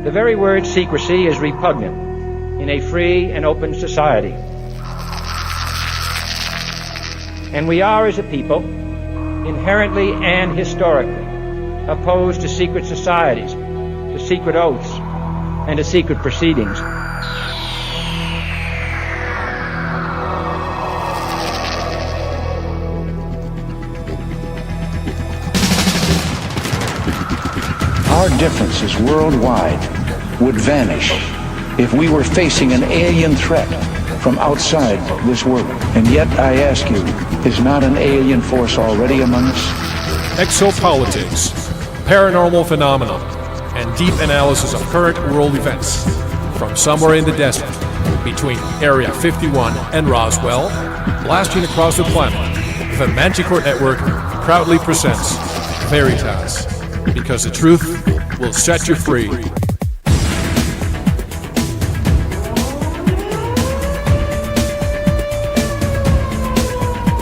The very word secrecy is repugnant in a free and open society. And we are, as a people, inherently and historically opposed to secret societies, to secret oaths, and to secret proceedings. Our differences worldwide would vanish if we were facing an alien threat from outside this world. And yet, I ask you, is not an alien force already among us? Exopolitics, paranormal phenomena, and deep analysis of current world events. From somewhere in the desert, between Area 51 and Roswell, blasting across the planet, the Manticore Network proudly presents Veritas, because the truth will set you free.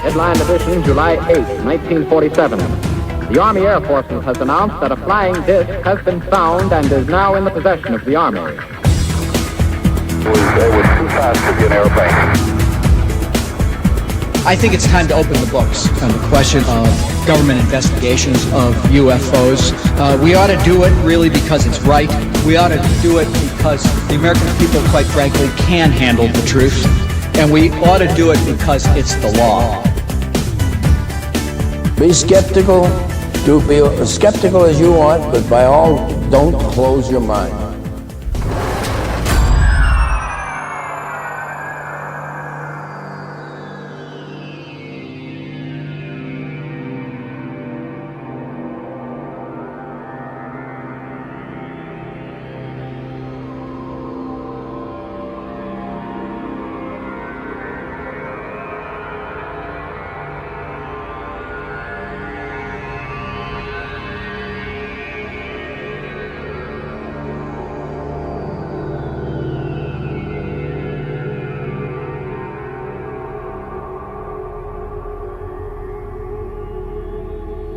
Headline edition, July 8, 1947. The Army Air Forces has announced that a flying disc has been found and is now in the possession of the Army. It was too fast to be an airplane. I think it's time to open the books on the question of government investigations of UFOs. We ought to do it really because it's right. We ought to do it because the American people, quite frankly, can handle the truth. And we ought to do it because it's the law. Be skeptical. Do be as skeptical as you want, but by all, don't close your mind.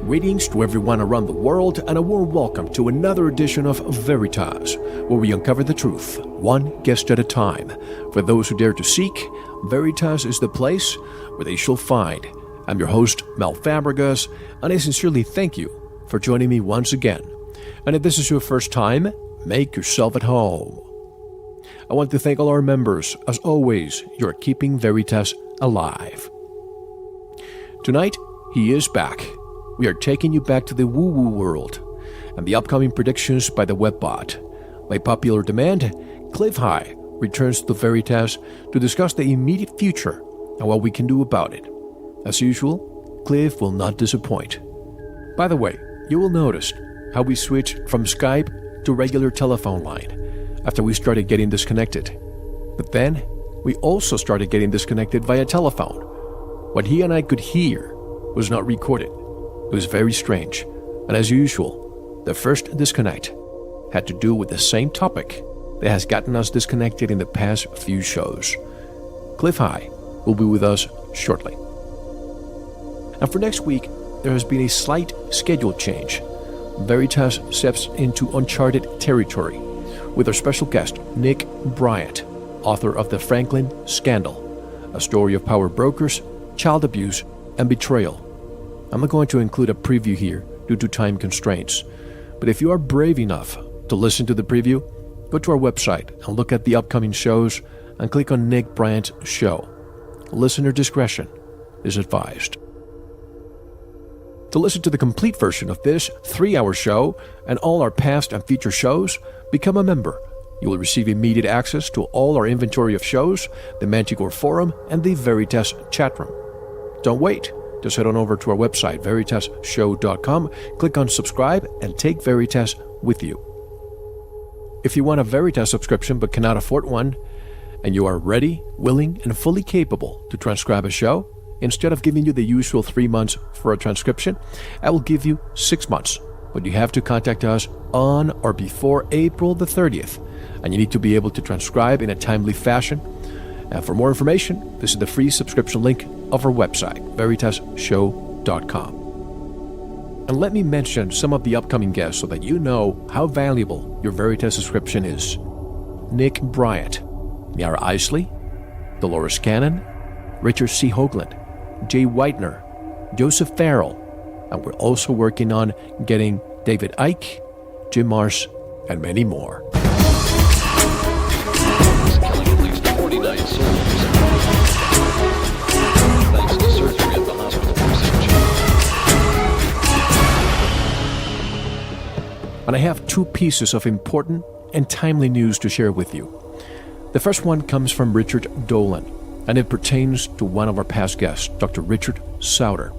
Greetings to everyone around the world, and a warm welcome to another edition of Veritas, where we uncover the truth, one guest at a time. For those who dare to seek, Veritas is the place where they shall find. I'm your host, Mel Fabregas, and I sincerely thank you for joining me once again. And if this is your first time, make yourself at home. I want to thank all our members. As always, you're keeping Veritas alive. Tonight, he is back. We are taking you back to the woo-woo world and the upcoming predictions by the webbot. By popular demand, Clif High returns to Veritas to discuss the immediate future and what we can do about it. As usual, Clif will not disappoint. By the way, you will notice how we switched from Skype to regular telephone line after we started getting disconnected. But then, we also started getting disconnected via telephone. What he and I could hear was not recorded. It was very strange, and as usual, the first disconnect had to do with the same topic that has gotten us disconnected in the past few shows. Clif High will be with us shortly. And for next week, there has been a slight schedule change. Veritas steps into uncharted territory with our special guest, Nick Bryant, author of The Franklin Scandal, a story of power brokers, child abuse, and betrayal. I'm not going to include a preview here due to time constraints, but if you are brave enough to listen to the preview, go to our website and look at the upcoming shows and click on Nick Bryant's show. Listener discretion is advised. To listen to the complete version of this 3-hour show and all our past and future shows, become a member. You will receive immediate access to all our inventory of shows, the Manticore Forum, and the Veritas chat room. Don't wait. Just head on over to our website, veritasshow.com, click on subscribe, and take Veritas with you. If you want a Veritas subscription but cannot afford one, and you are ready, willing, and fully capable to transcribe a show, instead of giving you the usual 3 months for a transcription, I will give you 6 months. But you have to contact us on or before April the 30th, and you need to be able to transcribe in a timely fashion. And for more information, visit the free subscription link of our website, veritasshow.com. And let me mention some of the upcoming guests so that you know how valuable your Veritas subscription is. Nick Bryant, Yara Isley, Dolores Cannon, Richard C. Hoagland, Jay Whitener, Joseph Farrell, and we're also working on getting David Icke, Jim Marsh, and many more. Killing at least 49 soldiers. Thanks to surgery at the hospital procedure. And I have two pieces of important and timely news to share with you. The first one comes from Richard Dolan, and it pertains to one of our past guests, Dr. Richard Sauter.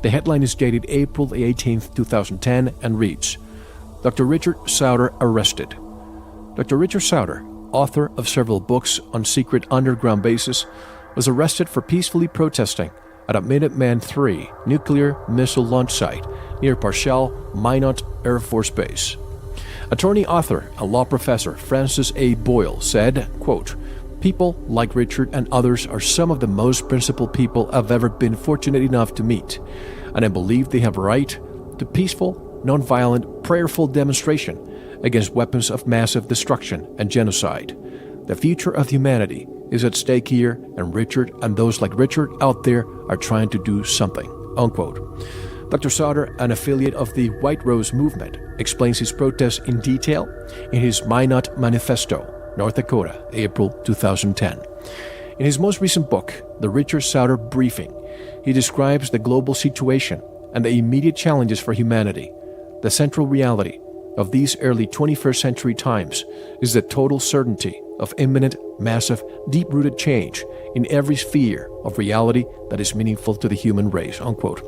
The headline is dated April 18th, 2010, and reads, Dr. Richard Sauter arrested. Dr. Richard Sauter, author of several books on secret underground bases, was arrested for peacefully protesting at a Minuteman III nuclear missile launch site near Parshall Minot Air Force Base. Attorney, author, and law professor Francis A. Boyle said, quote, "People like Richard and others are some of the most principled people I've ever been fortunate enough to meet, and I believe they have a right to peaceful, nonviolent, prayerful demonstration against weapons of massive destruction and genocide. The future of humanity is at stake here, and Richard and those like Richard out there are trying to do something." Unquote. Dr. Sauter, an affiliate of the White Rose movement, explains his protest in detail in his Minot Manifesto, North Dakota, April 2010. In his most recent book, The Richard Sauter Briefing, he describes the global situation and the immediate challenges for humanity. The central reality of these early 21st century times is the total certainty of imminent, massive, deep-rooted change in every sphere of reality that is meaningful to the human race. Unquote.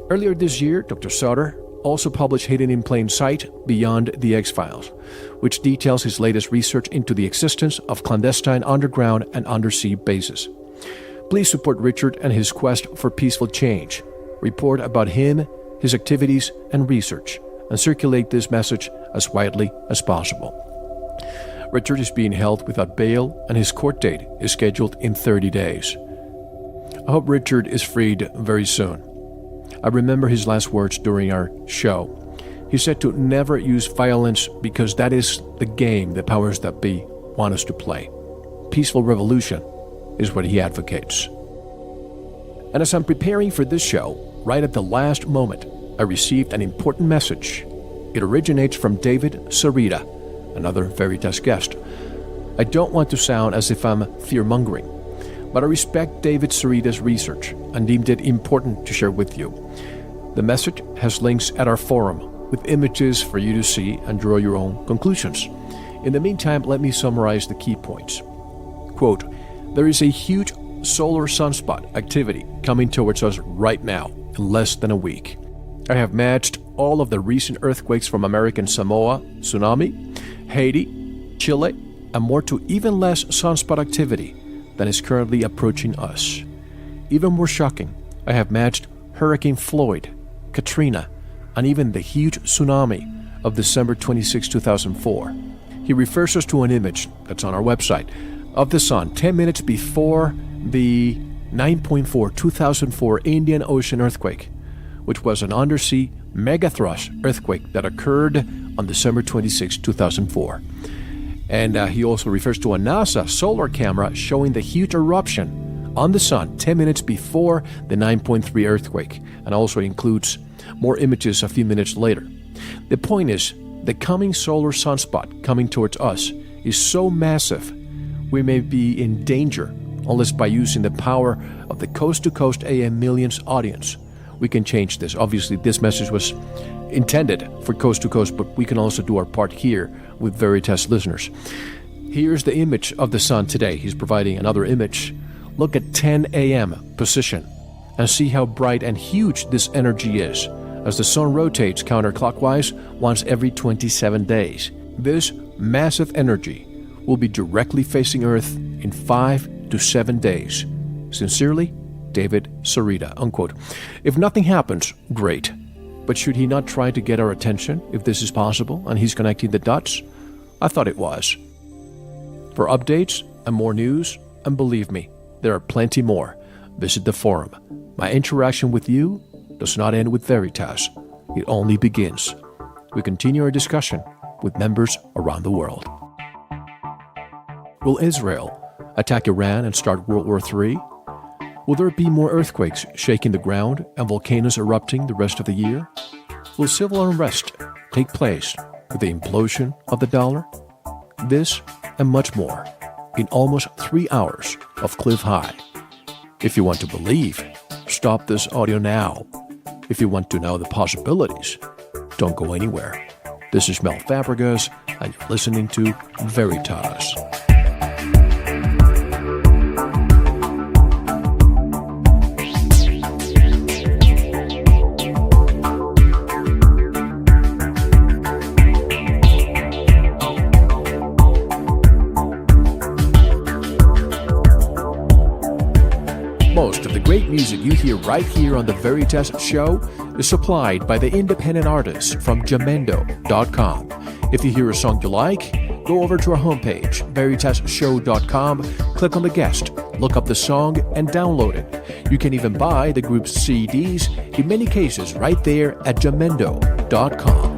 Earlier this year, Dr. Sauter also published Hidden in Plain Sight, Beyond the X-Files, which details his latest research into the existence of clandestine underground and undersea bases. Please support Richard and his quest for peaceful change. Report about him, his activities, and research, and circulate this message as widely as possible. Richard is being held without bail, and his court date is scheduled in 30 days. I hope Richard is freed very soon. I remember his last words during our show. He said to never use violence because that is the game the powers that be want us to play. Peaceful revolution is what he advocates. And as I'm preparing for this show, right at the last moment, I received an important message. It originates from David Sarita, another Veritas guest. I don't want to sound as if I'm fear-mongering, but I respect David Sarita's research and deemed it important to share with you. The message has links at our forum with images for you to see and draw your own conclusions. In the meantime, let me summarize the key points. Quote, "There is a huge solar sunspot activity coming towards us right now in less than a week. I have matched all of the recent earthquakes from American Samoa, tsunami, Haiti, Chile, and more to even less sunspot activity than is currently approaching us. Even more shocking, I have matched Hurricane Floyd, Katrina, and even the huge tsunami of December 26, 2004. He refers us to an image that's on our website of the sun 10 minutes before the 9.4 2004 Indian Ocean earthquake, which was an undersea megathrust earthquake that occurred on December 26, 2004. And he also refers to a NASA solar camera showing the huge eruption on the sun 10 minutes before the 9.3 earthquake, and also includes more images a few minutes later. The point is, the coming solar sunspot coming towards us is so massive, we may be in danger unless by using the power of the Coast to Coast AM Millions audience, we can change this. Obviously, this message was intended for Coast to Coast, but we can also do our part here with Veritas listeners. Here's the image of the sun today. He's providing another image. Look at 10 a.m. position and see how bright and huge this energy is as the sun rotates counterclockwise once every 27 days. This massive energy will be directly facing Earth in 5 to 7 days. Sincerely, David Sarita, unquote. If nothing happens, great. But should he not try to get our attention if this is possible and he's connecting the dots? I thought it was. For updates and more news, and believe me, there are plenty more, visit the forum. My interaction with you does not end with Veritas. it only begins. We continue our discussion with members around the world. Will Israel attack Iran and start World War III? Will there be more earthquakes shaking the ground and volcanoes erupting the rest of the year? Will civil unrest take place with the implosion of the dollar? This and much more in almost 3 hours of Clif High. If you want to believe, stop this audio now. If you want to know the possibilities, don't go anywhere. This is Mel Fabregas, and you're listening to Veritas. Most of the great music you hear right here on the Veritas Show is supplied by the independent artists from Jamendo.com. If you hear a song you like, go over to our homepage, veritasshow.com, click on the guest, look up the song, and download it. You can even buy the group's CDs, in many cases right there at Jamendo.com.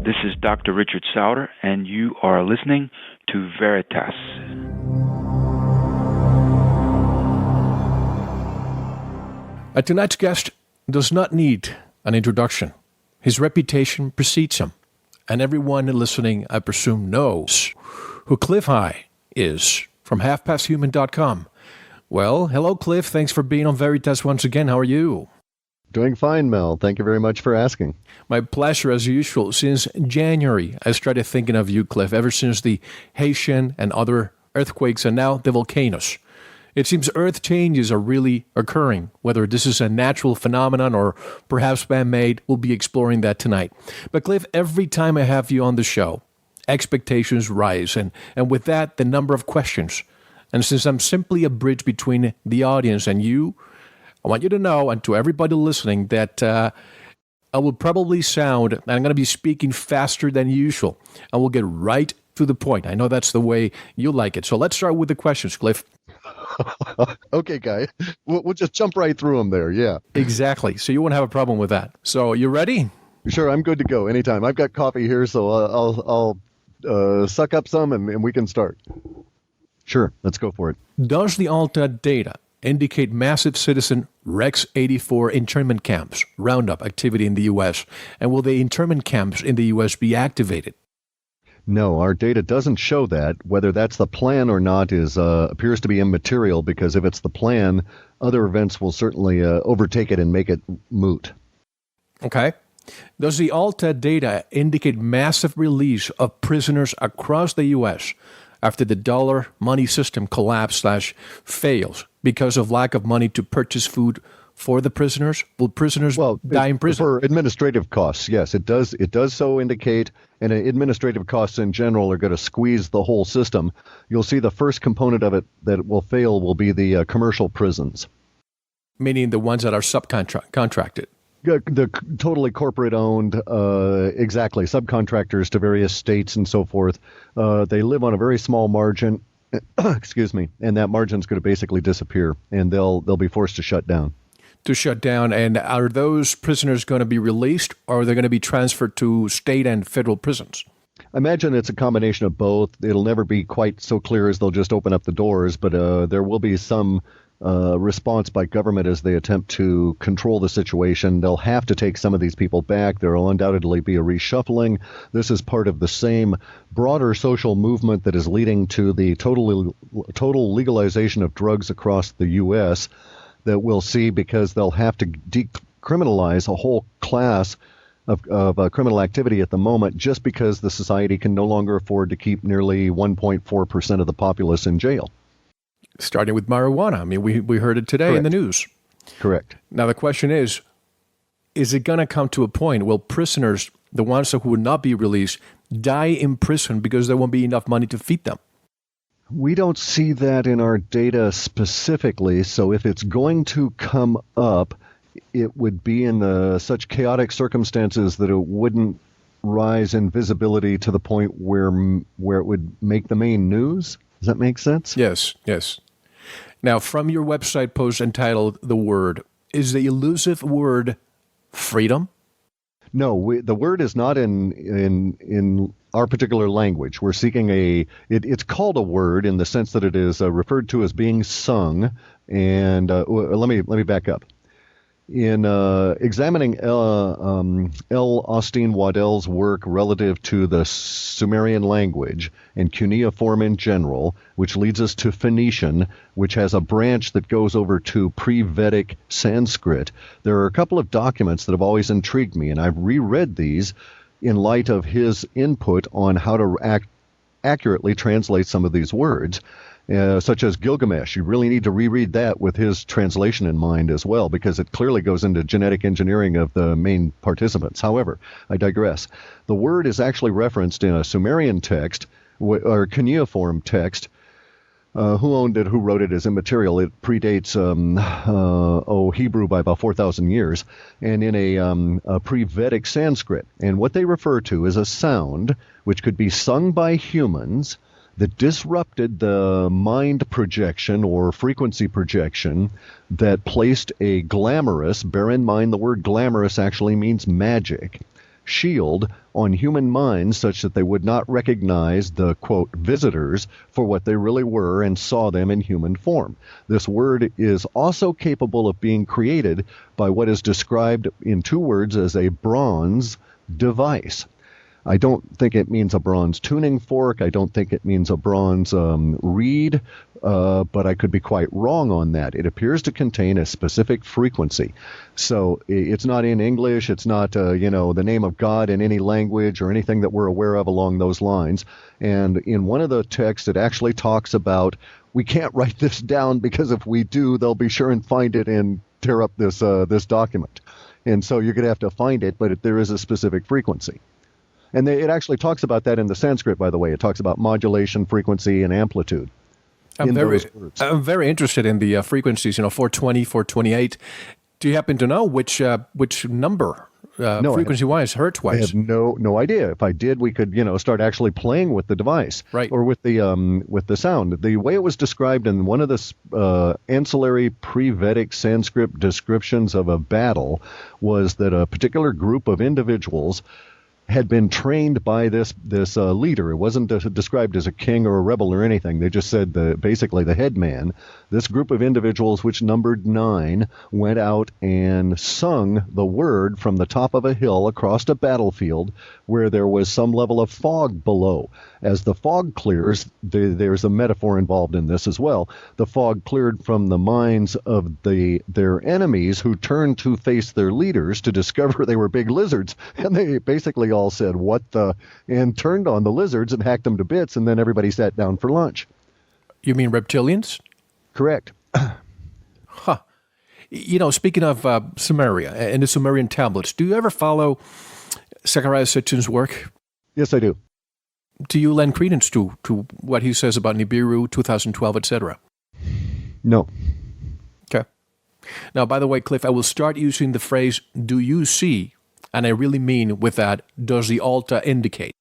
This is Dr. Richard Sauter, and you are listening to Veritas. Tonight's guest does not need an introduction. His reputation precedes him, and everyone listening, I presume, knows who Clif High is from halfpasthuman.com. Well, hello, Clif. Thanks for being on Veritas once again. How are you? Doing fine, Mel. Thank you very much for asking. My pleasure, as usual. Since January, I started thinking of you, Clif, ever since the Haitian and other earthquakes and now the volcanoes. It seems earth changes are really occurring. Whether this is a natural phenomenon or perhaps man-made, we'll be exploring that tonight. But Clif, every time I have you on the show, expectations rise, and with that, the number of questions. And since I'm simply a bridge between the audience and you, I want you to know, and to everybody listening, that I will probably sound, and I'm going to be speaking faster than usual, and we'll get right to the point. I know that's the way you like it. So let's start with the questions, Clif. Okay, guy. We'll just jump right through them there, yeah. Exactly. So you won't have a problem with that. So you ready? Sure, I'm good to go anytime. I've got coffee here, so I'll suck up some and we can start. Sure, let's go for it. Does the Alta data indicate massive citizen Rex 84 internment camps, roundup activity in the U.S., and will the internment camps in the U.S. be activated? No, our data doesn't show that. Whether that's the plan or not appears to be immaterial, because if it's the plan, other events will certainly overtake it and make it moot. Okay. Does the Alta data indicate massive release of prisoners across the U.S. after the dollar money system collapse/fails because of lack of money to purchase food for the prisoners? Will prisoners die in prison? For administrative costs, yes, it does. It does so indicate, and administrative costs in general are going to squeeze the whole system. You'll see the first component of it that will fail will be the commercial prisons. Meaning the ones that are subcontracted. The totally corporate-owned, exactly, subcontractors to various states and so forth. They live on a very small margin, excuse me, and that margin's going to basically disappear, and they'll be forced to shut down. And are those prisoners going to be released, or are they going to be transferred to state and federal prisons? I imagine it's a combination of both. It'll never be quite so clear as they'll just open up the doors, but there will be some response by government as they attempt to control the situation. They'll have to take some of these people back. There will undoubtedly be a reshuffling. This is part of the same broader social movement that is leading to the total legalization of drugs across the U.S. that we'll see, because they'll have to decriminalize a whole class of criminal activity at the moment, just because the society can no longer afford to keep nearly 1.4% of the populace in jail. Starting with marijuana. I mean, we heard it today in the news. Correct. Now, the question is it going to come to a point, will prisoners, the ones who would not be released, die in prison because there won't be enough money to feed them? We don't see that in our data specifically, so if it's going to come up, it would be in such chaotic circumstances that it wouldn't rise in visibility to the point where it would make the main news. Does that make sense? Yes. Now, from your website post entitled The Word, is the elusive word freedom? No, the word is not in our particular language. We're seeking it's called a word in the sense that it is referred to as being sung. And let me back up. In examining L. Austin Waddell's work relative to the Sumerian language and cuneiform in general, which leads us to Phoenician, which has a branch that goes over to pre-Vedic Sanskrit, there are a couple of documents that have always intrigued me, and I've reread these in light of his input on how to accurately translate some of these words. Such as Gilgamesh. You really need to reread that with his translation in mind as well, because it clearly goes into genetic engineering of the main participants. However, I digress. The word is actually referenced in a Sumerian text, or cuneiform text. Who owned it, who wrote it is immaterial. It predates Hebrew by about 4,000 years, and in a pre-Vedic Sanskrit. And what they refer to is a sound which could be sung by humans that disrupted the mind projection or frequency projection that placed a glamorous, bear in mind the word glamorous actually means magic, shield on human minds such that they would not recognize the, quote, visitors for what they really were and saw them in human form. This word is also capable of being created by what is described in two words as a bronze device. I don't think it means a bronze tuning fork. I don't think it means a bronze reed, but I could be quite wrong on that. It appears to contain a specific frequency. So it's not in English. It's not, the name of God in any language or anything that we're aware of along those lines. And in one of the texts, it actually talks about, we can't write this down because if we do, they'll be sure and find it and tear up this document. And so you're going to have to find it, but there is a specific frequency. And it actually talks about that in the Sanskrit, by the way. It talks about modulation, frequency, and amplitude. I'm very interested in the frequencies, 420, 428. Do you happen to know which number, frequency-wise, hertz-wise? I have no idea. If I did, we could, start actually playing with the device, right, or with the sound. The way it was described in one of the ancillary pre-Vedic Sanskrit descriptions of a battle was that a particular group of individuals had been trained by this leader. It wasn't described as a king or a rebel or anything. They just said basically the head man. This group of individuals, which numbered 9, went out and sung the word from the top of a hill across a battlefield where there was some level of fog below. As the fog clears, there's a metaphor involved in this as well. The fog cleared from the minds of their enemies, who turned to face their leaders to discover they were big lizards. And they basically all said, what the, and turned on the lizards and hacked them to bits, and then everybody sat down for lunch. You mean reptilians? Correct. Huh. Speaking of Sumeria and the Sumerian tablets, do you ever follow Zecharia Sitchin's work? Yes, I do. Do you lend credence to what he says about Nibiru, 2012, etc.? No. Okay. Now, by the way, Cliff, I will start using the phrase, do you see? And I really mean with that, does the alta indicate?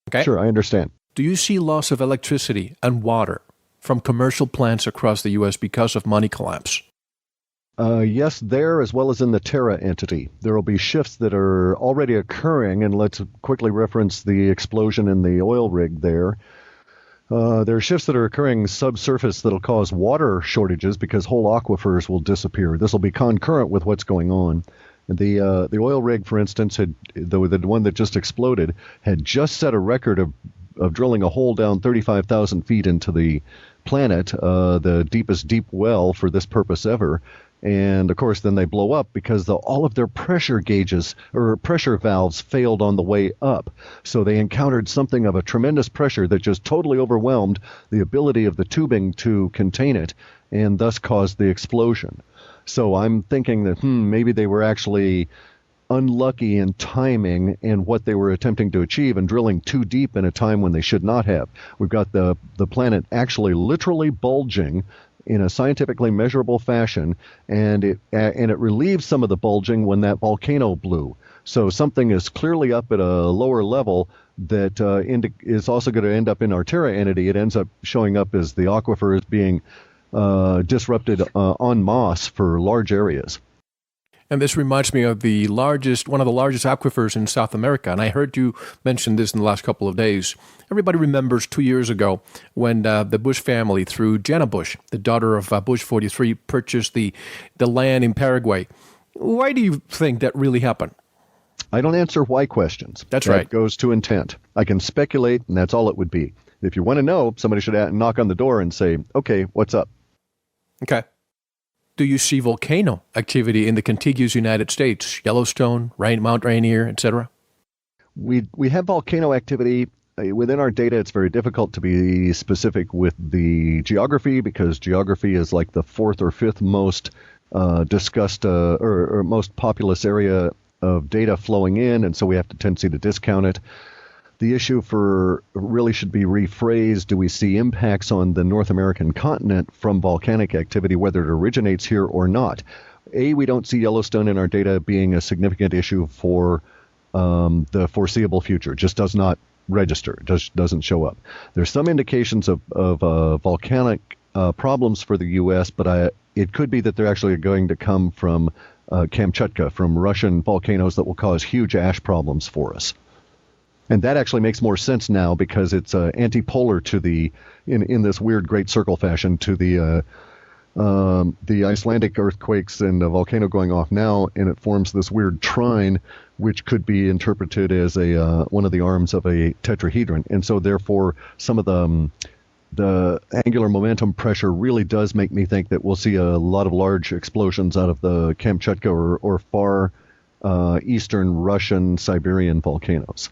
Okay? Sure, I understand. Do you see loss of electricity and water from commercial plants across the U.S. because of money collapse? Yes, there as well as in the Terra entity. There will be shifts that are already occurring, and let's quickly reference the explosion in the oil rig there. There are shifts that are occurring subsurface that will cause water shortages because whole aquifers will disappear. This will be concurrent with what's going on. The oil rig, for instance, the one that just exploded, had just set a record of drilling a hole down 35,000 feet into the planet, the deepest deep well for this purpose ever. And, of course, then they blow up because all of their pressure gauges or pressure valves failed on the way up. So they encountered something of a tremendous pressure that just totally overwhelmed the ability of the tubing to contain it and thus caused the explosion. So I'm thinking that maybe they were actually unlucky in timing and what they were attempting to achieve and drilling too deep in a time when they should not have. We've got the planet actually literally bulging in a scientifically measurable fashion, and it relieved some of the bulging when that volcano blew. So something is clearly up at a lower level that is also going to end up in our Terra entity. It ends up showing up as the aquifer as being disrupted en masse for large areas. And this reminds me of one of the largest aquifers in South America. And I heard you mention this in the last couple of days. Everybody remembers 2 years ago when the Bush family, through Jenna Bush, the daughter of Bush 43, purchased the land in Paraguay. Why do you think that really happened? I don't answer why questions. That's that right. Goes to intent. I can speculate, and that's all it would be. If you want to know, somebody should knock on the door and say, okay, what's up? Okay. Do you see volcano activity in the contiguous United States, Yellowstone, Mount Rainier, etc.? We have volcano activity. Within our data, it's very difficult to be specific with the geography because geography is like the fourth or fifth most discussed or most populous area of data flowing in, and so we have a tendency to discount it. The issue really should be rephrased. Do we see impacts on the North American continent from volcanic activity, whether it originates here or not? We don't see Yellowstone in our data being a significant issue for the foreseeable future. It just does not register. It just doesn't show up. There's some indications of volcanic problems for the U.S., but it could be that they're actually going to come from Kamchatka, from Russian volcanoes that will cause huge ash problems for us. And that actually makes more sense now because it's antipolar to in this weird great circle fashion to the Icelandic earthquakes and the volcano going off now, and it forms this weird trine, which could be interpreted as one of the arms of a tetrahedron. And so therefore, some of the angular momentum pressure really does make me think that we'll see a lot of large explosions out of the Kamchatka or far eastern Russian Siberian volcanoes.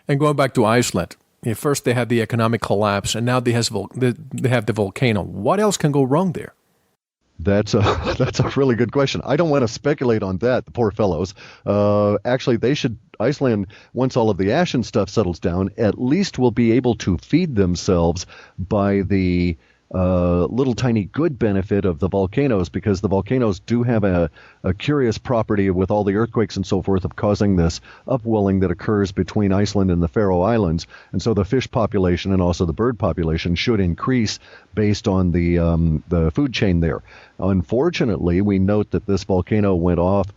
And going back to Iceland, first they had the economic collapse, and now they have the volcano. What else can go wrong there? That's a really good question. I don't want to speculate on that, the poor fellows. Actually, Iceland, once all of the ash and stuff settles down, at least will be able to feed themselves by the little tiny good benefit of the volcanoes, because the volcanoes do have a curious property with all the earthquakes and so forth of causing this upwelling that occurs between Iceland and the Faroe Islands. And so the fish population and also the bird population should increase based on the food chain there. Unfortunately, we note that this volcano went off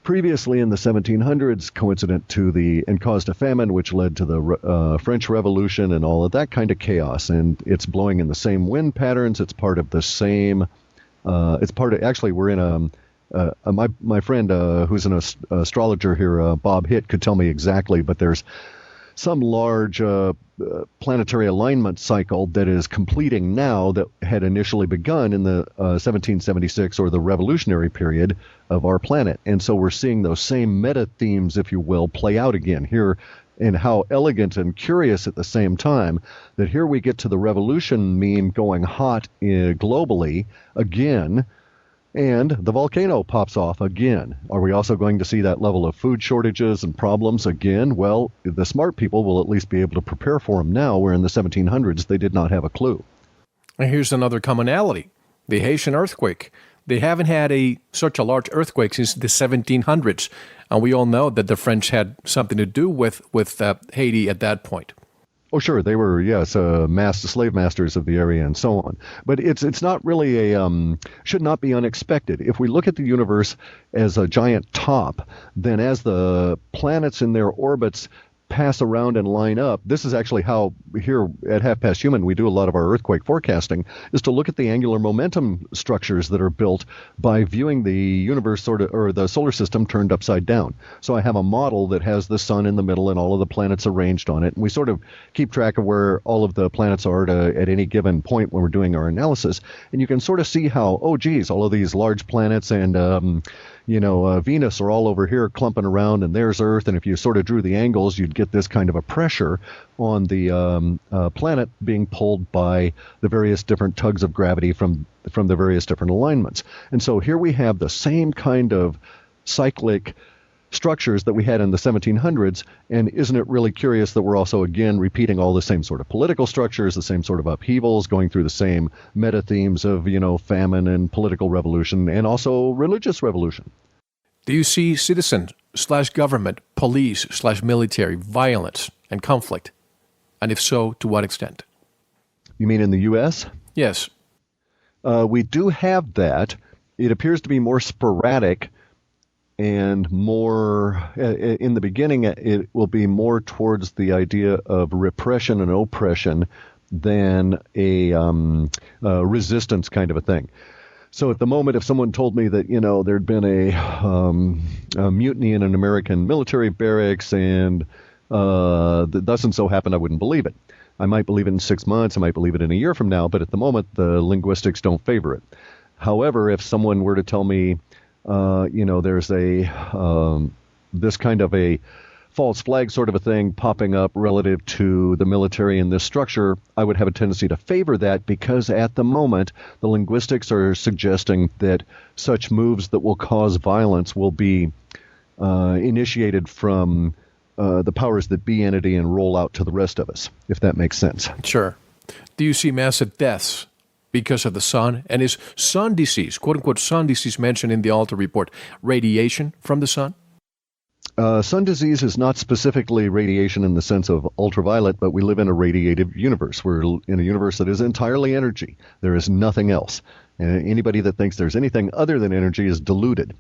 previously in the 1700s, coincident to and caused a famine, which led to the French Revolution and all of that kind of chaos. And it's blowing in the same wind patterns. It's part of the same. Actually, we're in my friend who's an astrologer here, Bob Hitt, could tell me exactly, but there's some large planetary alignment cycle that is completing now that had initially begun in the 1776 or the revolutionary period of our planet. And so we're seeing those same meta themes, if you will, play out again here, and how elegant and curious at the same time that here we get to the revolution meme going hot globally again, and the volcano pops off again. Are we also going to see that level of food shortages and problems again? Well, the smart people will at least be able to prepare for them now, where in the 1700s they did not have a clue. And here's another commonality. The Haitian earthquake. They haven't had such a large earthquake since the 1700s. And we all know that the French had something to do with Haiti at that point. Oh, sure. They were, yes, slave masters of the area and so on. But it's not really should not be unexpected. If we look at the universe as a giant top, then as the planets in their orbits pass around and line up, this is actually how here at Half Past Human we do a lot of our earthquake forecasting, is to look at the angular momentum structures that are built by viewing the universe or the solar system turned upside down. So I have a model that has the sun in the middle and all of the planets arranged on it, and we sort of keep track of where all of the planets are at any given point when we're doing our analysis, and you can sort of see how, all of these large planets and Venus are all over here clumping around, and there's Earth, and if you sort of drew the angles, you'd get this kind of a pressure on the planet being pulled by the various different tugs of gravity from the various different alignments. And so here we have the same kind of cyclic structures that we had in the 1700s, and isn't it really curious that we're also again repeating all the same sort of political structures, the same sort of upheavals, going through the same meta themes of famine and political revolution and also religious revolution. Do you see citizen/government, police/military violence and conflict? And if so, to what extent? You mean in the U.S.? Yes. We do have that. It appears to be more sporadic and more, in the beginning, it will be more towards the idea of repression and oppression than a resistance kind of a thing. So at the moment, if someone told me that, there'd been a mutiny in an American military barracks and that doesn't so happen, I wouldn't believe it. I might believe it in 6 months, I might believe it in a year from now, but at the moment, the linguistics don't favor it. However, if someone were to tell me, there's this kind of a false flag sort of a thing popping up relative to the military in this structure, I would have a tendency to favor that because at the moment, the linguistics are suggesting that such moves that will cause violence will be initiated from the powers that be entity and roll out to the rest of us, if that makes sense. Sure. Do you see massive deaths because of the sun? And is sun disease, quote-unquote sun disease, mentioned in the Alta report, radiation from the sun? Sun disease is not specifically radiation in the sense of ultraviolet, but we live in a radiative universe. We're in a universe that is entirely energy. There is nothing else. And anybody that thinks there's anything other than energy is deluded.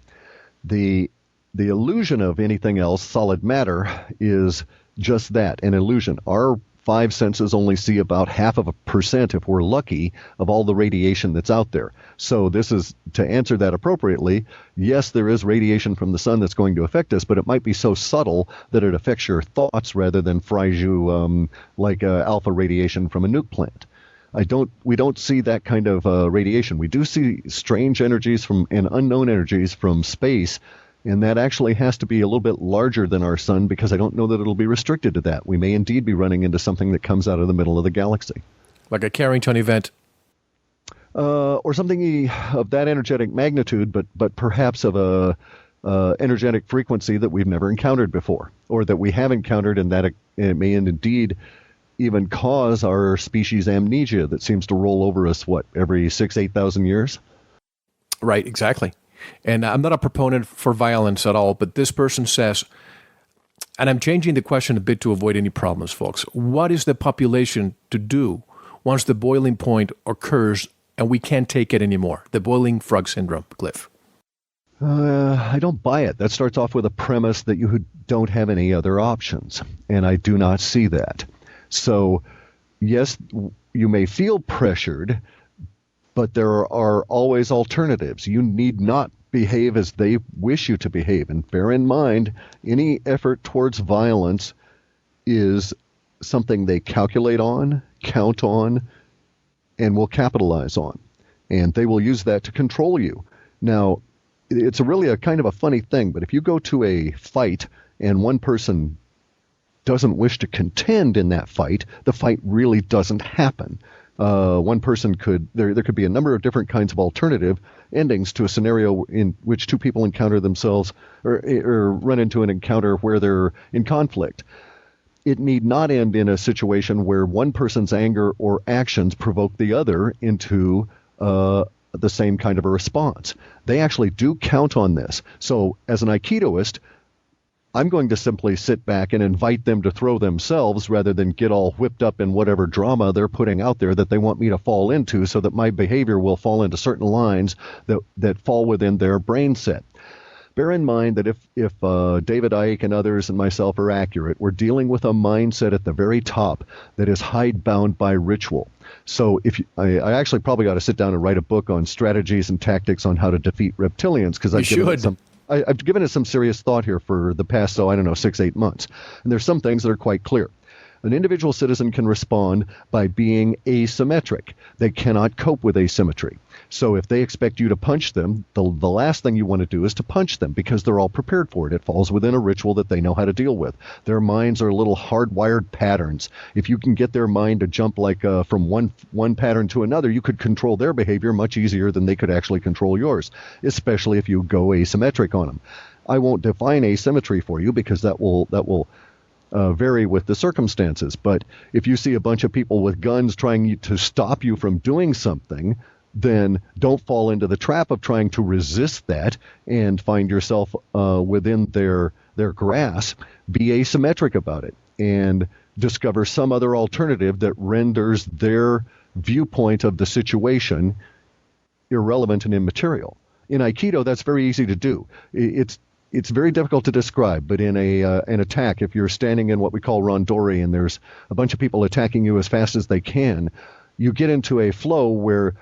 The illusion of anything else, solid matter, is just that, an illusion. Our 5 senses only see about 0.5%, if we're lucky, of all the radiation that's out there. So this is, to answer that appropriately, yes, there is radiation from the sun that's going to affect us, but it might be so subtle that it affects your thoughts rather than fries you like alpha radiation from a nuke plant. We don't see that kind of radiation. We do see strange energies and unknown energies from space, and that actually has to be a little bit larger than our sun because I don't know that it'll be restricted to that. We may indeed be running into something that comes out of the middle of the galaxy. Like a Carrington event. Or something of that energetic magnitude, but perhaps of a energetic frequency that we've never encountered before, or that we have encountered, and that it may indeed even cause our species amnesia that seems to roll over us, every 8,000 years? Right, exactly. And I'm not a proponent for violence at all, but this person says, and I'm changing the question a bit to avoid any problems, folks. What is the population to do once the boiling point occurs and we can't take it anymore? The boiling frog syndrome, Clif. I don't buy it. That starts off with a premise that you don't have any other options, and I do not see that. So, yes, you may feel pressured, but there are always alternatives. You need not behave as they wish you to behave. And bear in mind, any effort towards violence is something they calculate on, count on, and will capitalize on. And they will use that to control you. Now, it's really a kind of a funny thing, but if you go to a fight and one person doesn't wish to contend in that fight, the fight really doesn't happen. One person there could be a number of different kinds of alternative endings to a scenario in which two people encounter themselves or run into an encounter where they're in conflict. It need not end in a situation where one person's anger or actions provoke the other into the same kind of a response. They actually do count on this. So as an Aikidoist, I'm going to simply sit back and invite them to throw themselves rather than get all whipped up in whatever drama they're putting out there that they want me to fall into, so that my behavior will fall into certain lines that fall within their brain set. Bear in mind that if David Icke and others and myself are accurate, we're dealing with a mindset at the very top that is hidebound by ritual. So I actually probably ought to sit down and write a book on strategies and tactics on how to defeat reptilians, because I've given it some serious thought here for the past, 6-8 months. And there's some things that are quite clear. An individual citizen can respond by being asymmetric. They cannot cope with asymmetry. So if they expect you to punch them, the last thing you want to do is to punch them, because they're all prepared for it. It falls within a ritual that they know how to deal with. Their minds are little hardwired patterns. If you can get their mind to jump from one pattern to another, you could control their behavior much easier than they could actually control yours, especially if you go asymmetric on them. I won't define asymmetry for you, because that will vary with the circumstances. But if you see a bunch of people with guns trying to stop you from doing something, then don't fall into the trap of trying to resist that and find yourself within their grasp. Be asymmetric about it and discover some other alternative that renders their viewpoint of the situation irrelevant and immaterial. In Aikido, that's very easy to do. It's very difficult to describe, but in an attack, if you're standing in what we call rondori and there's a bunch of people attacking you as fast as they can, you get into a flow where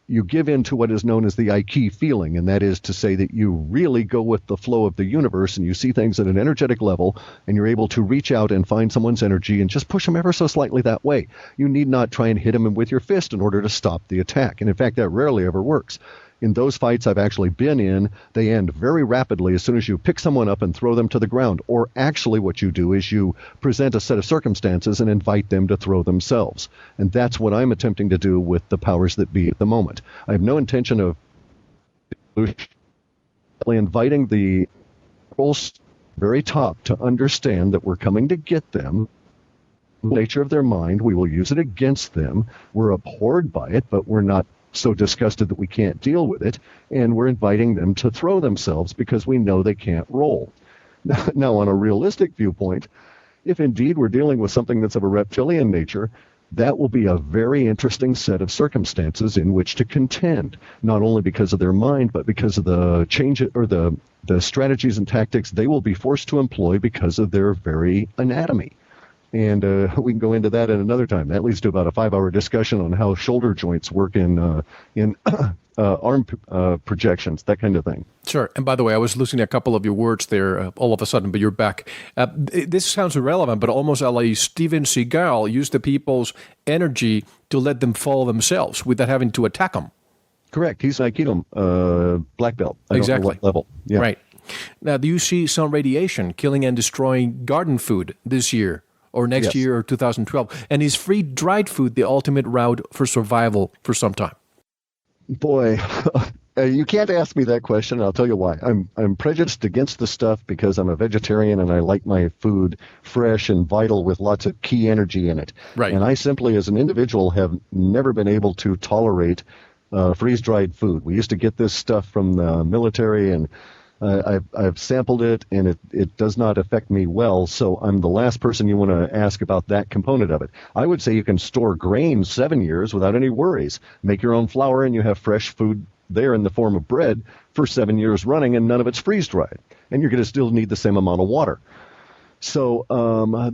you give in to what is known as the Aiki feeling, and that is to say that you really go with the flow of the universe and you see things at an energetic level, and you're able to reach out and find someone's energy and just push them ever so slightly that way. You need not try and hit them with your fist in order to stop the attack, and in fact, that rarely ever works. In those fights I've actually been in, they end very rapidly as soon as you pick someone up and throw them to the ground. Or actually what you do is you present a set of circumstances and invite them to throw themselves. And that's what I'm attempting to do with the powers that be at the moment. I have no intention of inviting the very top to understand that we're coming to get them. The nature of their mind, we will use it against them. We're abhorred by it, but we're not so disgusted that we can't deal with it, and we're inviting them to throw themselves because we know they can't roll. Now, on a realistic viewpoint, if indeed we're dealing with something that's of a reptilian nature, that will be a very interesting set of circumstances in which to contend, not only because of their mind, but because of the change or the strategies and tactics they will be forced to employ because of their very anatomy. And we can go into that at another time. That leads to about a 5-hour discussion on how shoulder joints work in arm projections, that kind of thing. Sure. And by the way, I was losing a couple of your words there all of a sudden, but you're back. This sounds irrelevant, but almost like Steven Seagal used the people's energy to let them fall themselves without having to attack them. Correct. He's an Aikido black belt. I don't know what level. Yeah. Right. Now, do you see some radiation killing and destroying garden food this year? Or next year, or 2012. And is freeze-dried food the ultimate route for survival for some time? Boy, you can't ask me that question. I'll tell you why. I'm prejudiced against the stuff because I'm a vegetarian and I like my food fresh and vital with lots of key energy in it. Right. And I simply, as an individual, have never been able to tolerate freeze-dried food. We used to get this stuff from the military, and I've sampled it, and it does not affect me well, so I'm the last person you want to ask about that component of it. I would say you can store grain 7 years without any worries. Make your own flour, and you have fresh food there in the form of bread for 7 years running, and none of it's freeze-dried. And you're going to still need the same amount of water. So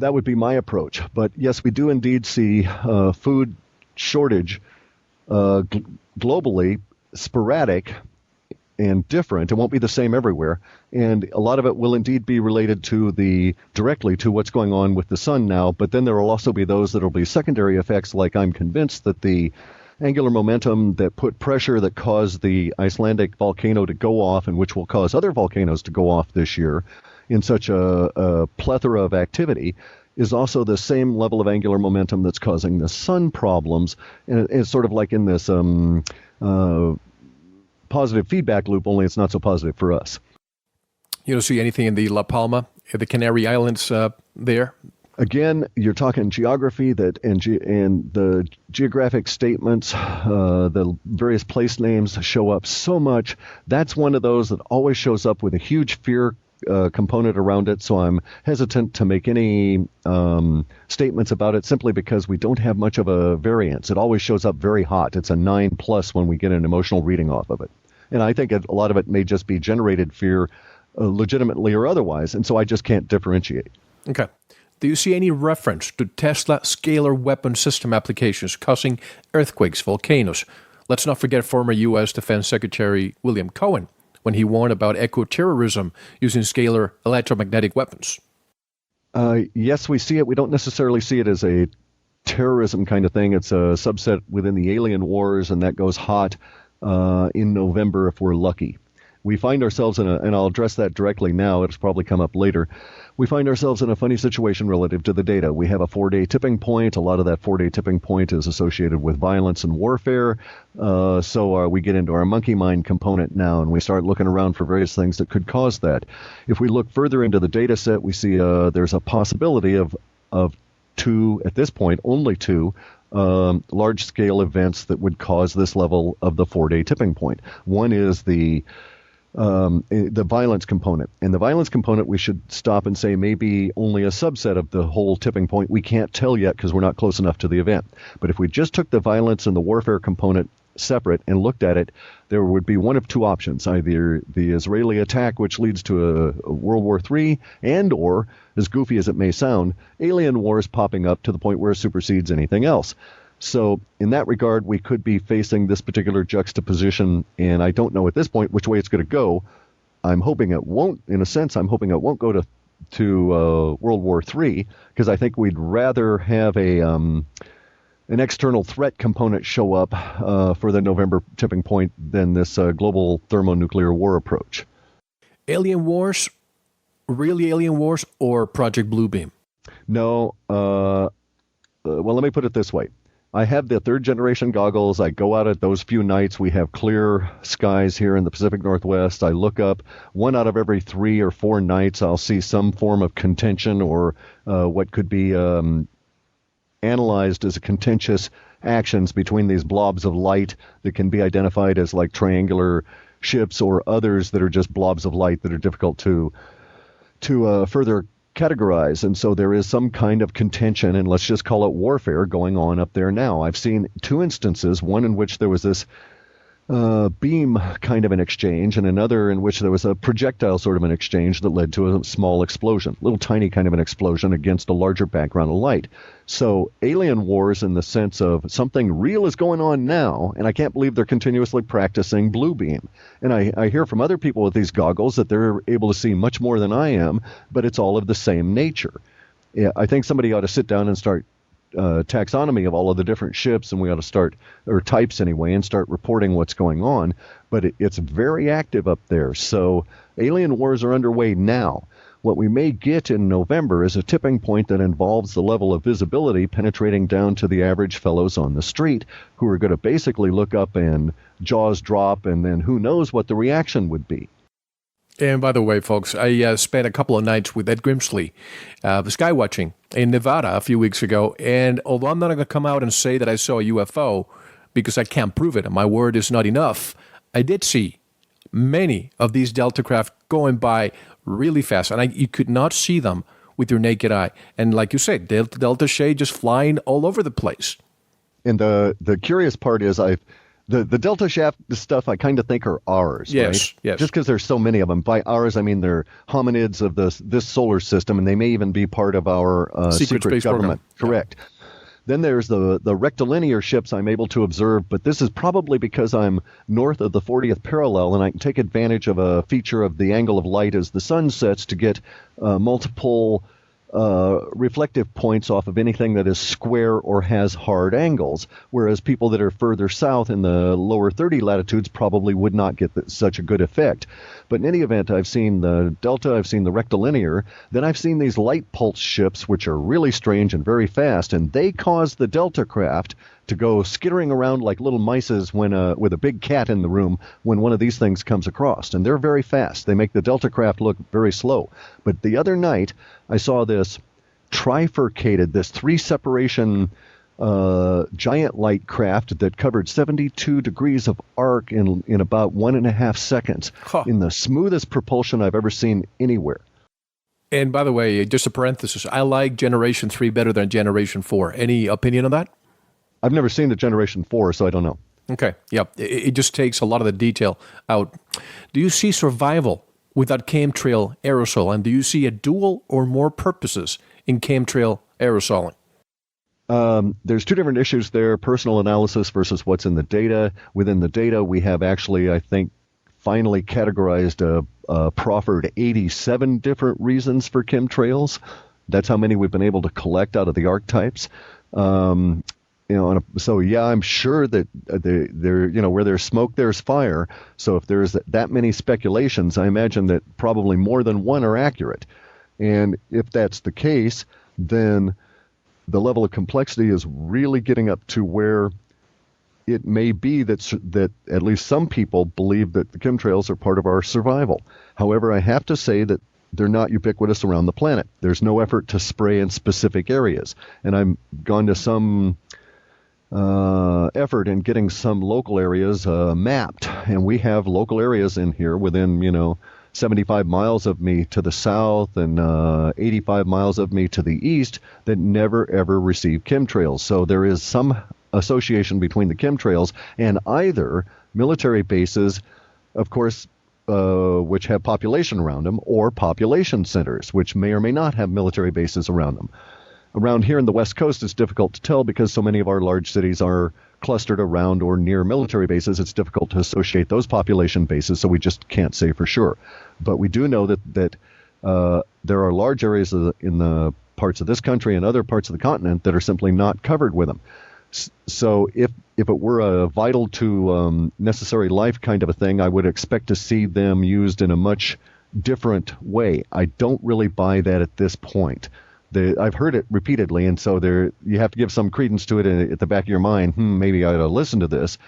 that would be my approach. But yes, we do indeed see food shortage globally, sporadic, and different. It won't be the same everywhere. And a lot of it will indeed be related to directly to what's going on with the sun now, but then there will also be those that will be secondary effects, like I'm convinced that the angular momentum that put pressure that caused the Icelandic volcano to go off, and which will cause other volcanoes to go off this year in such a plethora of activity, is also the same level of angular momentum that's causing the sun problems. And it's sort of like in this positive feedback loop, only it's not so positive for us. You don't see anything in the La Palma, the Canary Islands there? Again, you're talking geography and the geographic statements, the various place names show up so much. That's one of those that always shows up with a huge fear component around it, so I'm hesitant to make any statements about it simply because we don't have much of a variance. It always shows up very hot. It's a 9+ when we get an emotional reading off of it. And I think a lot of it may just be generated fear, legitimately or otherwise, and so I just can't differentiate. Okay. Do you see any reference to Tesla scalar weapon system applications causing earthquakes, volcanoes? Let's not forget former U.S. Defense Secretary William Cohen, when he warned about eco-terrorism using scalar electromagnetic weapons. Yes, we see it. We don't necessarily see it as a terrorism kind of thing. It's a subset within the alien wars, and that goes hot in November if we're lucky. We find ourselves and I'll address that directly now, it'll probably come up later. We find ourselves in a funny situation relative to the data. We have a 4-day tipping point. A lot of that 4-day tipping point is associated with violence and warfare. So we get into our monkey mind component now, and we start looking around for various things that could cause that. If we look further into the data set, we see there's a possibility of two, at this point, only two, large-scale events that would cause this level of the 4-day tipping point. One is the violence component. And the violence component, we should stop and say maybe only a subset of the whole tipping point. We can't tell yet because we're not close enough to the event. But if we just took the violence and the warfare component separate and looked at it, there would be one of two options: either the Israeli attack, which leads to a World War III, and or, as goofy as it may sound, alien wars popping up to the point where it supersedes anything else. So in that regard, we could be facing this particular juxtaposition, and I don't know at this point which way it's going to go. I'm hoping it won't. In a sense, I'm hoping it won't go to World War III, because I think we'd rather have an external threat component show up for the November tipping point than this global thermonuclear war approach. Alien wars, really alien wars, or Project Bluebeam? No. Well, let me put it this way. I have the third generation goggles. I go out at those few nights. We have clear skies here in the Pacific Northwest. I look up. 1 out of every 3 or 4 nights, I'll see some form of contention or what could be analyzed as a contentious actions between these blobs of light that can be identified as like triangular ships, or others that are just blobs of light that are difficult to further categorize. And so there is some kind of contention, and let's just call it warfare, going on up there now. I've seen 2 instances, one in which there was this beam kind of an exchange, and another in which there was a projectile sort of an exchange that led to a small explosion, little tiny kind of an explosion against a larger background of light. So alien wars in the sense of something real is going on now, and I can't believe they're continuously practicing blue beam. And I hear from other people with these goggles that they're able to see much more than I am, but it's all of the same nature. Yeah, I think somebody ought to sit down and start taxonomy of all of the different ships, and we ought to start, or types anyway, and start reporting what's going on. But it's very active up there. So alien wars are underway now. What we may get in November is a tipping point that involves the level of visibility penetrating down to the average fellows on the street, who are going to basically look up and jaws drop, and then who knows what the reaction would be. And by the way, folks, I spent a couple of nights with Ed Grimsley, sky watching in Nevada a few weeks ago. And although I'm not going to come out and say that I saw a UFO because I can't prove it and my word is not enough, I did see many of these Delta craft going by really fast. And you could not see them with your naked eye. And like you said, Delta shade just flying all over the place. And the curious part is The Delta shaft stuff I kind of think are ours, yes, right? Yes. Just because there's so many of them. By ours, I mean they're hominids of this solar system, and they may even be part of our secret space government. Program. Correct. Yeah. Then there's the rectilinear ships I'm able to observe, but this is probably because I'm north of the 40th parallel, and I can take advantage of a feature of the angle of light as the sun sets to get multiple reflective points off of anything that is square or has hard angles, whereas people that are further south in the lower 30 latitudes probably would not get such a good effect. But in any event, I've seen the Delta, I've seen the rectilinear, then I've seen these light pulse ships, which are really strange and very fast, and they cause the Delta craft to go skittering around like little mices when with a big cat in the room when one of these things comes across. And they're very fast. They make the Delta craft look very slow. But the other night, I saw this trifurcated, this 3-separation giant light craft that covered 72 degrees of arc in about 1.5 seconds, in the smoothest propulsion I've ever seen anywhere. And by the way, just a parenthesis, I like Generation 3 better than Generation 4. Any opinion on that? I've never seen the Generation 4, so I don't know. Okay, yeah. It just takes a lot of the detail out. Do you see survival without chemtrail aerosol? And do you see a dual or more purposes in chemtrail aerosoling? There's 2 different issues there, personal analysis versus what's in the data. Within the data, we have actually, I think, finally categorized proffered 87 different reasons for chemtrails. That's how many we've been able to collect out of the archetypes. So yeah, I'm sure that there, where there's smoke, there's fire. So if there's that many speculations, I imagine that probably more than one are accurate. And if that's the case, then the level of complexity is really getting up to where it may be that at least some people believe that the chemtrails are part of our survival. However, I have to say that they're not ubiquitous around the planet. There's no effort to spray in specific areas. And I've gone to some effort in getting some local areas mapped. And we have local areas in here within, 75 miles of me to the south and 85 miles of me to the east that never, ever receive chemtrails. So there is some association between the chemtrails and either military bases, of course, which have population around them, or population centers, which may or may not have military bases around them. Around here in the West Coast, it's difficult to tell because so many of our large cities are clustered around or near military bases. It's difficult to associate those population bases, so we just can't say for sure. But we do know that there are large areas in the parts of this country and other parts of the continent that are simply not covered with them. So if it were a vital to necessary life kind of a thing, I would expect to see them used in a much different way. I don't really buy that at this point. I've heard it repeatedly, and so you have to give some credence to it at the back of your mind. Maybe I ought to listen to this.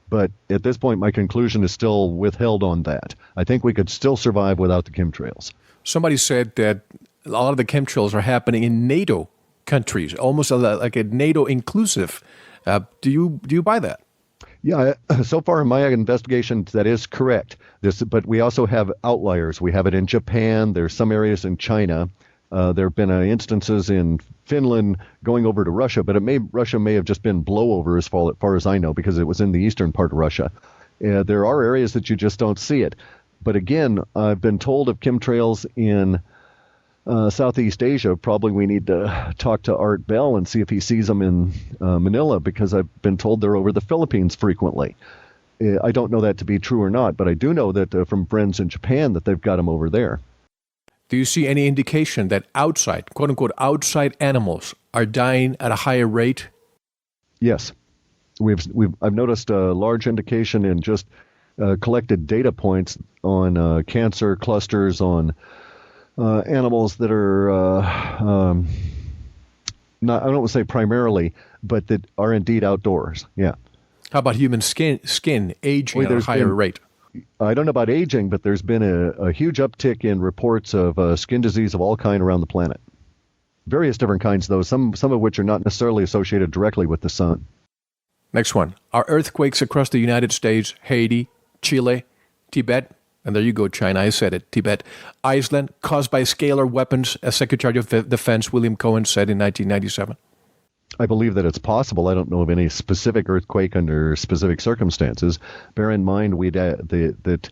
But at this point, my conclusion is still withheld on that. I think we could still survive without the chemtrails. Somebody said that a lot of the chemtrails are happening in NATO countries, almost like a NATO inclusive. Do you buy that? Yeah, so far in my investigation, that is correct. But we also have outliers. We have it in Japan. There's some areas in China. There have been instances in Finland going over to Russia, but Russia may have just been blowover as far as I know, because it was in the eastern part of Russia. There are areas that you just don't see it. But again, I've been told of chemtrails in Southeast Asia. Probably we need to talk to Art Bell and see if he sees them in Manila, because I've been told they're over the Philippines frequently. I don't know that to be true or not, but I do know that from friends in Japan that they've got them over there. Do you see any indication that outside, quote-unquote, outside animals are dying at a higher rate? Yes. I've noticed a large indication in just collected data points on cancer clusters on animals that are not, I don't want to say primarily, but that are indeed outdoors. Yeah. How about human skin aging at a higher rate? I don't know about aging, but there's been a huge uptick in reports of skin disease of all kind around the planet. Various different kinds, though, some of which are not necessarily associated directly with the sun. Next one. Are earthquakes across the United States, Haiti, Chile, Tibet, and there you go, China, I said it, Tibet, Iceland, caused by scalar weapons, as Secretary of Defense William Cohen said in 1997? I believe that it's possible. I don't know of any specific earthquake under specific circumstances. Bear in mind that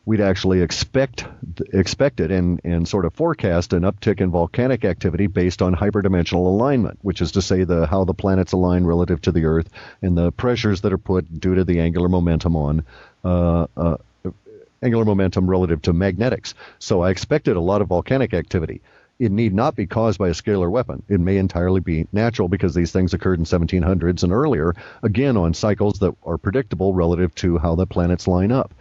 we'd actually expected and sort of forecast an uptick in volcanic activity based on hyperdimensional alignment, which is to say how the planets align relative to the Earth and the pressures that are put due to the angular momentum relative to magnetics. So I expected a lot of volcanic activity. It need not be caused by a scalar weapon. It may entirely be natural because these things occurred in 1700s and earlier, again on cycles that are predictable relative to how the planets line up.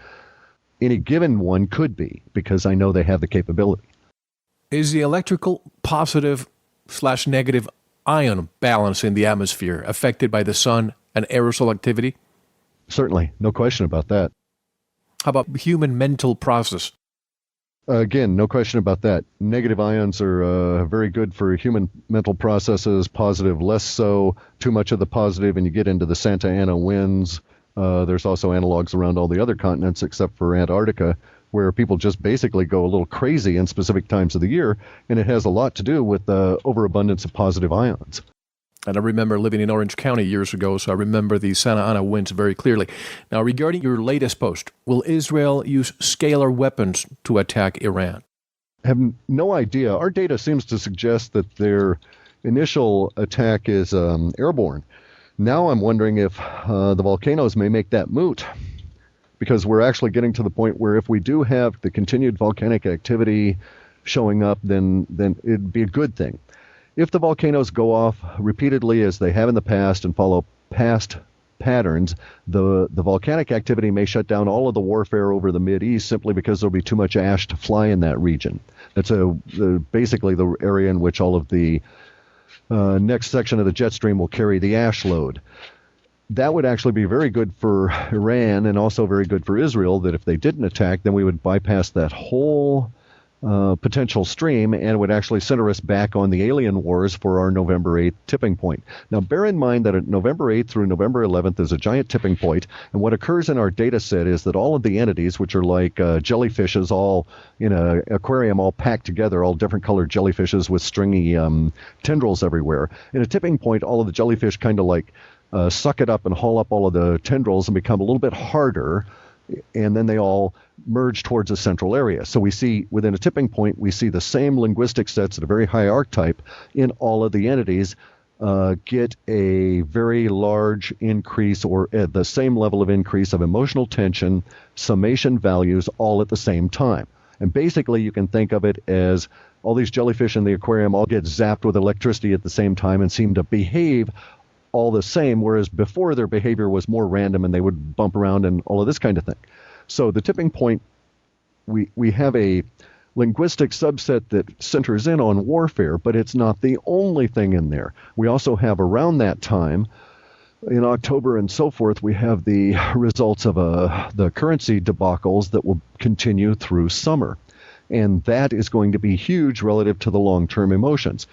Any given one could be, because I know they have the capability. Is the electrical positive/negative ion balance in the atmosphere affected by the sun and aerosol activity? Certainly, no question about that. How about human mental process? Again, no question about that. Negative ions are very good for human mental processes, positive less so. Too much of the positive and you get into the Santa Ana winds. There's also analogs around all the other continents except for Antarctica, where people just basically go a little crazy in specific times of the year, and it has a lot to do with the overabundance of positive ions. And I remember living in Orange County years ago, so I remember the Santa Ana winds very clearly. Now, regarding your latest post, will Israel use scalar weapons to attack Iran? I have no idea. Our data seems to suggest that their initial attack is airborne. Now I'm wondering if the volcanoes may make that moot, because we're actually getting to the point where if we do have the continued volcanic activity showing up, then it'd be a good thing. If the volcanoes go off repeatedly as they have in the past and follow past patterns, the volcanic activity may shut down all of the warfare over the Mideast simply because there'll be too much ash to fly in that region. That's basically the area in which all of the next section of the jet stream will carry the ash load. That would actually be very good for Iran and also very good for Israel, that if they didn't attack, then we would bypass that whole potential stream and would actually center us back on the alien wars for our November 8th tipping point. Now, bear in mind that at November 8th through November 11th is a giant tipping point, and what occurs in our data set is that all of the entities, which are like jellyfishes all in an aquarium all packed together, all different colored jellyfishes with stringy tendrils everywhere. In a tipping point, all of the jellyfish kind of like suck it up and haul up all of the tendrils and become a little bit harder, and then they all merge towards a central area. So we see within a tipping point, we see the same linguistic sets at a very high archetype in all of the entities get a very large increase, or at the same level of increase of emotional tension, summation values, all at the same time. And basically you can think of it as all these jellyfish in the aquarium all get zapped with electricity at the same time and seem to behave all the same, whereas before their behavior was more random and they would bump around and all of this kind of thing. So the tipping point, we have a linguistic subset that centers in on warfare, but it's not the only thing in there. We also have around that time, in October and so forth, we have the results of the currency debacles that will continue through summer. And that is going to be huge relative to the long-term emotions.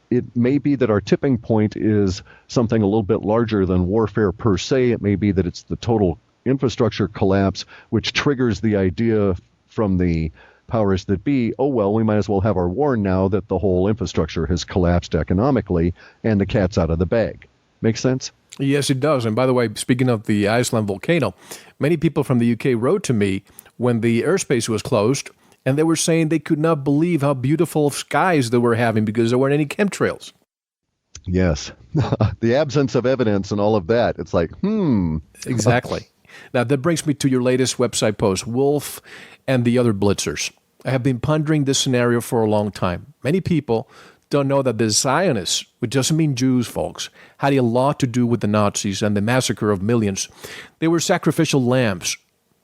It may be that our tipping point is something a little bit larger than warfare per se. It may be that it's the total infrastructure collapse, which triggers the idea from the powers that be, oh, well, we might as well have our war now that the whole infrastructure has collapsed economically and the cat's out of the bag. Make sense? Yes, it does. And by the way, speaking of the Iceland volcano, many people from the UK wrote to me when the airspace was closed, and they were saying they could not believe how beautiful skies they were having because there weren't any chemtrails. Yes. The absence of evidence and all of that. It's like, Exactly. Now, that brings me to your latest website post, Wolf and the Other Blitzers. I have been pondering this scenario for a long time. Many people don't know that the Zionists, which doesn't mean Jews, folks, had a lot to do with the Nazis and the massacre of millions. They were sacrificial lambs.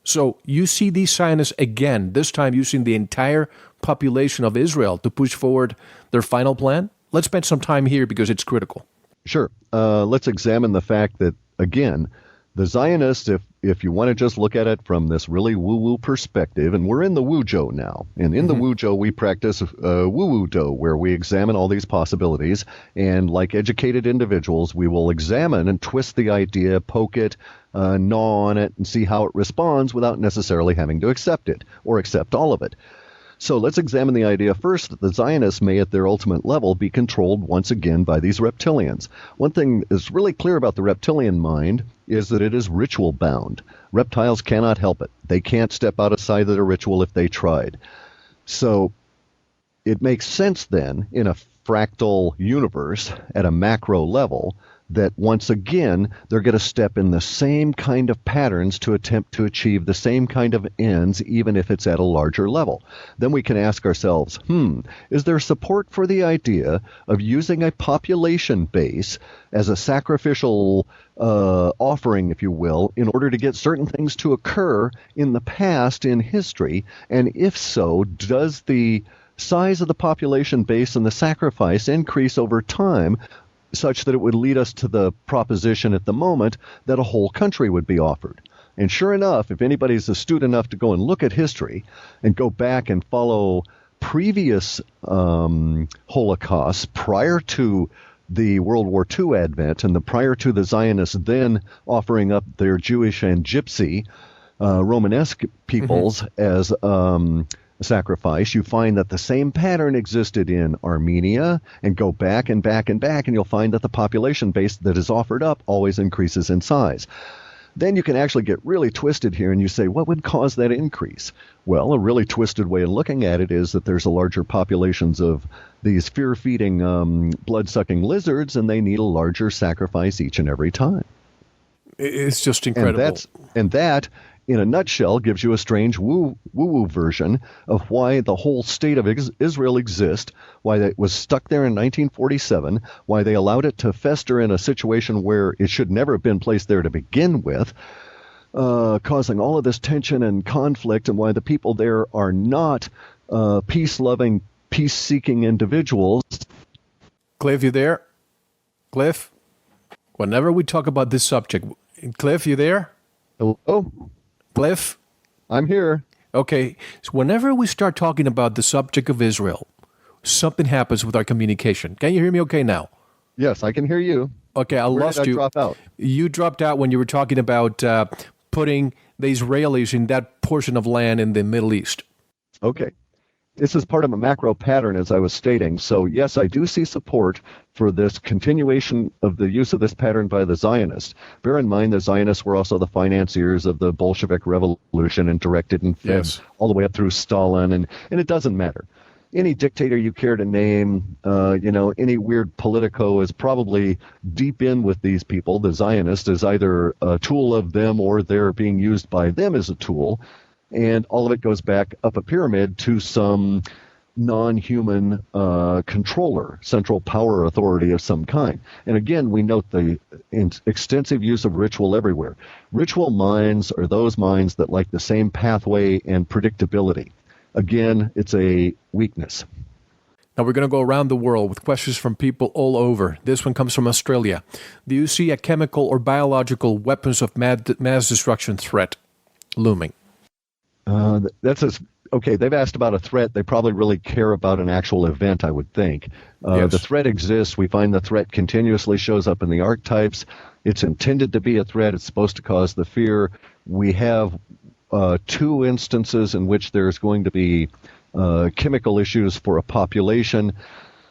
So you see these Zionists again, this time using the entire population of Israel to push forward their final plan? Let's spend some time here because it's critical. Sure. Let's examine the fact that, again, the Zionists, if you want to just look at it from this really woo-woo perspective, and we're in the Wujo now, and in the Wujo we practice woo-woo-do, where we examine all these possibilities, and like educated individuals, we will examine and twist the idea, poke it, gnaw on it, and see how it responds without necessarily having to accept it, or accept all of it. So let's examine the idea first that the Zionists may at their ultimate level be controlled once again by these reptilians. One thing that's really clear about the reptilian mind is that it is ritual bound. Reptiles cannot help it. They can't step outside of their ritual if they tried. So it makes sense then in a fractal universe at a macro level that once again they're going to step in the same kind of patterns to attempt to achieve the same kind of ends, even if it's at a larger level. Then we can ask ourselves, is there support for the idea of using a population base as a sacrificial offering, if you will, in order to get certain things to occur in the past in history? And if so, does the size of the population base and the sacrifice increase over time such that it would lead us to the proposition at the moment that a whole country would be offered? And sure enough, if anybody's astute enough to go and look at history and go back and follow previous Holocausts prior to the World War II advent and prior to the Zionists then offering up their Jewish and Gypsy Romanesque peoples as sacrifice, you find that the same pattern existed in Armenia, and go back and back and back, and you'll find that the population base that is offered up always increases in size. Then you can actually get really twisted here, and you say, what would cause that increase? Well, a really twisted way of looking at it is that there's a larger populations of these fear-feeding, blood-sucking lizards, and they need a larger sacrifice each and every time. It's just incredible. And that in a nutshell, gives you a strange woo-woo version of why the whole state of Israel exists, why it was stuck there in 1947, why they allowed it to fester in a situation where it should never have been placed there to begin with, causing all of this tension and conflict, and why the people there are not peace-loving, peace-seeking individuals. Cliff, you there? Cliff? Whenever we talk about this subject, Cliff, you there? Hello? Cliff? I'm here. Okay, so whenever we start talking about the subject of Israel, something happens with our communication. Can you hear me okay now? Yes, I can hear you. Okay, I lost you. Where did I drop out? You dropped out when you were talking about putting the Israelis in that portion of land in the Middle East. Okay. This is part of a macro pattern, as I was stating. So, yes, I do see support for this continuation of the use of this pattern by the Zionists. Bear in mind, the Zionists were also the financiers of the Bolshevik Revolution and directed and fed all the way up through Stalin, and it doesn't matter. Any dictator you care to name, any weird politico is probably deep in with these people. The Zionist is either a tool of them or they're being used by them as a tool. And all of it goes back up a pyramid to some non-human controller, central power authority of some kind. And again, we note the extensive use of ritual everywhere. Ritual minds are those minds that like the same pathway and predictability. Again, it's a weakness. Now we're going to go around the world with questions from people all over. This one comes from Australia. Do you see a chemical or biological weapons of mass destruction threat looming? Okay, they've asked about a threat. They probably really care about an actual event, I would think. The threat exists. We find the threat continuously shows up in the archetypes. It's intended to be a threat. It's supposed to cause the fear. We have 2 instances in which there's going to be chemical issues for a population.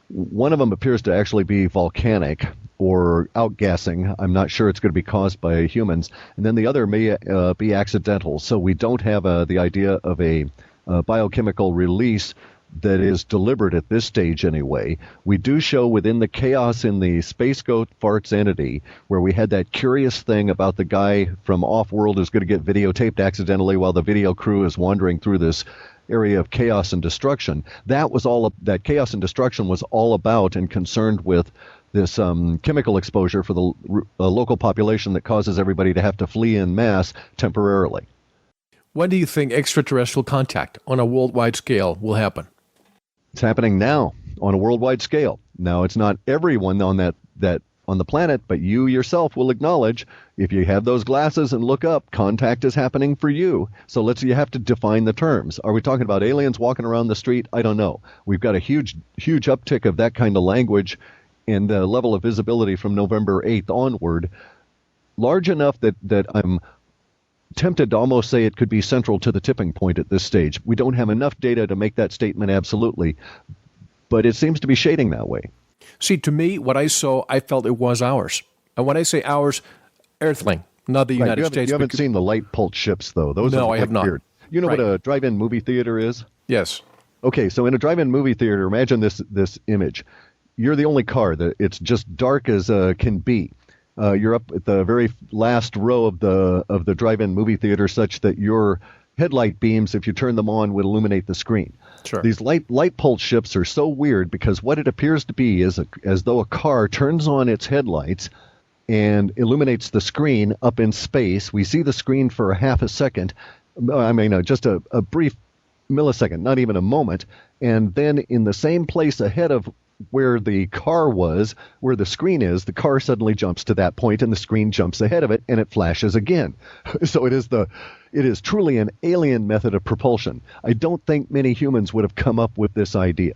One of them appears to actually be volcanic or outgassing. I'm not sure it's going to be caused by humans. And then the other may be accidental. So we don't have the idea of a biochemical release that is deliberate at this stage anyway. We do show within the chaos in the Space Goat Farts entity, where we had that curious thing about the guy from Off-World who's going to get videotaped accidentally while the video crew is wandering through this area of chaos and destruction. That chaos and destruction was all about and concerned with this chemical exposure for the local population that causes everybody to have to flee en masse temporarily. When do you think extraterrestrial contact on a worldwide scale will happen? It's happening now on a worldwide scale. Now, it's not everyone on that on the planet, but you yourself will acknowledge, if you have those glasses and look up, contact is happening for you. So you have to define the terms. Are we talking about aliens walking around the street? I don't know. We've got a huge uptick of that kind of language and the level of visibility from November 8th onward, large enough that I'm tempted to almost say it could be central to the tipping point at this stage. We don't have enough data to make that statement absolutely, but it seems to be shading that way. See, to me, what I saw, I felt it was ours. And when I say ours, Earthling, not the United States. You haven't seen the light pulse ships, though. No, I have not. Weird. You know what a drive-in movie theater is? Yes. Okay, so in a drive-in movie theater, imagine this image. You're the only car. It's just dark as can be. You're up at the very last row of the drive-in movie theater, such that your headlight beams, if you turn them on, would illuminate the screen. Sure. These light pulse ships are so weird because what it appears to be is as though a car turns on its headlights and illuminates the screen up in space. We see the screen for a half a second. Just a brief millisecond, not even a moment. And then in the same place ahead of where the car was, where the screen is, the car suddenly jumps to that point and the screen jumps ahead of it and it flashes again. So it is truly an alien method of propulsion. I don't think many humans would have come up with this idea.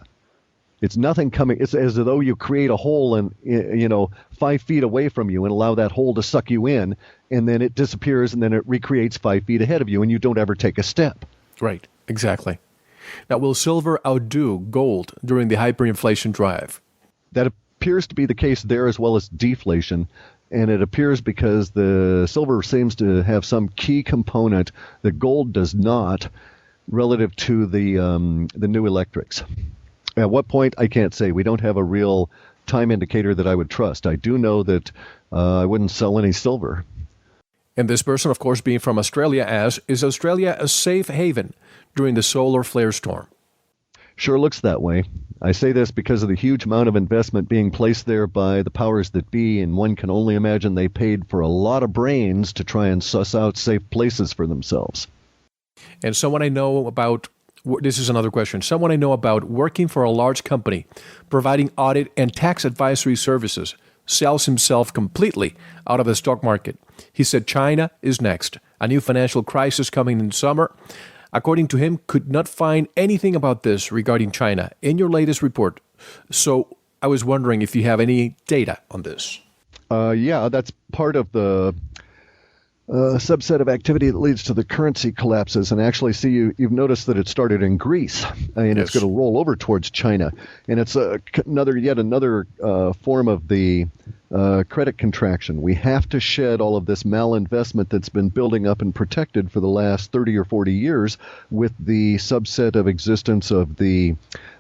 It's nothing coming. It's as though you create a hole 5 feet away from you and allow that hole to suck you in, and then it disappears and then it recreates 5 feet ahead of you and you don't ever take a step. Right, exactly. Now, will silver outdo gold during the hyperinflation drive? That appears to be the case there as well as deflation, and it appears because the silver seems to have some key component that gold does not relative to the new electrics. At what point, I can't say. We don't have a real time indicator that I would trust. I do know that I wouldn't sell any silver. And this person, of course, being from Australia, asks, is Australia a safe haven during the solar flare storm? Sure looks that way. I say this because of the huge amount of investment being placed there by the powers that be, and one can only imagine they paid for a lot of brains to try and suss out safe places for themselves. And someone I know about, this is another question, someone I know about working for a large company, providing audit and tax advisory services, sells himself completely out of the stock market. He said China is next. A new financial crisis coming in summer. According to him, could not find anything about this regarding China in your latest report. So I was wondering if you have any data on this. Yeah, that's part of the subset of activity that leads to the currency collapses. And actually, see, you've noticed that it started in Greece, and it's going to roll over towards China. And it's yet another form of the credit contraction. We have to shed all of this malinvestment that's been building up and protected for the last 30 or 40 years with the subset of existence of the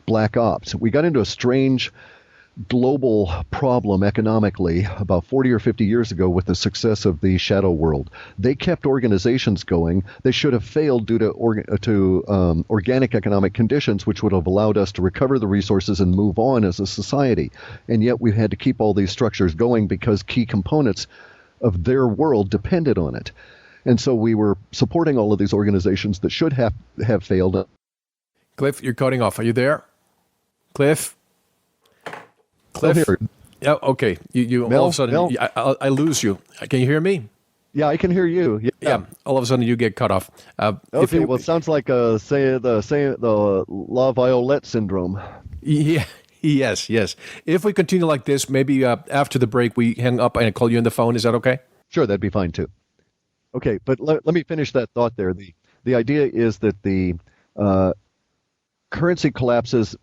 black ops. We got into a strange global problem economically about 40 or 50 years ago with the success of the shadow world. They kept organizations going. They should have failed due to organic economic conditions, which would have allowed us to recover the resources and move on as a society. And yet we had to keep all these structures going because key components of their world depended on it. And so we were supporting all of these organizations that should have failed. Clif, you're cutting off. Are you there? Clif? Yeah, okay. You Mel, all of a sudden, I lose you. Can you hear me? Yeah, I can hear you. Yeah. All of a sudden, you get cut off. Okay, well, it sounds like the La Violette syndrome. Yeah. Yes. If we continue like this, maybe after the break, we hang up and I call you on the phone. Is that okay? Sure, that'd be fine too. Okay, but let me finish that thought there. The idea is that the currency collapses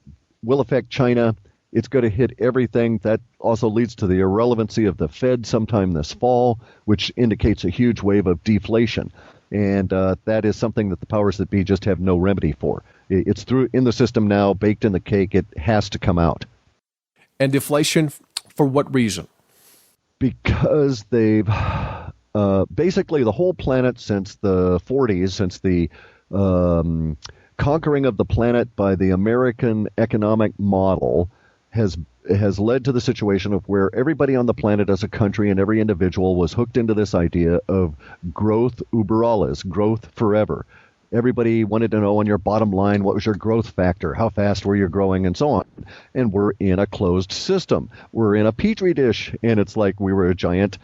will affect China. It's going to hit everything. That also leads to the irrelevancy of the Fed sometime this fall, which indicates a huge wave of deflation. And that is something that the powers that be just have no remedy for. It's in the system now, baked in the cake. It has to come out. And deflation, for what reason? Because they've basically the whole planet since the 40s, since the conquering of the planet by the American economic model, has led to the situation of where everybody on the planet as a country and every individual was hooked into this idea of growth über alles, growth forever. Everybody wanted to know on your bottom line, what was your growth factor? How fast were you growing and so on? And we're in a closed system. We're in a petri dish, and it's like we were a giant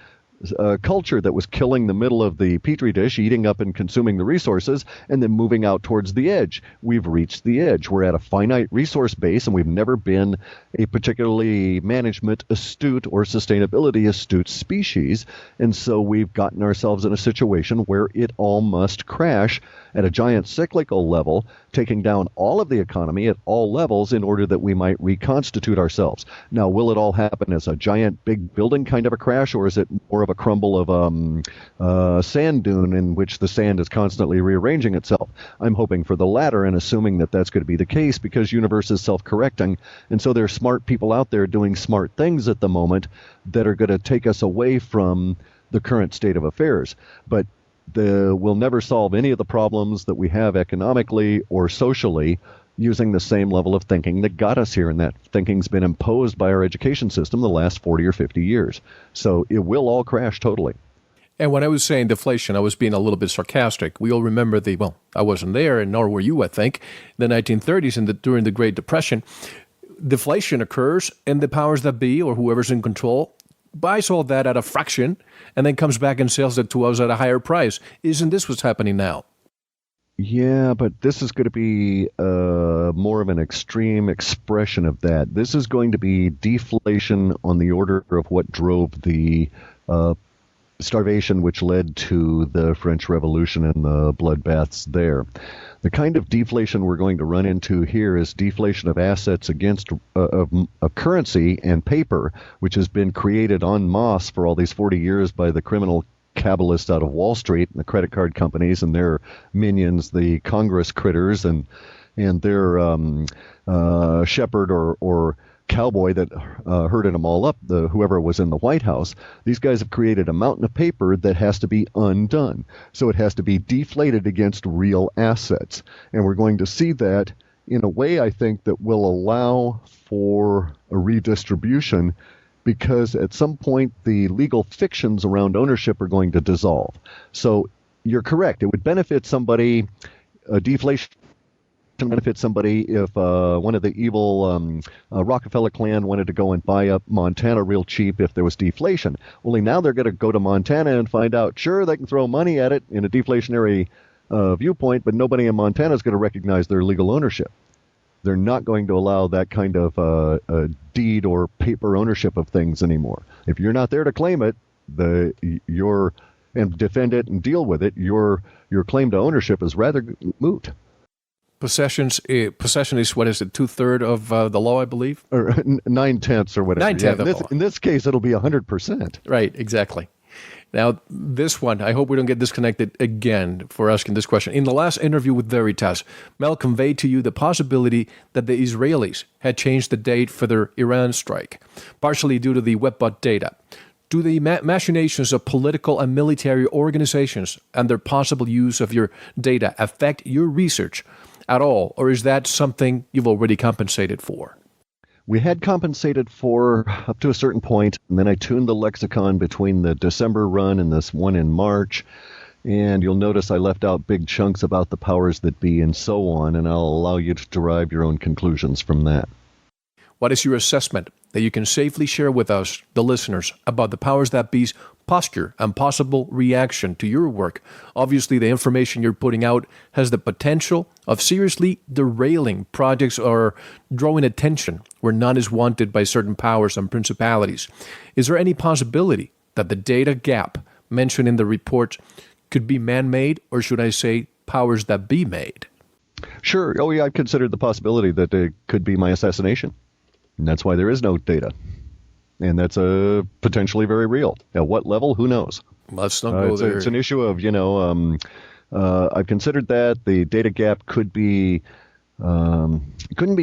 culture that was killing the middle of the petri dish, eating up and consuming the resources, and then moving out towards the edge. We've reached the edge. We're at a finite resource base, and we've never been a particularly management astute or sustainability astute species. And so we've gotten ourselves in a situation where it all must crash at a giant cyclical level, taking down all of the economy at all levels in order that we might reconstitute ourselves. Now, will it all happen as a giant big building kind of a crash, or is it more of a crumble of sand dune in which the sand is constantly rearranging itself? I'm hoping for the latter and assuming that that's going to be the case because universe is self-correcting. And so there are smart people out there doing smart things at the moment that are going to take us away from the current state of affairs. But we'll never solve any of the problems that we have economically or socially using the same level of thinking that got us here, and that thinking's been imposed by our education system the last 40 or 50 years. So it will all crash totally. And when I was saying deflation, I was being a little bit sarcastic. We all remember I wasn't there, and nor were you, I think, the 1930s and during the Great Depression. Deflation occurs, and the powers that be, or whoever's in control, buys all that at a fraction and then comes back and sells it to us at a higher price. Isn't this what's happening now? Yeah, but this is going to be more of an extreme expression of that. This is going to be deflation on the order of what drove the starvation which led to the French Revolution and the bloodbaths there. The kind of deflation we're going to run into here is deflation of assets against a currency and paper, which has been created en masse for all these 40 years by the criminal Kabbalists out of Wall Street and the credit card companies and their minions, the Congress critters, and their shepherd or cowboy that herded them all up, whoever was in the White House. These guys have created a mountain of paper that has to be undone. So it has to be deflated against real assets. And we're going to see that in a way, I think, that will allow for a redistribution, because at some point the legal fictions around ownership are going to dissolve. So you're correct. It would benefit somebody, deflation benefit somebody if one of the evil Rockefeller clan wanted to go and buy up Montana real cheap if there was deflation. Only now they're going to go to Montana and find out, sure, they can throw money at it in a deflationary viewpoint, but nobody in Montana is going to recognize their legal ownership. They're not going to allow that kind of deed or paper ownership of things anymore. If you're not there to claim it, your and defend it and deal with it, your claim to ownership is rather moot. Possession is, what is it, 2/3 of the law, I believe? Or 9/10 or whatever. 9/10 of the law. In this case, it'll be 100%. Right, exactly. Now, this one, I hope we don't get disconnected again for asking this question. In the last interview with Veritas, Mel conveyed to you the possibility that the Israelis had changed the date for their Iran strike, partially due to the Webbot data. Do the machinations of political and military organizations and their possible use of your data affect your research at all, or is that something you've already compensated for? We had compensated for up to a certain point, and then I tuned the lexicon between the December run and this one in March, and you'll notice I left out big chunks about the powers that be and so on, and I'll allow you to derive your own conclusions from that. What is your assessment that you can safely share with us, the listeners, about the powers that be's posture and possible reaction to your work? Obviously, the information you're putting out has the potential of seriously derailing projects or drawing attention where none is wanted by certain powers and principalities. Is there any possibility that the data gap mentioned in the report could be man-made, or should I say powers that be made? Sure. Oh, yeah, I've considered the possibility that it could be my assassination. And that's why there is no data. And that's potentially very real. At what level? Who knows? Let's not go there. It's an issue of, I've considered that the data gap couldn't be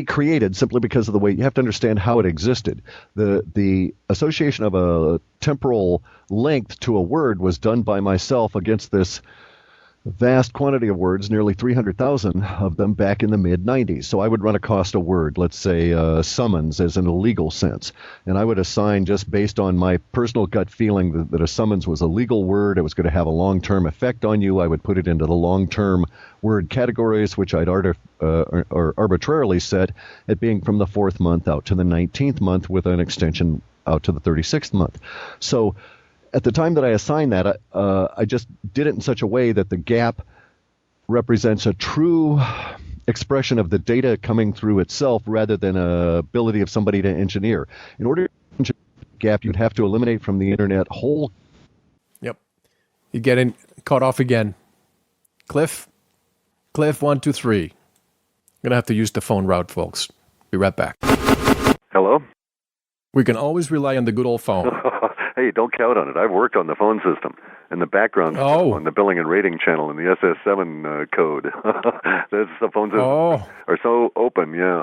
created simply because of the way you have to understand how it existed. The association of a temporal length to a word was done by myself against this vast quantity of words, nearly 300,000 of them back in the mid-90s. So I would run across a word, let's say summons as in a legal sense, and I would assign, just based on my personal gut feeling that a summons was a legal word, it was going to have a long-term effect on you, I would put it into the long-term word categories, which I'd arbitrarily set at being from the 4th month out to the 19th month with an extension out to the 36th month. So at the time that I assigned that, I just did it in such a way that the gap represents a true expression of the data coming through itself rather than an ability of somebody to engineer. In order to engineer the gap, you'd have to eliminate from the internet whole... Yep. You're getting caught off again. Clif, 1, 2, 3. I'm going to have to use the phone route, folks. Be right back. Hello? We can always rely on the good old phone. Hey, don't count on it. I've worked on the phone system and the background on the billing and rating channel and the SS7 code. The phone systems are so open, yeah.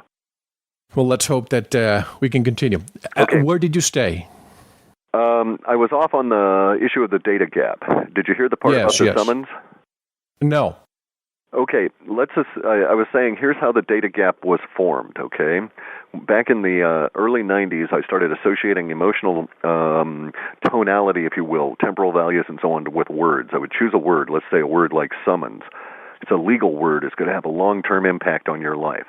Well, let's hope that we can continue. Okay. Where did you stay? I was off on the issue of the data gap. Did you hear the part about the summons? No. Okay, I was saying, here's how the data gap was formed, okay? Back in the early 90s, I started associating emotional tonality, if you will, temporal values and so on, with words. I would choose a word, let's say a word like summons. It's a legal word. It's going to have a long-term impact on your life.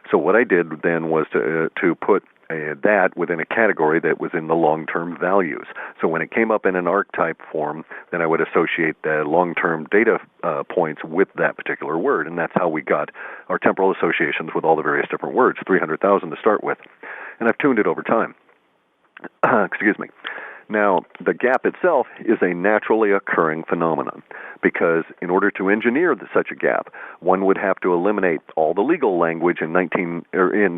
So what I did then was to put that within a category that was in the long-term values. So when it came up in an archetype form, then I would associate the long-term data points with that particular word, and that's how we got our temporal associations with all the various different words, 300,000 to start with. And I've tuned it over time. Excuse me. Now, the gap itself is a naturally occurring phenomenon because in order to engineer such a gap, one would have to eliminate all the legal language in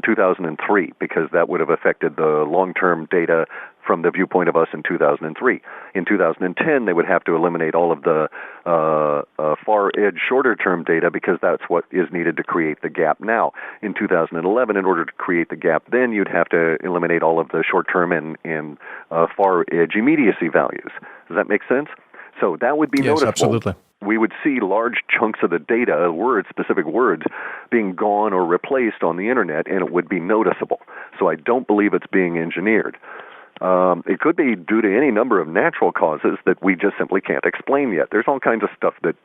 2003 because that would have affected the long-term data from the viewpoint of us in 2003. In 2010, they would have to eliminate all of the far-edge, shorter-term data because that's what is needed to create the gap now. In 2011, in order to create the gap, then you'd have to eliminate all of the short-term and far-edge immediacy values. Does that make sense? So that would be noticeable. Absolutely. We would see large chunks of the data, words, specific words, being gone or replaced on the Internet, and it would be noticeable. So I don't believe it's being engineered. It could be due to any number of natural causes that we just simply can't explain yet. There's all kinds of stuff that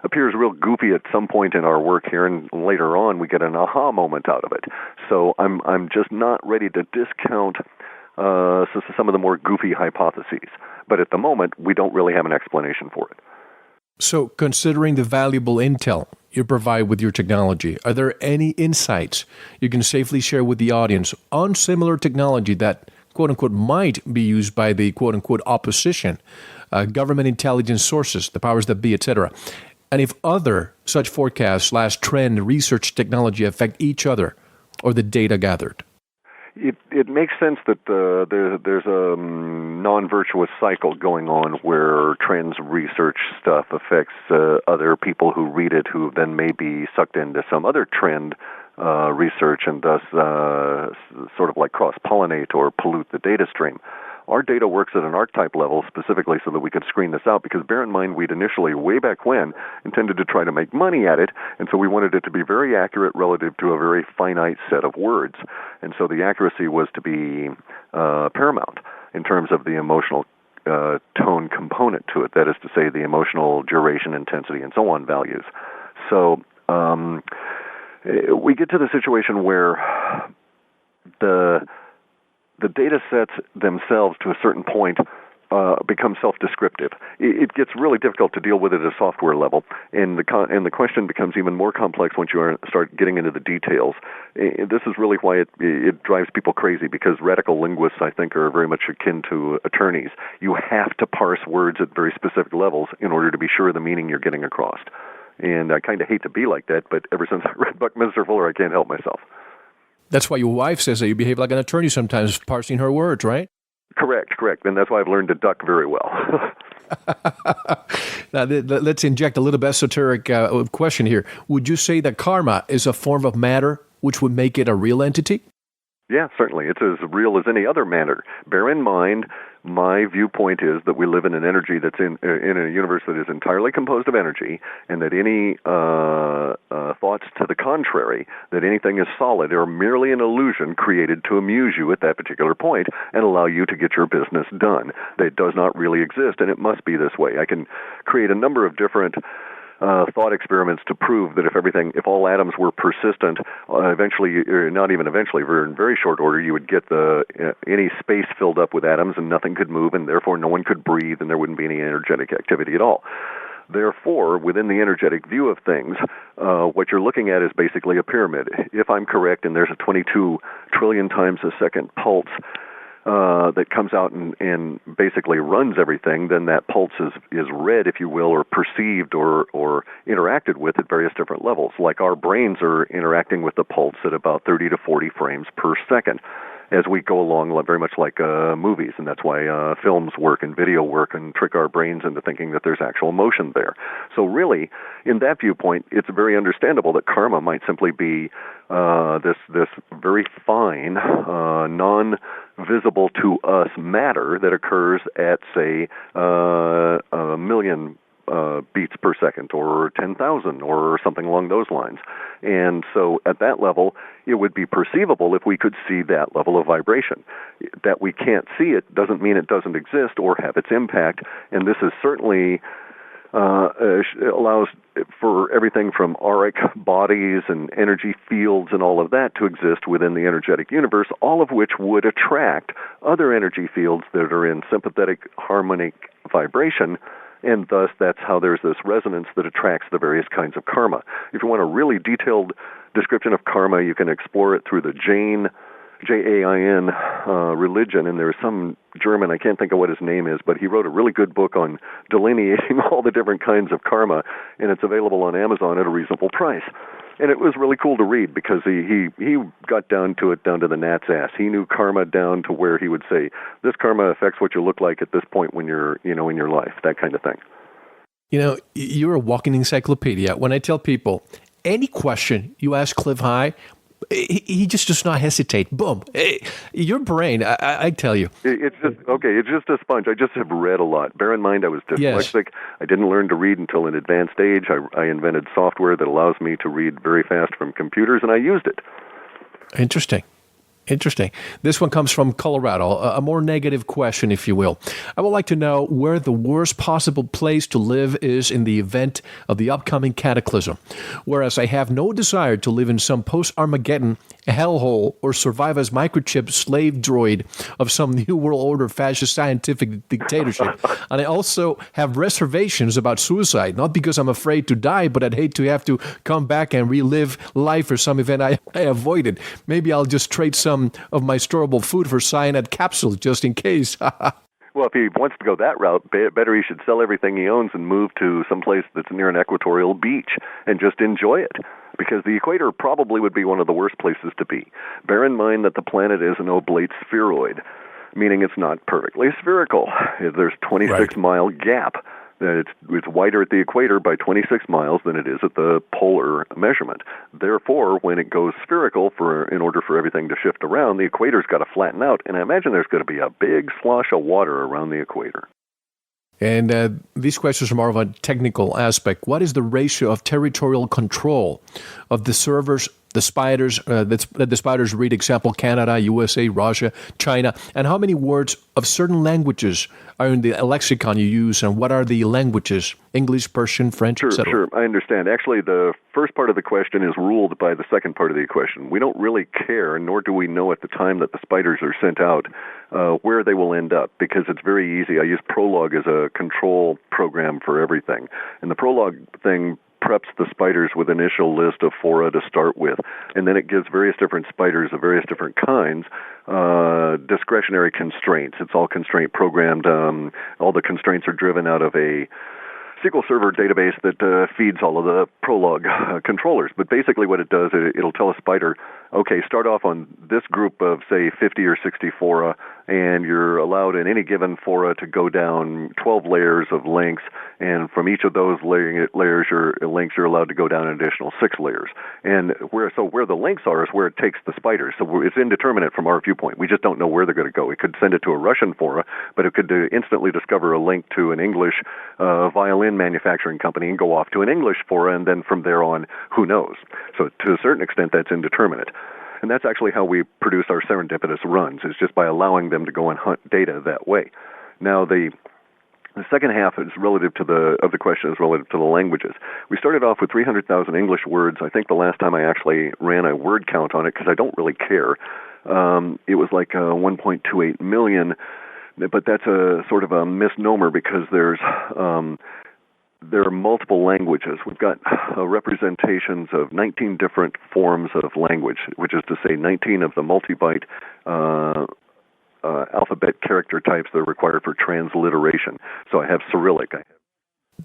appears real goofy at some point in our work here, and later on we get an aha moment out of it. So I'm just not ready to discount some of the more goofy hypotheses. But at the moment, we don't really have an explanation for it. So, considering the valuable intel you provide with your technology, are there any insights you can safely share with the audience on similar technology that, quote-unquote, might be used by the, quote-unquote, opposition government intelligence sources, the powers that be, etc. And if other such forecasts / trend research technology affect each other or the data gathered. It makes sense that there's a non-virtuous cycle going on where trends research stuff affects other people who read it, who then may be sucked into some other trend research and thus sort of like cross-pollinate or pollute the data stream. Our data works at an archetype level specifically so that we could screen this out, because bear in mind we'd initially, way back when, intended to try to make money at it, and so we wanted it to be very accurate relative to a very finite set of words. And so the accuracy was to be paramount in terms of the emotional tone component to it, that is to say the emotional duration, intensity, and so on values. So we get to the situation where the data sets themselves, to a certain point, become self-descriptive. It gets really difficult to deal with it at a software level, and the question becomes even more complex once you start getting into the details. This is really why it drives people crazy, because radical linguists, I think, are very much akin to attorneys. You have to parse words at very specific levels in order to be sure of the meaning you're getting across. And I kind of hate to be like that, but ever since I read Buckminster Fuller, I can't help myself. That's why your wife says that you behave like an attorney sometimes, parsing her words, right? Correct. And that's why I've learned to duck very well. Now, let's inject a little bit esoteric question here. Would you say that karma is a form of matter which would make it a real entity? Yeah, certainly. It's as real as any other matter. Bear in mind, my viewpoint is that we live in an energy that's in a universe that is entirely composed of energy, and that any thoughts to the contrary, that anything is solid, are merely an illusion created to amuse you at that particular point and allow you to get your business done. That does not really exist, and it must be this way. I can create a number of different thought experiments to prove that if all atoms were persistent, eventually, or not even eventually, in very short order, you would get any space filled up with atoms and nothing could move, and therefore no one could breathe, and there wouldn't be any energetic activity at all. Therefore, within the energetic view of things, what you're looking at is basically a pyramid. If I'm correct, and there's a 22 trillion times a second pulse that comes out and basically runs everything, then that pulse is read, if you will, or perceived or interacted with at various different levels. Like our brains are interacting with the pulse at about 30 to 40 frames per second as we go along, very much like movies, and that's why films work and video work and trick our brains into thinking that there's actual motion there. So really, in that viewpoint, it's very understandable that karma might simply be this very fine, non-visible to us matter that occurs at, say, a million beats per second, or 10,000, or something along those lines. And so at that level, it would be perceivable if we could see that level of vibration. That we can't see it doesn't mean it doesn't exist or have its impact, and this is certainly allows for everything from auric bodies and energy fields and all of that to exist within the energetic universe, all of which would attract other energy fields that are in sympathetic harmonic vibration, and thus that's how there's this resonance that attracts the various kinds of karma. If you want a really detailed description of karma, you can explore it through the Jain religion, and there's some German, I can't think of what his name is, but he wrote a really good book on delineating all the different kinds of karma, and it's available on Amazon at a reasonable price. And it was really cool to read because he got down to the gnat's ass. He knew karma down to where he would say, this karma affects what you look like at this point when you're, in your life, that kind of thing. You're a walking encyclopedia. When I tell people, any question you ask Clif High, he just does not hesitate. Boom. Your brain, I tell you. It's just a sponge. I just have read a lot. Bear in mind, I was dyslexic. Yes. I didn't learn to read until an advanced age. I invented software that allows me to read very fast from computers, and I used it. Interesting. This one comes from Colorado, a more negative question, if you will. I would like to know where the worst possible place to live is in the event of the upcoming cataclysm, whereas I have no desire to live in some post-Armageddon hellhole or survive as microchip slave droid of some New World Order fascist scientific dictatorship. And I also have reservations about suicide, not because I'm afraid to die, but I'd hate to have to come back and relive life for some event I avoided. Maybe I'll just trade some of my storable food for cyanide capsules just in case. Well, if he wants to go that route, better he should sell everything he owns and move to some place that's near an equatorial beach and just enjoy it. Because the equator probably would be one of the worst places to be. Bear in mind that the planet is an oblate spheroid, meaning it's not perfectly spherical. There's 26-mile gap. It's wider at the equator by 26 miles than it is at the polar measurement. Therefore, when it goes spherical, in order for everything to shift around, the equator's got to flatten out, and I imagine there's going to be a big slosh of water around the equator. And these questions are more of a technical aspect. What is the ratio of territorial control of the servers, the spiders, that the spiders read, example, Canada, USA, Russia, China, and how many words of certain languages are in the lexicon you use, and what are the languages, English, Persian, French, etc.? Sure, I understand. Actually, the first part of the question is ruled by the second part of the question. We don't really care, nor do we know at the time that the spiders are sent out where they will end up, because it's very easy. I use Prolog as a control program for everything. And the Prolog thing preps the spiders with an initial list of fora to start with, and then it gives various different spiders of various different kinds discretionary constraints. It's all constraint programmed. All the constraints are driven out of a SQL Server database that feeds all of the Prolog controllers. But basically what it does, it'll tell a spider, okay, start off on this group of, say, 50 or 60 fora, and you're allowed in any given fora to go down 12 layers of links, and from each of those links, you're allowed to go down an additional 6 layers. And where the links are is where it takes the spiders. So it's indeterminate from our viewpoint. We just don't know where they're going to go. It could send it to a Russian fora, but it could instantly discover a link to an English violin manufacturing company and go off to an English fora, and then from there on, who knows? So to a certain extent, that's indeterminate. And that's actually how we produce our serendipitous runs, is just by allowing them to go and hunt data that way. Now, the second half is relative to the question is relative to the languages. We started off with 300,000 English words. I think the last time I actually ran a word count on it, because I don't really care, it was like 1.28 million, but that's a sort of a misnomer, because there are multiple languages. We've got representations of 19 different forms of language, which is to say 19 of the multi-byte alphabet character types that are required for transliteration. So I have Cyrillic.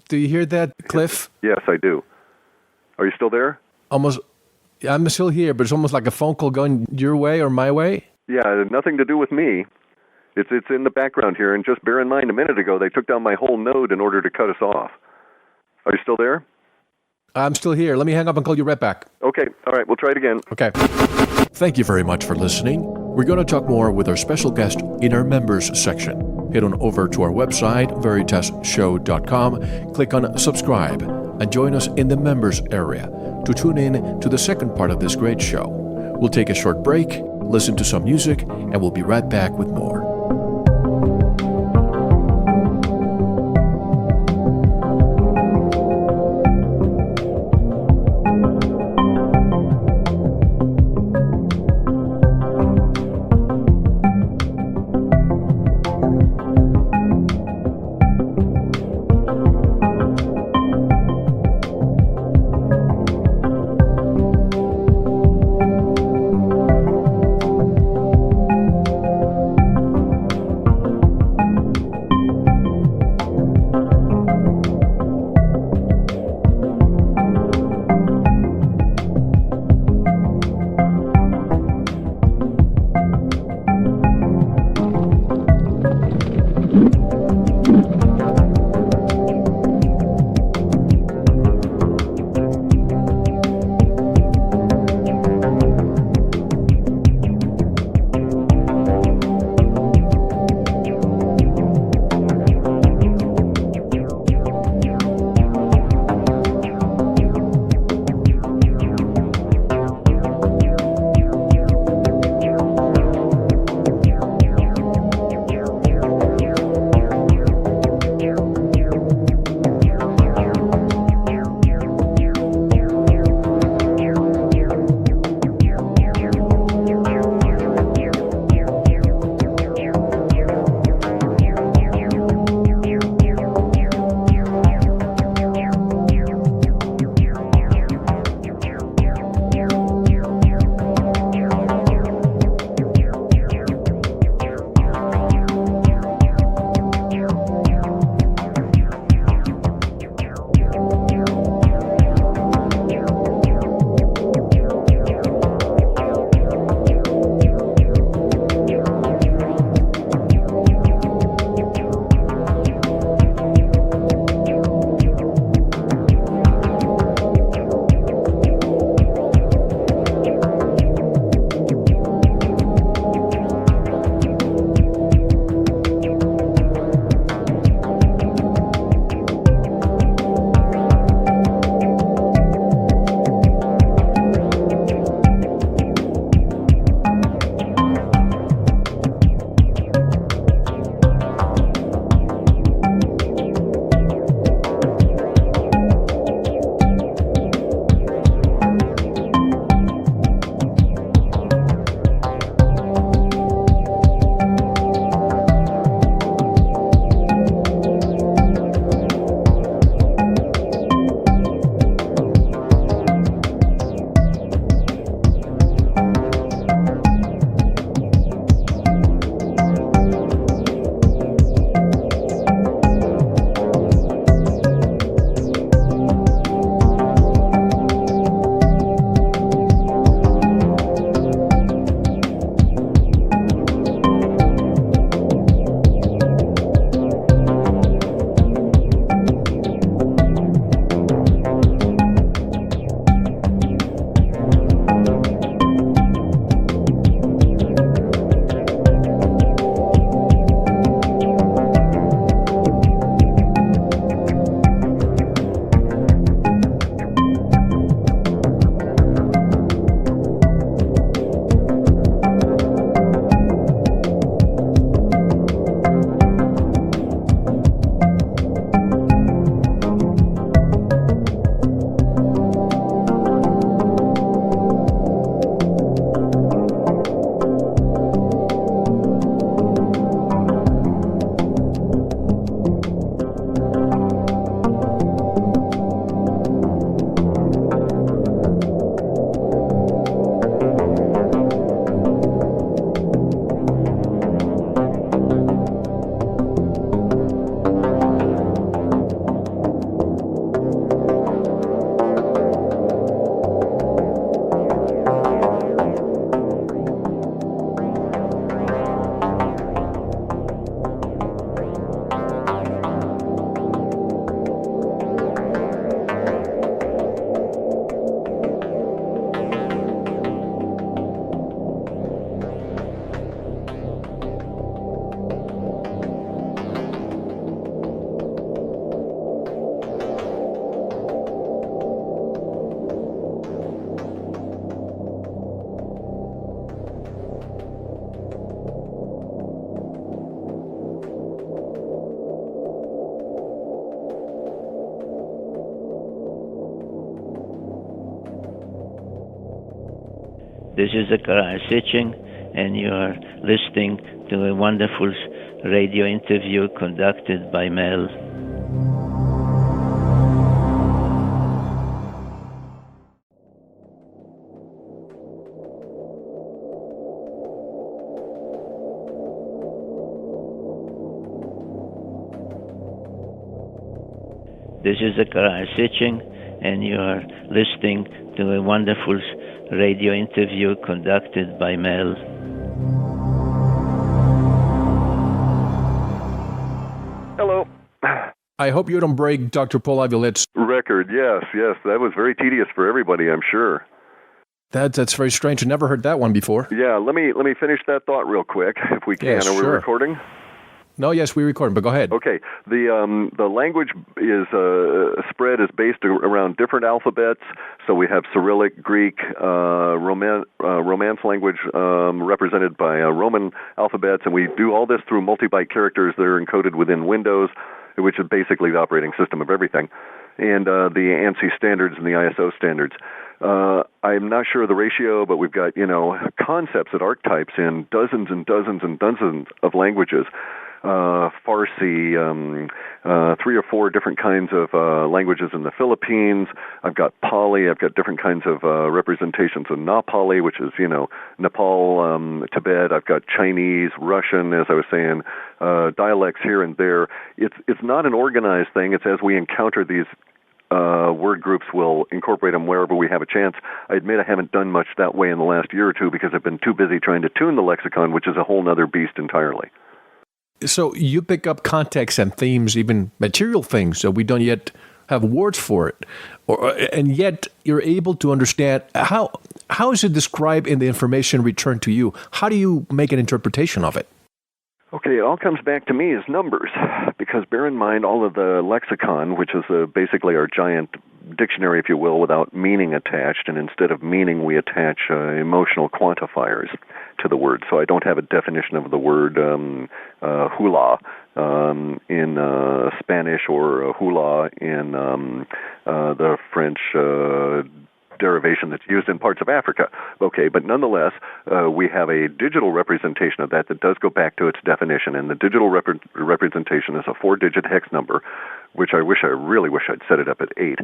Do you hear that, Cliff? Yes, I do. Are you still there? Almost. I'm still here, but it's almost like a phone call going your way or my way. Yeah, nothing to do with me. It's in the background here, and just bear in mind, a minute ago they took down my whole node in order to cut us off. Are you still there? I'm still here. Let me hang up and call you right back. Okay. All right. We'll try it again. Okay. Thank you very much for listening. We're going to talk more with our special guest in our members section. Head on over to our website, veritasshow.com, click on subscribe, and join us in the members area to tune in to the second part of this great show. We'll take a short break, listen to some music, and we'll be right back with more. This is Zachariah Sitching, and you are listening to a wonderful radio interview conducted by Mel. This is Zachariah Sitching, and you are listening to a wonderful radio interview conducted by Mel. Hello. I hope you don't break Dr. Paul Laviolette's record. Yes. That was very tedious for everybody, I'm sure. That's very strange. I never heard that one before. Yeah, let me finish that thought real quick, if we can. Yes, Are we sure. recording? No, yes, we record, but go ahead. Okay. The language is spread is based around different alphabets. So we have Cyrillic, Greek, Romance language represented by Roman alphabets, and we do all this through multi-byte characters that are encoded within Windows, which is basically the operating system of everything, and the ANSI standards and the ISO standards. I'm not sure of the ratio, but we've got concepts and archetypes in dozens and dozens and dozens of languages. Farsi, 3 or 4 different kinds of languages in the Philippines. I've got Pali. I've got different kinds of representations of Nepali, which is, Nepal, Tibet. I've got Chinese, Russian, as I was saying, dialects here and there. It's not an organized thing. It's as we encounter these word groups, we'll incorporate them wherever we have a chance. I admit I haven't done much that way in the last year or two because I've been too busy trying to tune the lexicon, which is a whole other beast entirely. So you pick up context and themes, even material things, so we don't yet have words for it, and yet you're able to understand how is it described in the information returned to you? How do you make an interpretation of it? Okay, it all comes back to me as numbers, because bear in mind all of the lexicon, which is basically our giant dictionary, if you will, without meaning attached, and instead of meaning we attach emotional quantifiers to the word. So I don't have a definition of the word hula in Spanish or hula in the French derivation that's used in parts of Africa. Okay, but nonetheless, we have a digital representation of that does go back to its definition, and the digital representation is a 4-digit hex number, which I really wish I'd set it up at 8,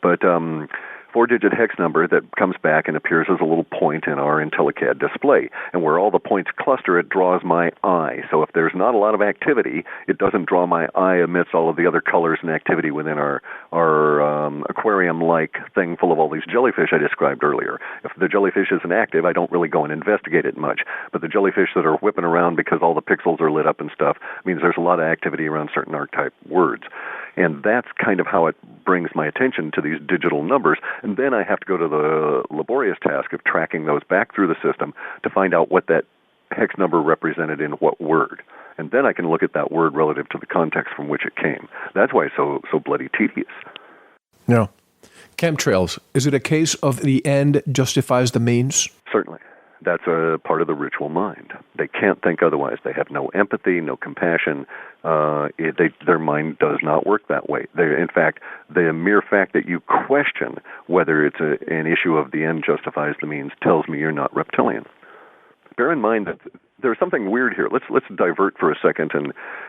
but 4-digit hex number that comes back and appears as a little point in our IntelliCAD display. And where all the points cluster, it draws my eye. So if there's not a lot of activity, it doesn't draw my eye amidst all of the other colors and activity within our aquarium-like thing full of all these jellyfish I described earlier. If the jellyfish isn't active, I don't really go and investigate it much. But the jellyfish that are whipping around because all the pixels are lit up and stuff means there's a lot of activity around certain archetype words. And that's kind of how it brings my attention to these digital numbers. And then I have to go to the laborious task of tracking those back through the system to find out what that hex number represented in what word. And then I can look at that word relative to the context from which it came. That's why it's so bloody tedious. No. Chemtrails, is it a case of the end justifies the means? Certainly. That's a part of the ritual mind. They can't think otherwise. They have no empathy, no compassion. Their mind does not work that way. In fact, the mere fact that you question whether it's an issue of the end justifies the means tells me you're not reptilian. Bear in mind that there's something weird here. Let's divert for a second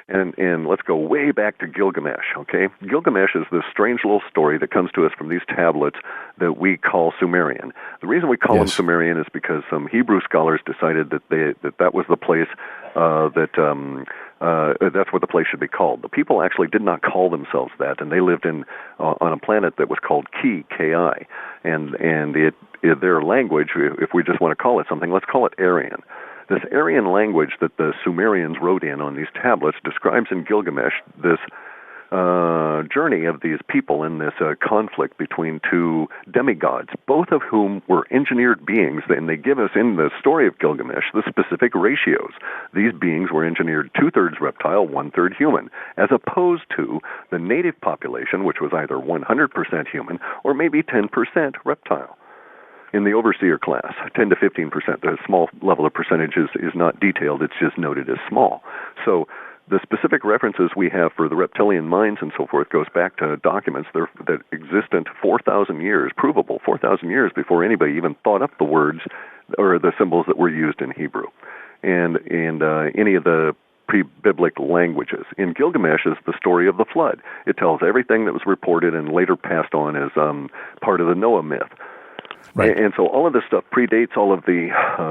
and let's go way back to Gilgamesh, okay? Gilgamesh is this strange little story that comes to us from these tablets that we call Sumerian. The reason we call them Sumerian is because some Hebrew scholars decided that was the place that's what the place should be called. The people actually did not call themselves that, and they lived on a planet that was called Ki, and their language, if we just want to call it something, let's call it Aryan. This Aryan language that the Sumerians wrote in on these tablets describes in Gilgamesh this journey of these people in this conflict between two demigods, both of whom were engineered beings, and they give us in the story of Gilgamesh the specific ratios. These beings were engineered 2/3 reptile, 1/3 human, as opposed to the native population, which was either 100% human or maybe 10% reptile. In the overseer class, 10 to 15%. The small level of percentage is not detailed, it's just noted as small. So the specific references we have for the reptilian minds and so forth goes back to documents that existent 4,000 years, provable 4,000 years before anybody even thought up the words or the symbols that were used in Hebrew, and any of the pre-biblic languages. In Gilgamesh is the story of the flood. It tells everything that was reported and later passed on as part of the Noah myth. Right. And so all of this stuff predates all of the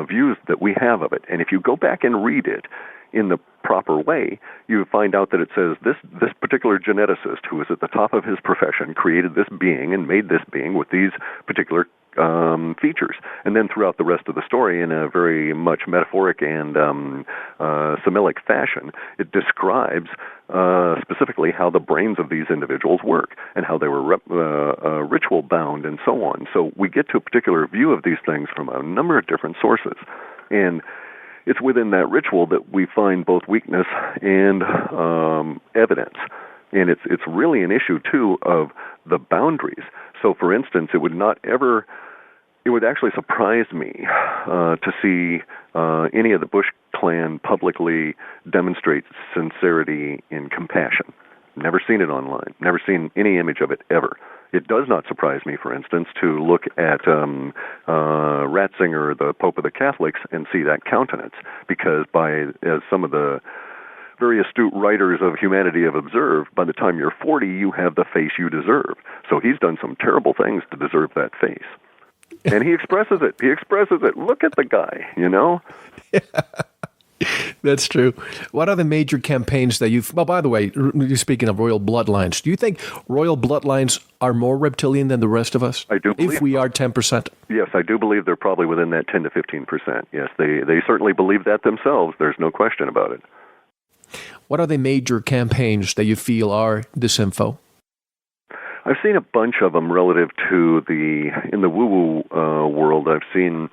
views that we have of it. And if you go back and read it in the proper way, you find out that it says this particular geneticist who was at the top of his profession created this being and made this being with these particular features. And then throughout the rest of the story, in a very much metaphoric and Semitic fashion, it describes specifically how the brains of these individuals work and how they were ritual bound and so on. So we get to a particular view of these things from a number of different sources. And it's within that ritual that we find both weakness and evidence. And it's really an issue, too, of the boundaries. So, for instance, it would actually surprise me to see any of the Bush clan publicly demonstrate sincerity and compassion. Never seen it online. Never seen any image of it ever. It does not surprise me, for instance, to look at Ratzinger, the Pope of the Catholics, and see that countenance, because as some of the very astute writers of humanity have observed, by the time you're 40, you have the face you deserve. So he's done some terrible things to deserve that face. And he expresses it. Look at the guy, you know? Yeah. That's true. What are the major campaigns that you've... Well, by the way, speaking of royal bloodlines, do you think royal bloodlines are more reptilian than the rest of us? I do believe if we are 10%? Yes, I do believe they're probably within that 10 to 15%. Yes, they certainly believe that themselves. There's no question about it. What are the major campaigns that you feel are disinfo? I've seen a bunch of them relative to in the woo-woo world. I've seen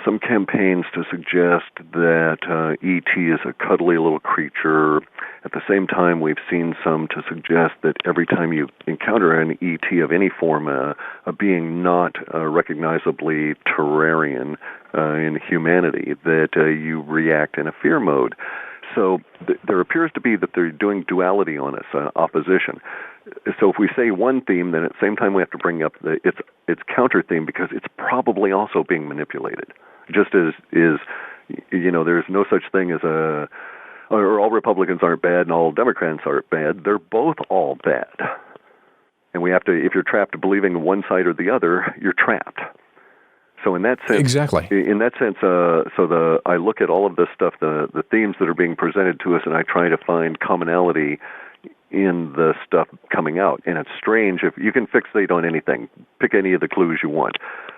some campaigns to suggest that E.T. is a cuddly little creature. At the same time, we've seen some to suggest that every time you encounter an E.T. of any form, a being not recognizably terrarian in humanity, that you react in a fear mode. So there appears to be that they're doing duality on us, opposition. So if we say one theme, then at the same time we have to bring up its counter theme, because it's probably also being manipulated. Just as there's no such thing as or all Republicans aren't bad and all Democrats aren't bad. They're both all bad. And we have to, if you're trapped believing one side or the other, you're trapped. So in that sense, exactly. In that sense, I look at all of this stuff, the themes that are being presented to us, and I try to find commonality in the stuff coming out. And it's strange, if you can fixate on anything, pick any of the clues you want.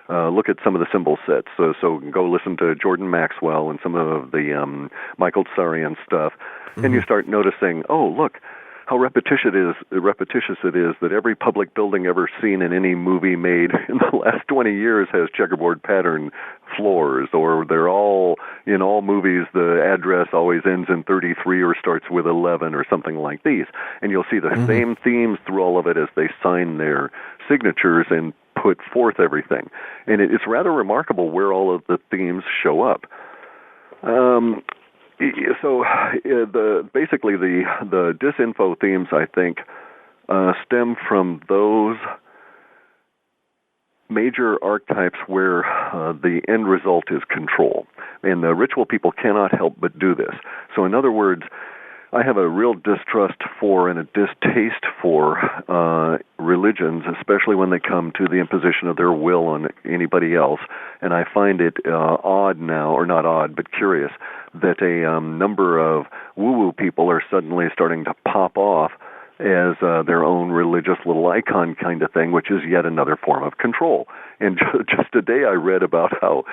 Look at some of the symbol sets. So go listen to Jordan Maxwell and some of the Michael Tsarian stuff, and you start noticing, oh, look, how repetitious it is that every public building ever seen in any movie made in the last 20 years has checkerboard pattern floors, or they're all, in all movies, the address always ends in 33 or starts with 11 or something like these. And you'll see the same themes through all of it as they sign their signatures and put forth everything. And it's rather remarkable where all of the themes show up. So basically the disinfo themes, I think, stem from those major archetypes where the end result is control. And the ritual people cannot help but do this. So in other words, I have a real distrust for and a distaste for religions, especially when they come to the imposition of their will on anybody else. And I find it odd now, or not odd, but curious, that a number of woo-woo people are suddenly starting to pop off as their own religious little icon kind of thing, which is yet another form of control. And just today I read about how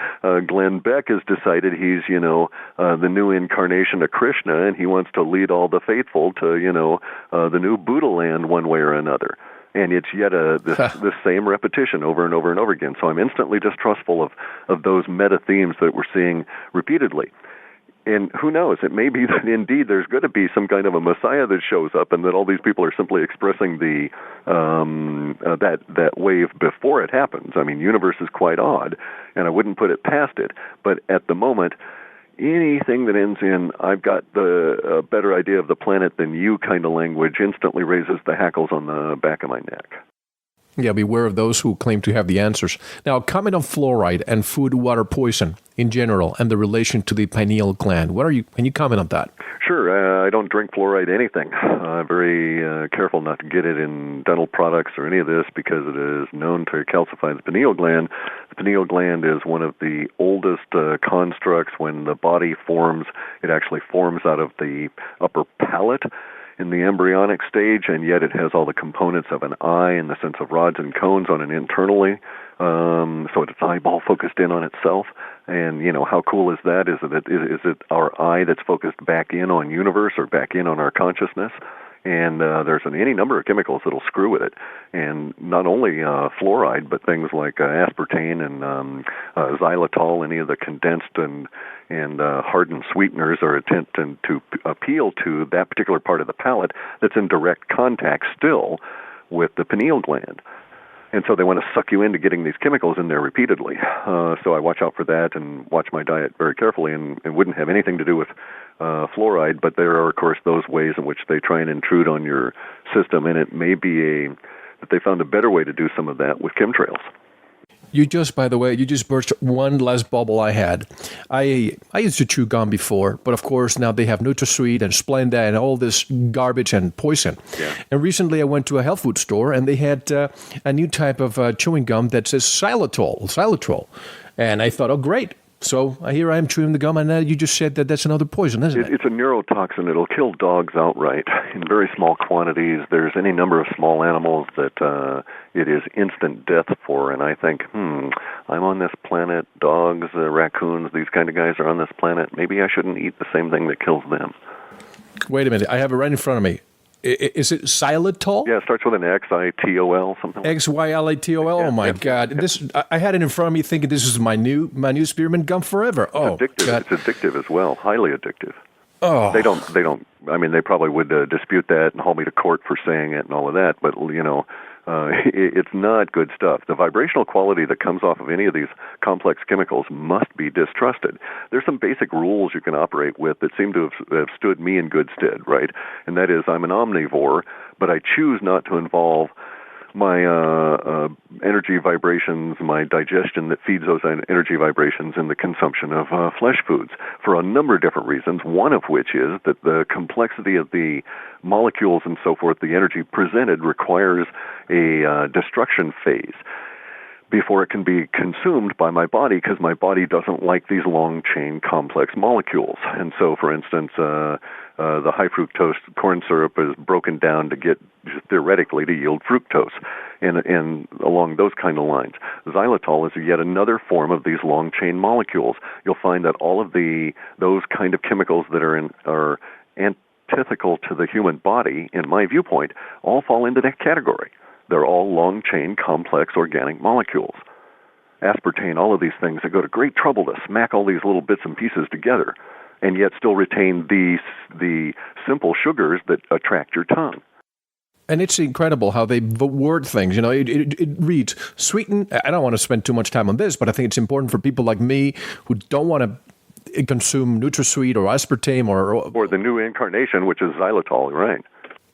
Glenn Beck has decided he's, the new incarnation of Krishna, and he wants to lead all the faithful to, the new Buddha land one way or another. And it's yet this same repetition over and over and over again. So I'm instantly distrustful of those meta themes that we're seeing repeatedly. And who knows, it may be that indeed there's going to be some kind of a messiah that shows up, and that all these people are simply expressing the that wave before it happens. I mean, universe is quite odd, and I wouldn't put it past it. But at the moment, anything that ends in "I've got the better idea of the planet than you" kind of language instantly raises the hackles on the back of my neck. Yeah, beware of those who claim to have the answers. Now, comment on fluoride and food-water poison in general and the relation to the pineal gland. Can you comment on that? Sure. I don't drink fluoride anything. I'm very careful not to get it in dental products or any of this because it is known to calcify the pineal gland. The pineal gland is one of the oldest constructs. When the body forms, it actually forms out of the upper palate in the embryonic stage, and yet it has all the components of an eye in the sense of rods and cones on it internally. So it's eyeball focused in on itself. And, how cool is that? Is it our eye that's focused back in on universe or back in on our consciousness? And there's any number of chemicals that'll screw with it. And not only fluoride, but things like aspartame and xylitol, any of the condensed and hardened sweeteners are attempting to appeal to that particular part of the palate that's in direct contact still with the pineal gland. And so they want to suck you into getting these chemicals in there repeatedly. So I watch out for that and watch my diet very carefully, and it wouldn't have anything to do with fluoride, but there are, of course, those ways in which they try and intrude on your system, and it may be that they found a better way to do some of that with chemtrails. By the way, you just burst one last bubble I had. I used to chew gum before, but of course now they have NutraSweet and Splenda and all this garbage and poison. Yeah. And recently I went to a health food store and they had a new type of chewing gum that says xylitol. And I thought, oh, great. So here I am chewing the gum, and you just said that that's another poison, isn't it? It's a neurotoxin. It'll kill dogs outright in very small quantities. There's any number of small animals that it is instant death for, and I think, I'm on this planet, dogs, raccoons, these kind of guys are on this planet. Maybe I shouldn't eat the same thing that kills them. Wait a minute. I have it right in front of me. Is it xylitol? Yeah, it starts with an Xylitol, something like that. Xylitol. Oh my God! I had it in front of me, thinking this is my new spearmint gum forever. It's addictive. God. It's addictive as well, highly addictive. Oh, they don't. I mean, they probably would dispute that and haul me to court for saying it and all of that. But it's not good stuff. The vibrational quality that comes off of any of these complex chemicals must be distrusted. There's some basic rules you can operate with that seem to have stood me in good stead, right? And that is, I'm an omnivore, but I choose not to involve my energy vibrations, my digestion that feeds those energy vibrations in the consumption of flesh foods for a number of different reasons, one of which is that the complexity of the molecules and so forth, the energy presented, requires a destruction phase before it can be consumed by my body, because my body doesn't like these long-chain complex molecules. And so, for instance, the high-fructose corn syrup is broken down to get, theoretically, to yield fructose, and along those kind of lines. Xylitol is yet another form of these long-chain molecules. You'll find that all of those kind of chemicals that are antithetical to the human body, in my viewpoint, all fall into that category. They're all long-chain, complex organic molecules. Aspartame, all of these things that go to great trouble to smack all these little bits and pieces together, and yet still retain the simple sugars that attract your tongue. And it's incredible how they word things. It reads, sweeten. I don't want to spend too much time on this, but I think it's important for people like me who don't want to consume NutraSweet or aspartame or the new incarnation, which is xylitol, right?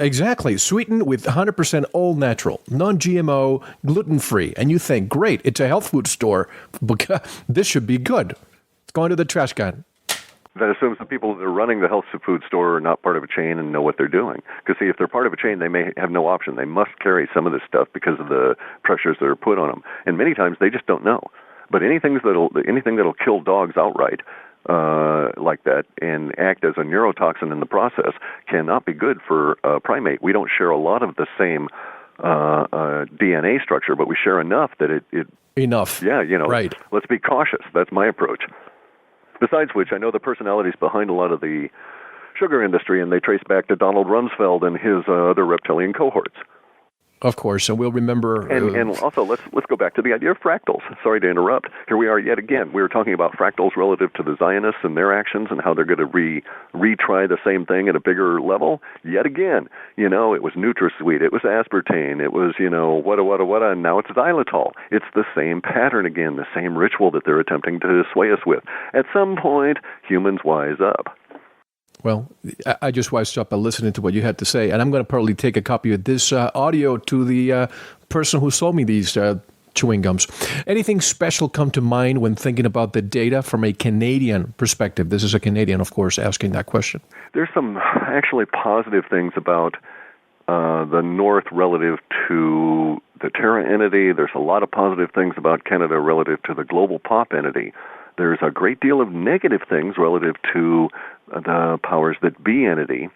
Exactly. Sweetened with 100% all natural, non-GMO, gluten-free. And you think, great, it's a health food store. This should be good. It's going to the trash can. That assumes the people that are running the health food store are not part of a chain and know what they're doing. Because, see, if they're part of a chain, they may have no option. They must carry some of this stuff because of the pressures that are put on them. And many times they just don't know. But anything that'll kill dogs outright, like that, and act as a neurotoxin in the process, cannot be good for a primate. We don't share a lot of the same DNA structure, but we share enough that it enough. Yeah, right. Let's be cautious. That's my approach. Besides which, I know the personalities behind a lot of the sugar industry, and they trace back to Donald Rumsfeld and his other reptilian cohorts. Of course, and we'll remember. And also, let's go back to the idea of fractals. Sorry to interrupt. Here we are yet again. We were talking about fractals relative to the Zionists and their actions and how they're going to retry the same thing at a bigger level. Yet again, it was NutraSweet, it was aspartame, it was what, and now it's xylitol. It's the same pattern again, the same ritual that they're attempting to sway us with. At some point, humans wise up. Well, I just wised up by listening to what you had to say, and I'm going to probably take a copy of this audio to the person who sold me these chewing gums. Anything special come to mind when thinking about the data from a Canadian perspective? This is a Canadian, of course, asking that question. There's some actually positive things about the North relative to the Terra entity. There's a lot of positive things about Canada relative to the global pop entity. There's a great deal of negative things relative to the powers that be entity.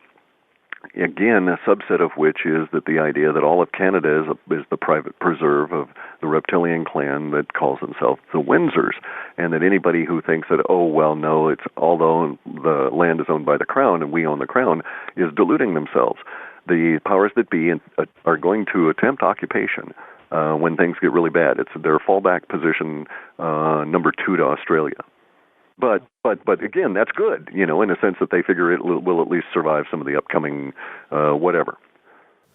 Again, a subset of which is that the idea that all of Canada is the private preserve of the reptilian clan that calls themselves the Windsors, and that anybody who thinks that, oh, well, no, it's although the land is owned by the Crown and we own the Crown, is deluding themselves. The powers that be are going to attempt occupation when things get really bad. It's their fallback position, number 2 to Australia. But again, that's good, in a sense that they figure it will at least survive some of the upcoming whatever.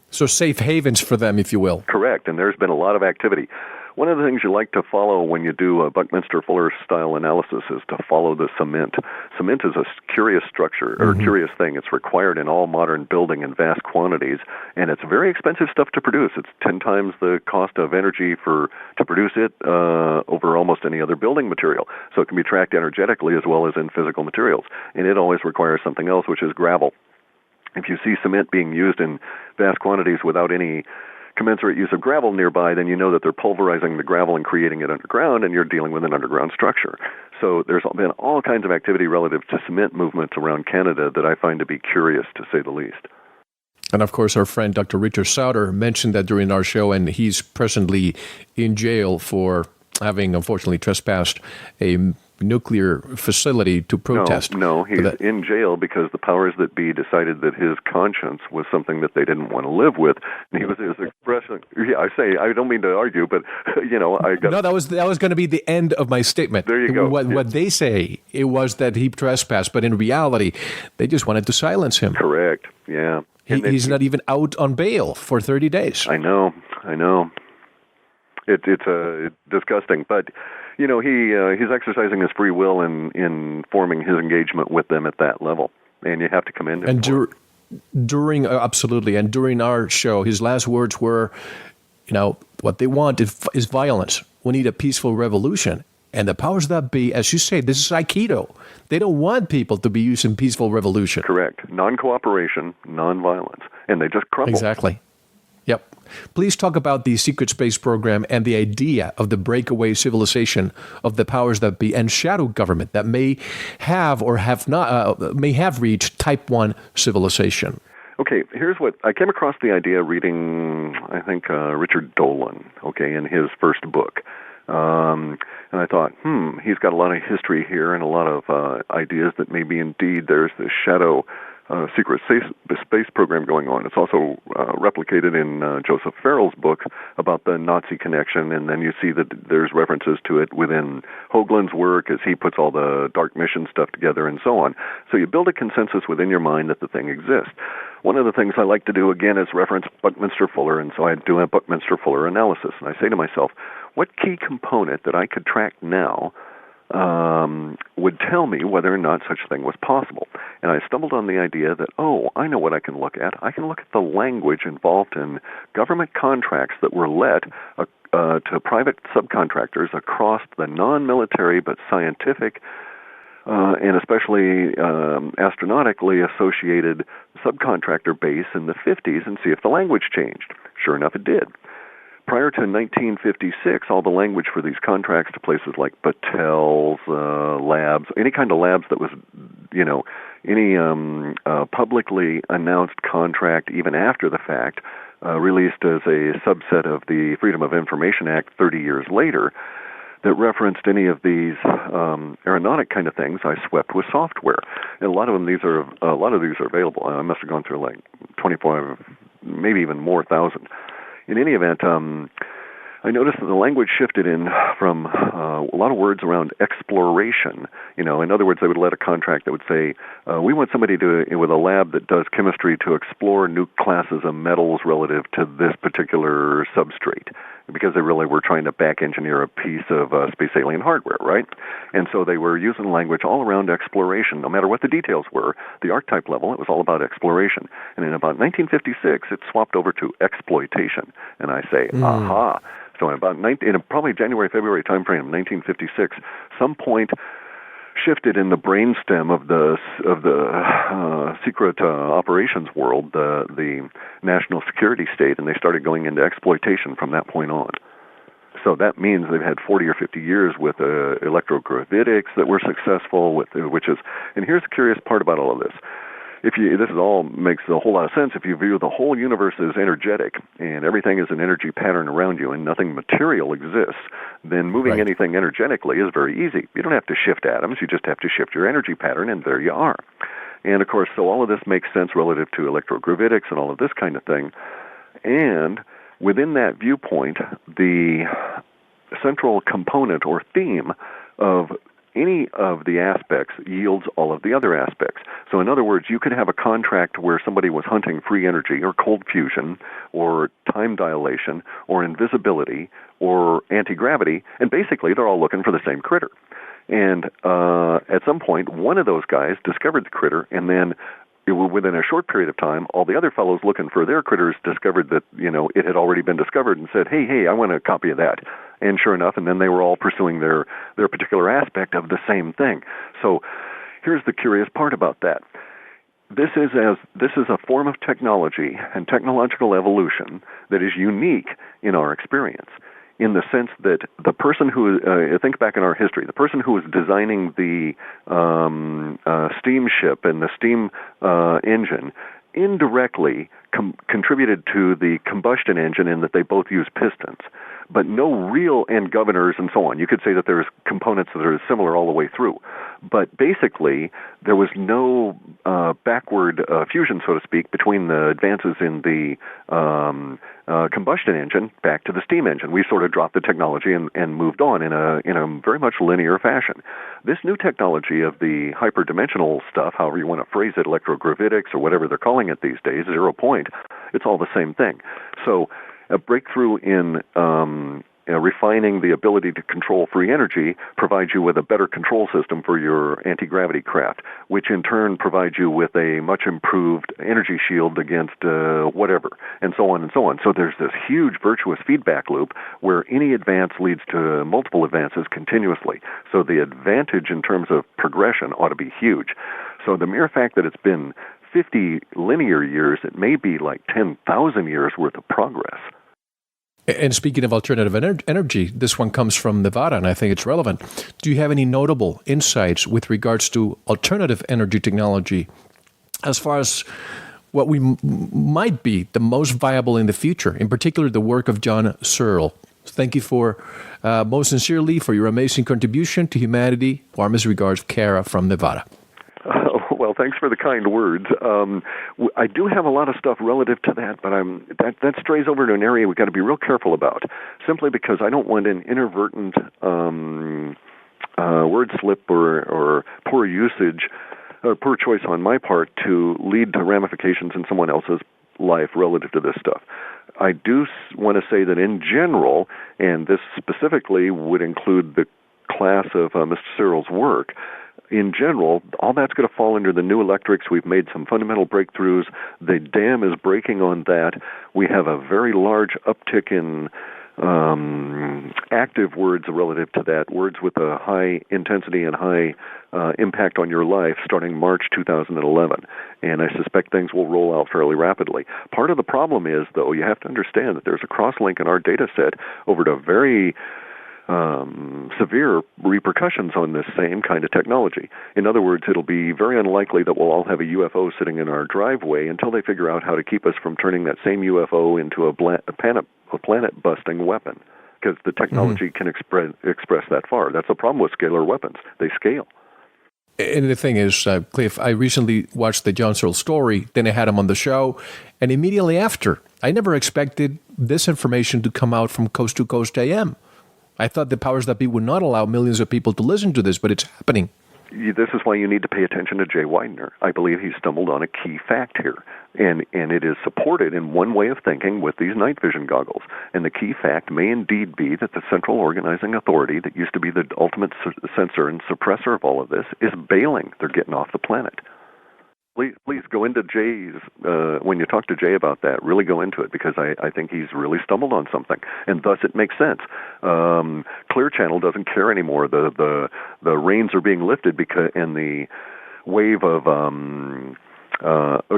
So safe havens for them, if you will. Correct, and there's been a lot of activity. One of the things you like to follow when you do a Buckminster-Fuller-style analysis is to follow the cement. Cement is a curious structure, or curious thing. It's required in all modern building in vast quantities, and it's very expensive stuff to produce. It's 10 times the cost of energy to produce it over almost any other building material. So it can be tracked energetically as well as in physical materials. And it always requires something else, which is gravel. If you see cement being used in vast quantities without any commensurate use of gravel nearby, then you know that they're pulverizing the gravel and creating it underground, and you're dealing with an underground structure. So there's been all kinds of activity relative to cement movements around Canada that I find to be curious, to say the least. And of course, our friend Dr. Richard Sauter mentioned that during our show, and he's presently in jail for having, unfortunately, trespassed a nuclear facility to protest. No, he's in jail because the powers that be decided that his conscience was something that they didn't want to live with. And he was expressing. Yeah, I don't mean to argue, but I got. No, that was going to be the end of my statement. There you go. What they say it was that he trespassed, but in reality, they just wanted to silence him. Correct. Yeah. He's not even out on bail for 30 days. I know. It's disgusting, but he's exercising his free will in forming his engagement with them at that level, and you have to commend him. And during absolutely, and during our show, his last words were, what they want is violence. We need a peaceful revolution. And the powers that be, as you say, this is Aikido. They don't want people to be using peaceful revolution. Correct. Non-cooperation, non-violence, and they just crumble. Exactly. Yep. Please talk about the secret space program and the idea of the breakaway civilization of the powers that be and shadow government that may have or have not may have reached Type 1 civilization. Okay, here's what I came across the idea reading, I think, Richard Dolan, in his first book. And I thought, he's got a lot of history here and a lot of ideas that maybe indeed there's this shadow secret space program going on. It's also replicated in Joseph Farrell's book about the Nazi connection, and then you see that there's references to it within Hoagland's work as he puts all the dark mission stuff together and so on. So you build a consensus within your mind that the thing exists. One of the things I like to do, again, is reference Buckminster-Fuller, and so I do a Buckminster-Fuller analysis, and I say to myself, what key component that I could track now would tell me whether or not such a thing was possible. And I stumbled on the idea that, I know what I can look at. I can look at the language involved in government contracts that were let to private subcontractors across the non-military but scientific and especially astronautically associated subcontractor base in the 50s and see if the language changed. Sure enough, it did. Prior to 1956, all the language for these contracts to places like Battel's, labs, any kind of labs that was, any publicly announced contract, even after the fact, released as a subset of the Freedom of Information Act 30 years later, that referenced any of these aeronautic kind of things, I swept with software. And a lot of these are available. I must have gone through like 25, maybe even more thousand. In any event, I noticed that the language shifted in from a lot of words around exploration. In other words, they would let a contract that would say, we want somebody with a lab that does chemistry to explore new classes of metals relative to this particular substrate. because they really were trying to back engineer a piece of space alien hardware, right? And so they were using language all around exploration. No matter what the details were, the archetype level, it was all about exploration. And in about 1956, it swapped over to exploitation. And I say, aha. So in about in probably January, February timeframe of 1956, some point shifted in the brainstem of the secret operations world, the national security state, and they started going into exploitation from that point on. So that means they've had 40 or 50 years with electrogravitics that were successful, and here's the curious part about all of this. This all makes a whole lot of sense if you view the whole universe as energetic and everything is an energy pattern around you and nothing material exists, then moving anything energetically is very easy. You don't have to shift atoms, you just have to shift your energy pattern, and there you are. And of course, so all of this makes sense relative to electrogravitics and all of this kind of thing. And within that viewpoint, the central component or theme of any of the aspects yields all of the other aspects. So in other words, you could have a contract where somebody was hunting free energy or cold fusion or time dilation or invisibility or anti-gravity, and basically they're all looking for the same critter. And at some point, one of those guys discovered the critter, and then within a short period of time, all the other fellows looking for their critters discovered that, it had already been discovered and said, hey, I want a copy of that. And sure enough, and then they were all pursuing their particular aspect of the same thing. So here's the curious part about that. This is a form of technology and technological evolution that is unique in our experience, in the sense that the person who, think back in our history, the person who was designing the steamship and the steam engine indirectly contributed to the combustion engine in that they both use pistons, but no real end governors and so on. You could say that there's components that are similar all the way through. But basically, there was no backward fusion, so to speak, between the advances in the combustion engine back to the steam engine. We sort of dropped the technology and moved on in a very much linear fashion. This new technology of the hyperdimensional stuff, however you want to phrase it, electrogravitics or whatever they're calling it these days, 0 point, it's all the same thing. So a breakthrough in refining the ability to control free energy provides you with a better control system for your anti-gravity craft, which in turn provides you with a much improved energy shield against whatever, and so on and so on. So there's this huge virtuous feedback loop where any advance leads to multiple advances continuously. So the advantage in terms of progression ought to be huge. So the mere fact that it's been 50 linear years, it may be like 10,000 years worth of progress. And speaking of alternative energy, this one comes from Nevada, and I think it's relevant. Do you have any notable insights with regards to alternative energy technology as far as what we might be the most viable in the future, in particular the work of John Searle? Thank you most sincerely for your amazing contribution to humanity. Warmest regards, Kara from Nevada. Well, thanks for the kind words. I do have a lot of stuff relative to that, but that strays over to an area we've got to be real careful about, simply because I don't want an inadvertent word slip or poor usage or poor choice on my part to lead to ramifications in someone else's life relative to this stuff. I do want to say that in general, and this specifically would include the class of Mr. Searle's work, in general, all that's going to fall under the new electrics. We've made some fundamental breakthroughs. The dam is breaking on that. We have a very large uptick in active words relative to that, words with a high intensity and high impact on your life starting March 2011. And I suspect things will roll out fairly rapidly. Part of the problem is, though, you have to understand that there's a cross-link in our data set over to very severe repercussions on this same kind of technology. In other words, it'll be very unlikely that we'll all have a UFO sitting in our driveway until they figure out how to keep us from turning that same UFO into a planet-busting weapon, because the technology can express that far. That's the problem with scalar weapons. They scale. And the thing is, Cliff, I recently watched the John Searle story, then I had him on the show, and immediately after, I never expected this information to come out from Coast to Coast AM. I thought the powers that be would not allow millions of people to listen to this, but it's happening. this is why you need to pay attention to Jay Widener. I believe he stumbled on a key fact here, and it is supported in one way of thinking with these night vision goggles. And the key fact may indeed be that the central organizing authority that used to be the ultimate censor and suppressor of all of this is bailing. They're getting off the planet. Please go into Jay's, when you talk to Jay about that, really go into it, because I think he's really stumbled on something, and thus it makes sense. Clear Channel doesn't care anymore. The reins are being lifted and the wave of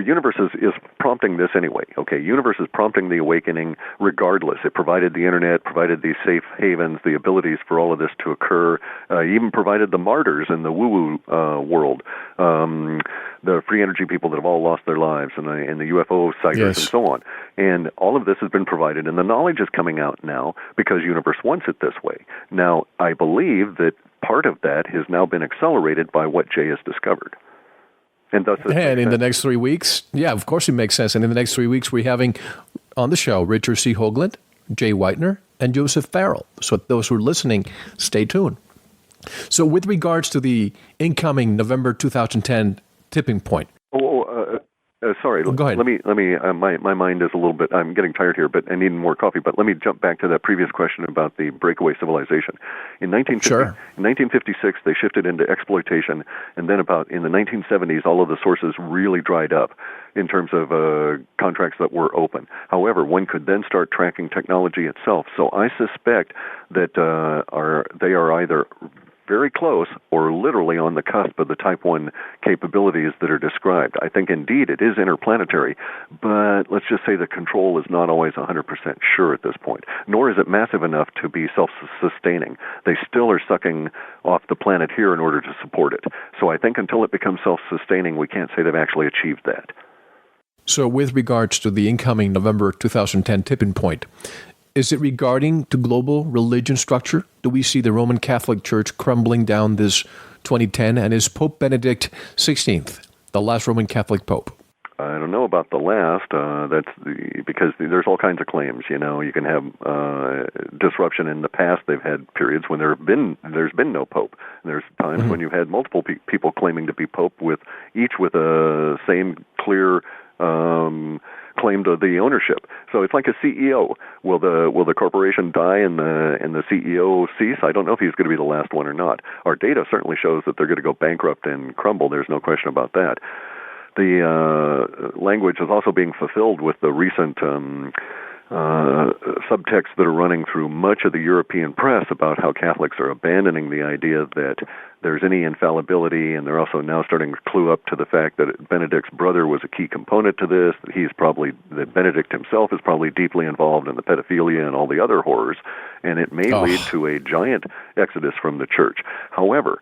Universe is prompting this anyway. Okay, Universe is prompting the awakening regardless. It provided the internet, provided these safe havens, the abilities for all of this to occur, even provided the martyrs in the woo-woo world, the free energy people that have all lost their lives, and the UFO sighters and so on. And all of this has been provided, and the knowledge is coming out now because Universe wants it this way. Now, I believe that part of that has now been accelerated by what Jay has discovered. And in the next 3 weeks, of course it makes sense. And in the next 3 weeks, we're having on the show Richard C. Hoagland, Jay Widener, and Joseph Farrell. So those who are listening, stay tuned. So with regards to the incoming November 2010 tipping point. Sorry. Go ahead. Let me. My mind is a little bit. I'm getting tired here, but I need more coffee. But let me jump back to that previous question about the breakaway civilization. In 1956, they shifted into exploitation, and then in the 1970s, all of the sources really dried up in terms of contracts that were open. However, one could then start tracking technology itself. So I suspect that they are either very close or literally on the cusp of the Type 1 capabilities that are described. I think indeed it is interplanetary, but let's just say the control is not always 100% sure at this point, nor is it massive enough to be self-sustaining. They still are sucking off the planet here in order to support it. So I think until it becomes self-sustaining, we can't say they've actually achieved that. So with regards to the incoming November 2010 tipping point, is it regarding to global religion structure? Do we see the Roman Catholic Church crumbling down this 2010? And is Pope Benedict XVI the last Roman Catholic Pope? I don't know about the last. Because there's all kinds of claims. You know, you can have disruption in the past. They've had periods when there's been no pope. There's times when you've had multiple people claiming to be pope, each with a same clear claim to the ownership. So it's like a CEO. Will the corporation die and the CEO cease? I don't know if he's going to be the last one or not. Our data certainly shows that they're going to go bankrupt and crumble. There's no question about that. The language is also being fulfilled with the recent subtexts that are running through much of the European press about how Catholics are abandoning the idea that there's any infallibility, and they're also now starting to clue up to the fact that Benedict's brother was a key component to this, that Benedict himself is probably deeply involved in the pedophilia and all the other horrors, and it may lead to a giant exodus from the church. However,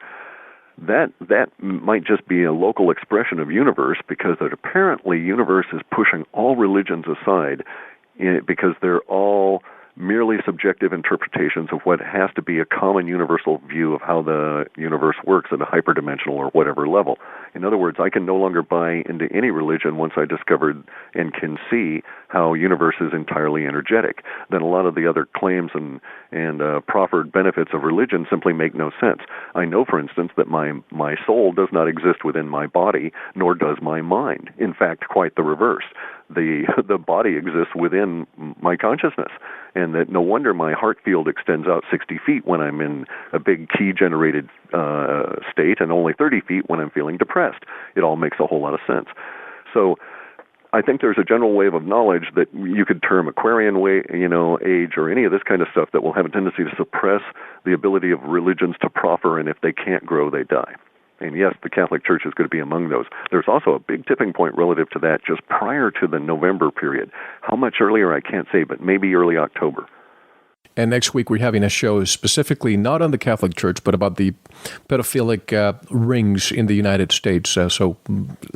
that might just be a local expression of Universe, because that apparently Universe is pushing all religions aside because they're all merely subjective interpretations of what has to be a common universal view of how the universe works at a hyperdimensional or whatever level. In other words, I can no longer buy into any religion once I discovered and can see how universe is entirely energetic. Then a lot of the other claims and proffered benefits of religion simply make no sense. I know, for instance, that my soul does not exist within my body, nor does my mind. In fact, quite the reverse. The body exists within my consciousness, and that no wonder my heart field extends out 60 feet when I'm in a big key-generated state, and only 30 feet when I'm feeling depressed. It all makes a whole lot of sense. So I think there's a general wave of knowledge that you could term Aquarian age, or any of this kind of stuff, that will have a tendency to suppress the ability of religions to proffer, and if they can't grow, they die. And yes, the Catholic Church is going to be among those. There's also a big tipping point relative to that just prior to the November period. How much earlier, I can't say, but maybe early October. And next week we're having a show specifically not on the Catholic Church, but about the pedophilic rings in the United States. So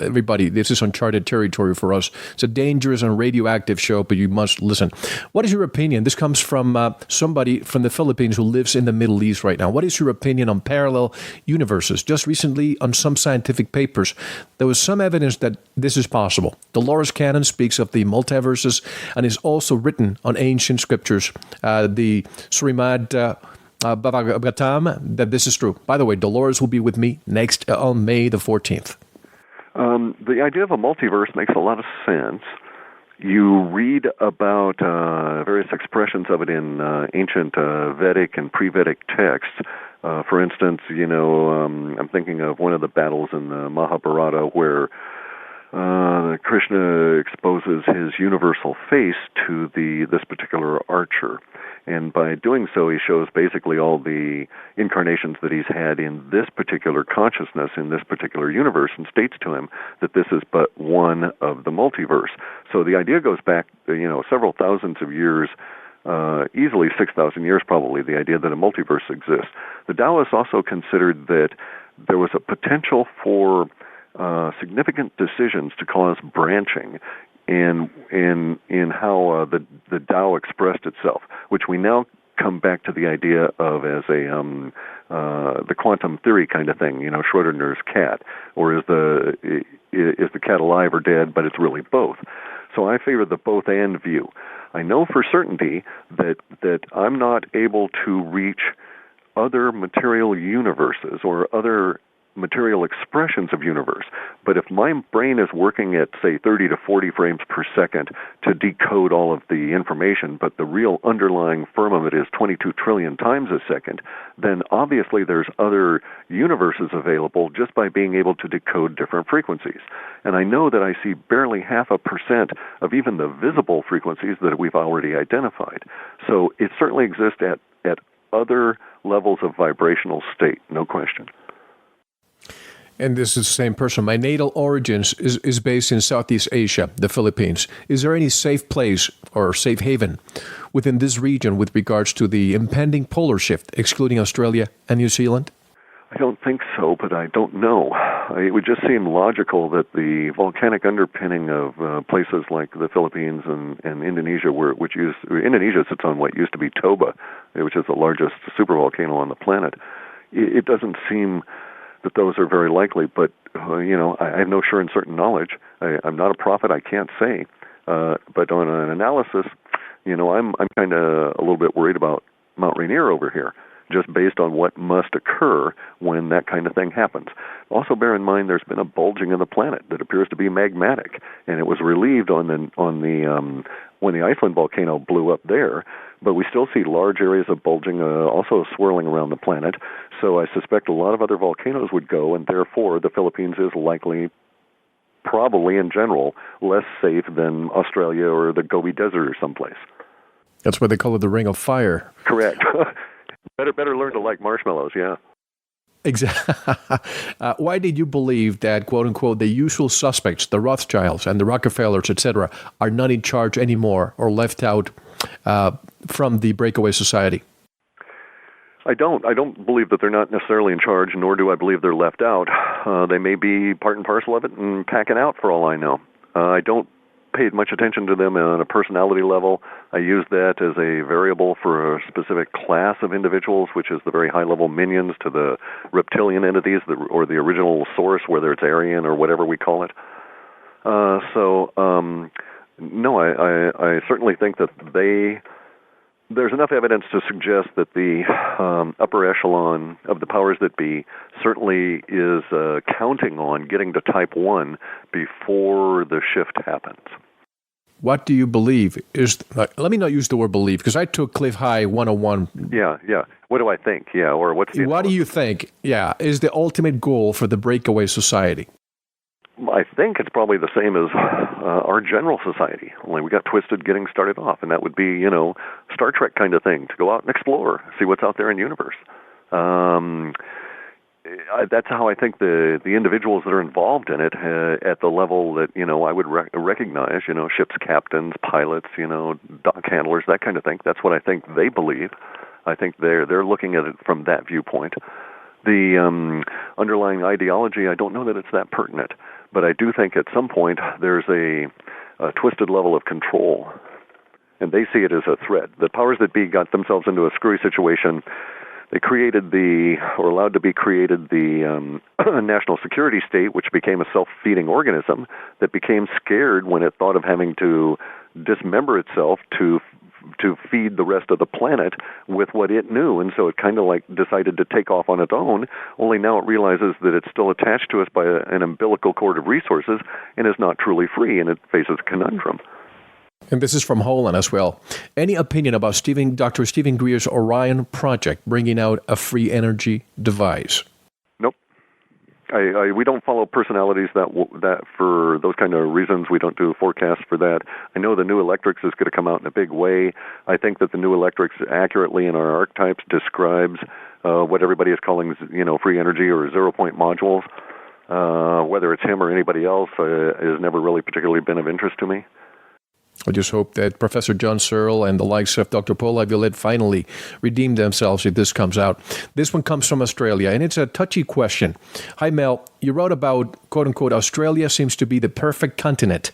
everybody, this is uncharted territory for us. It's a dangerous and radioactive show, but you must listen. What is your opinion? This comes from somebody from the Philippines who lives in the Middle East right now. What is your opinion on parallel universes? Just recently, on some scientific papers, there was some evidence that this is possible. Dolores Cannon speaks of the multiverses and is also written on ancient scriptures. The Srimad Bhagavatam, that this is true. By the way, Dolores will be with me next on May the 14th. The idea of a multiverse makes a lot of sense. You read about various expressions of it in ancient Vedic and pre-Vedic texts. For instance, I'm thinking of one of the battles in the Mahabharata where Krishna exposes his universal face to this particular archer. And by doing so, he shows basically all the incarnations that he's had in this particular consciousness, in this particular universe, and states to him that this is but one of the multiverse. So the idea goes back, several thousands of years, easily 6,000 years probably, the idea that a multiverse exists. The Taoists also considered that there was a potential for significant decisions to cause branching in how the Tao expressed itself, which we now come back to the idea of as the quantum theory kind of thing, Schrodinger's cat, or is the cat alive or dead, but it's really both. So I favor the both and view. I know for certainty that I'm not able to reach other material universes or other material expressions of universe. But if my brain is working at, say, 30 to 40 frames per second to decode all of the information, but the real underlying firmament is 22 trillion times a second, then obviously there's other universes available just by being able to decode different frequencies. And I know that I see barely 0.5% of even the visible frequencies that we've already identified. So it certainly exists at other levels of vibrational state, no question. And this is the same person. My natal origins is based in Southeast Asia, the Philippines. Is there any safe place or safe haven within this region with regards to the impending polar shift, excluding Australia and New Zealand? I don't think so, but I don't know. It would just seem logical that the volcanic underpinning of places like the Philippines and Indonesia, Indonesia sits on what used to be Toba, which is the largest supervolcano on the planet. It doesn't seem that those are very likely, but I have no sure and certain knowledge. I'm not a prophet, I can't say. But on an analysis, I'm kind of a little bit worried about Mount Rainier over here, just based on what must occur when that kind of thing happens. Also, bear in mind there's been a bulging of the planet that appears to be magmatic, and it was relieved when the Iceland volcano blew up there. But we still see large areas of bulging also swirling around the planet. So I suspect a lot of other volcanoes would go, and therefore the Philippines is likely, probably in general, less safe than Australia or the Gobi Desert or someplace. That's why they call it the Ring of Fire. Correct. Better learn to like marshmallows, yeah. Exactly. Why did you believe that, quote unquote, the usual suspects, the Rothschilds and the Rockefellers, etc., are not in charge anymore or left out from the breakaway society? I don't believe that they're not necessarily in charge, nor do I believe they're left out. They may be part and parcel of it and packing out for all I know. I don't pay much attention to them on a personality level. I use that as a variable for a specific class of individuals, which is the very high-level minions to the reptilian entities or the original source, whether it's Aryan or whatever we call it. No, I certainly think that there's enough evidence to suggest that the upper echelon of the powers that be certainly is counting on getting to Type 1 before the shift happens. What do you believe is, let me not use the word believe, because I took Clif High 101. Yeah. What do I think? Yeah, or what's the... What do you think, is the ultimate goal for the breakaway society? I think it's probably the same as our general society, only we got twisted getting started off, and that would be, Star Trek kind of thing, to go out and explore, see what's out there in the universe. That's how I think the individuals that are involved in it at the level that, I would recognize, ship's captains, pilots, dock handlers, that kind of thing. That's what I think they believe. I think they're looking at it from that viewpoint. The underlying ideology, I don't know that it's that pertinent. But I do think at some point there's a twisted level of control, and they see it as a threat. The powers that be got themselves into a screwy situation. They created or allowed to be created the national security state, which became a self-feeding organism that became scared when it thought of having to dismember itself to feed the rest of the planet with what it knew. And so it kind of like decided to take off on its own, only now it realizes that it's still attached to us by an umbilical cord of resources and is not truly free, and it faces a conundrum. And this is from Holland as well. Any opinion about Dr. Stephen Greer's Orion project bringing out a free energy device? Nope. We don't follow personalities that for those kind of reasons. We don't do forecasts for that. I know the new electrics is going to come out in a big way. I think that the new electrics accurately in our archetypes describes what everybody is calling, free energy or 0-point modules. Whether it's him or anybody else has never really particularly been of interest to me. I just hope that Professor John Searle and the likes of Dr. Paul Laviolette finally redeem themselves if this comes out. This one comes from Australia, and it's a touchy question. Hi, Mel. You wrote about, quote-unquote, Australia seems to be the perfect continent,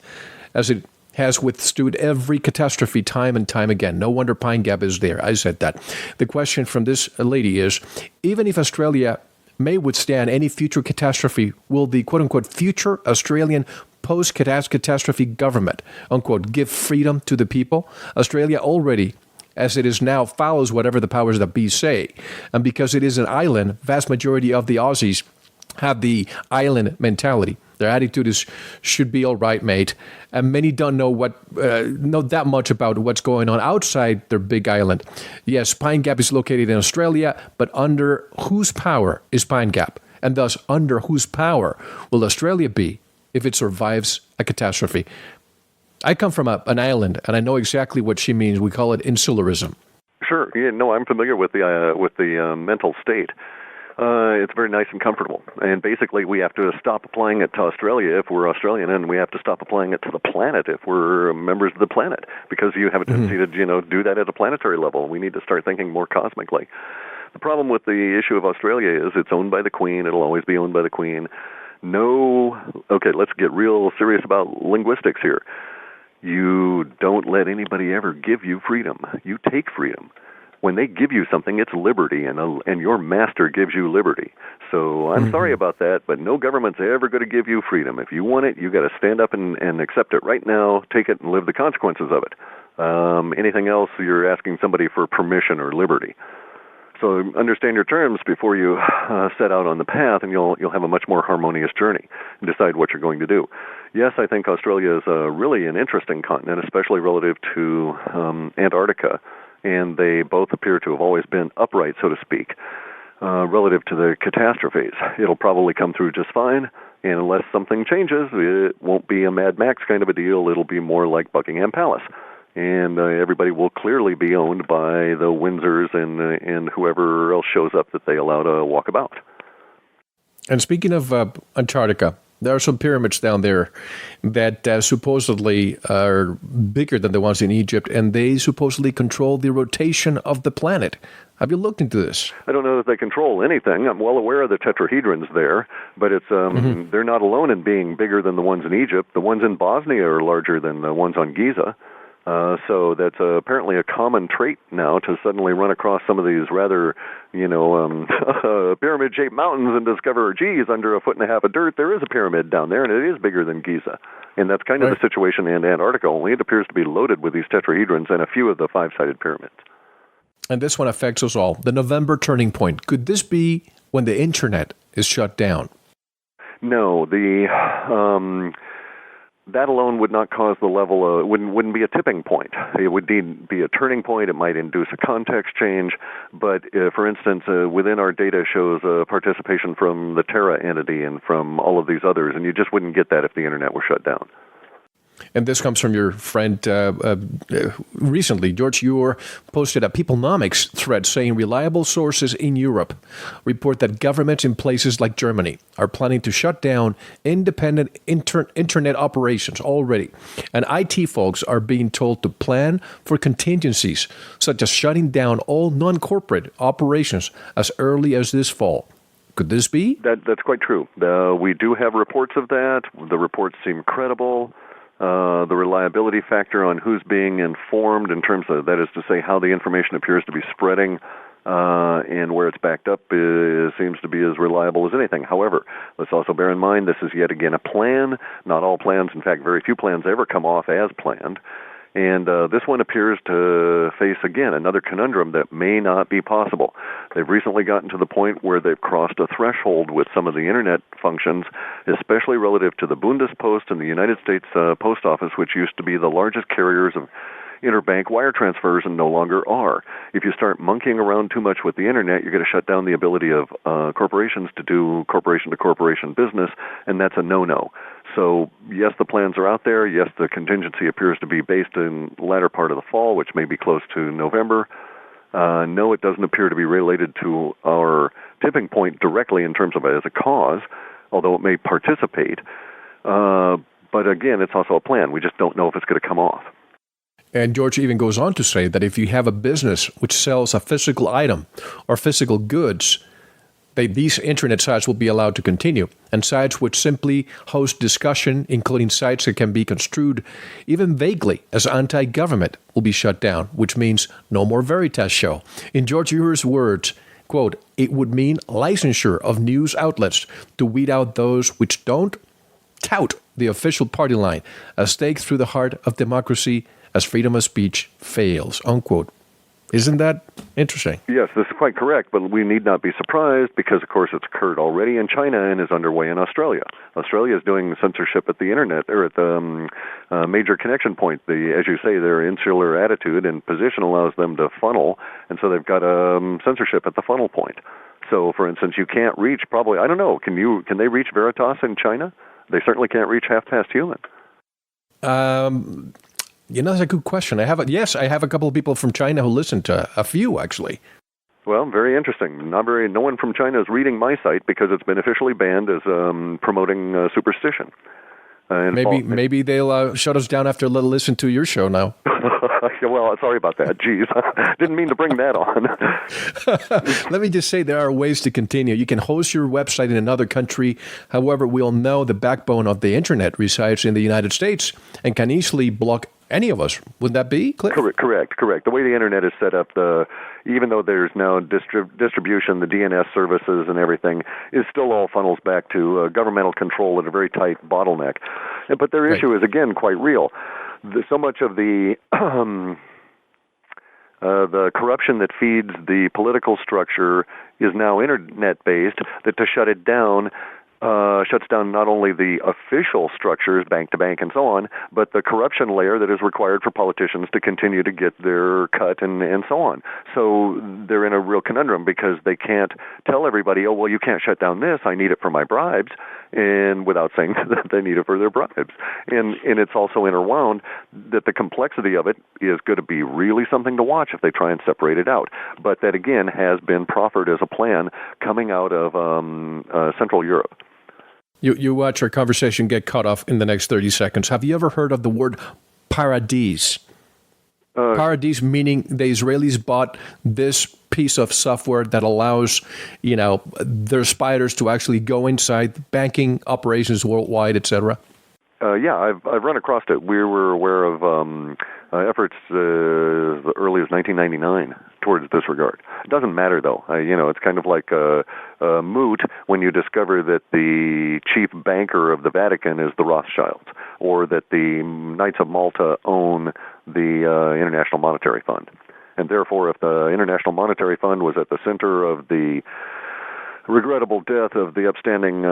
as it has withstood every catastrophe time and time again. No wonder Pine Gap is there. I said that. The question from this lady is, even if Australia may withstand any future catastrophe, will the, quote-unquote, future Australian post-catastrophe government, unquote, give freedom to the people? Australia already, as it is now, follows whatever the powers that be say. And because it is an island, vast majority of the Aussies have the island mentality. Their attitude is, should be all right, mate. And many don't know that much about what's going on outside their big island. Yes, Pine Gap is located in Australia, but under whose power is Pine Gap? And thus, under whose power will Australia be if it survives a catastrophe? I come from an island, and I know exactly what she means. We call it insularism. Sure. Yeah, no, I'm familiar with the mental state. It's very nice and comfortable. And basically, we have to stop applying it to Australia if we're Australian, and we have to stop applying it to the planet if we're members of the planet, because you have a tendency to, do that at a planetary level. We need to start thinking more cosmically. The problem with the issue of Australia is it's owned by the Queen. It'll always be owned by the Queen. Okay, let's get real serious about linguistics here. You don't let anybody ever give you freedom. You take freedom. When they give you something, it's liberty, and your master gives you liberty. So I'm sorry about that, but no government's ever going to give you freedom. If you want it, you got to stand up and accept it right now, take it, and live the consequences of it. Anything else, you're asking somebody for permission or liberty. So understand your terms before you set out on the path, and you'll have a much more harmonious journey and decide what you're going to do. Yes, I think Australia is really an interesting continent, especially relative to Antarctica, and they both appear to have always been upright, so to speak, relative to the catastrophes. It'll probably come through just fine, and unless something changes, it won't be a Mad Max kind of a deal. It'll be more like Buckingham Palace. And everybody will clearly be owned by the Windsors and whoever else shows up that they allow to walk about. And speaking of Antarctica, there are some pyramids down there that supposedly are bigger than the ones in Egypt, and they supposedly control the rotation of the planet. Have you looked into this? I don't know that they control anything. I'm well aware of the tetrahedrons there, but it's they're not alone in being bigger than the ones in Egypt. The ones in Bosnia are larger than the ones on Giza. So that's apparently a common trait now, to suddenly run across some of these rather, pyramid-shaped mountains and discover, geez, under 1.5 feet of dirt, there is a pyramid down there, and it is bigger than Giza. And that's kind of the situation in Antarctica, only it appears to be loaded with these tetrahedrons and a few of the 5-sided pyramids. And this one affects us all. The November turning point. Could this be when the internet is shut down? No, that alone would not cause the level wouldn't be a tipping point. It would be a turning point. It might induce a context change. But for instance, within our data shows participation from the Terra entity and from all of these others, and you just wouldn't get that if the internet were shut down. And this comes from your friend recently. George Ure posted a Peoplenomics thread saying reliable sources in Europe report that governments in places like Germany are planning to shut down independent internet operations already. And IT folks are being told to plan for contingencies, such as shutting down all non-corporate operations as early as this fall. Could this be? That's quite true. We do have reports of that. The reports seem credible. The reliability factor on who's being informed in terms of, that is to say, how the information appears to be spreading, and where it's backed up seems to be as reliable as anything. However, let's also bear in mind this is yet again a plan. Not all plans, in fact, very few plans ever come off as planned. And this one appears to face, again, another conundrum that may not be possible. They've recently gotten to the point where they've crossed a threshold with some of the Internet functions, especially relative to the Bundespost and the United States Post Office, which used to be the largest carriers of interbank wire transfers and no longer are. If you start monkeying around too much with the Internet, you're going to shut down the ability of corporations to do corporation-to-corporation business, and that's a no-no. So, yes, the plans are out there. Yes, the contingency appears to be based in the latter part of the fall, which may be close to November. No, it doesn't appear to be related to our tipping point directly in terms of it as a cause, although it may participate. But, again, it's also a plan. We just don't know if it's going to come off. And George even goes on to say that if you have a business which sells a physical item or physical goods, these internet sites will be allowed to continue, and sites which simply host discussion, including sites that can be construed even vaguely as anti-government, will be shut down, which means no more Veritas Show. In George Uhr's words, quote, it would mean licensure of news outlets to weed out those which don't tout the official party line, a stake through the heart of democracy as freedom of speech fails, unquote. Isn't that interesting? Yes, this is quite correct, but we need not be surprised because, of course, it's occurred already in China and is underway in Australia. Australia is doing censorship at the Internet, or at the major connection point. As you say, their insular attitude and position allows them to funnel, and so they've got censorship at the funnel point. So, for instance, you can't reach probably, I don't know, can they reach Veritas in China? They certainly can't reach Half Past Human. That's a good question. I have a couple of people from China who listen to a few, actually. Well, very interesting. No one from China is reading my site because it's been officially banned as promoting superstition. Maybe they'll shut us down after they'll listen to your show now. Well, sorry about that. Geez, didn't mean to bring that on. Let me just say there are ways to continue. You can host your website in another country. However, we'll know the backbone of the Internet resides in the United States and can easily block any of us. Would that be, Clif? Correct. The way the Internet is set up, even though there's now distribution, the DNS services and everything, is still all funnels back to governmental control at a very tight bottleneck. But their issue is, again, quite real. So much of the corruption that feeds the political structure is now Internet-based, that to shut it down shuts down not only the official structures, bank to bank and so on, but the corruption layer that is required for politicians to continue to get their cut and so on. So they're in a real conundrum because they can't tell everybody, oh, well, you can't shut down this, I need it for my bribes, and without saying that they need it for their bribes. And it's also interwound that the complexity of it is going to be really something to watch if they try and separate it out. But that, again, has been proffered as a plan coming out of Central Europe. You watch our conversation get cut off in the next 30 seconds. Have you ever heard of the word paradis? Paradis meaning the Israelis bought this piece of software that allows, their spiders to actually go inside banking operations worldwide, etc. Yeah, I've run across it. We were aware of efforts as early as 1999 towards this regard. It doesn't matter, though. It's kind of like a moot when you discover that the chief banker of the Vatican is the Rothschilds, or that the Knights of Malta own the International Monetary Fund. And therefore, if the International Monetary Fund was at the center of the regrettable death of the upstanding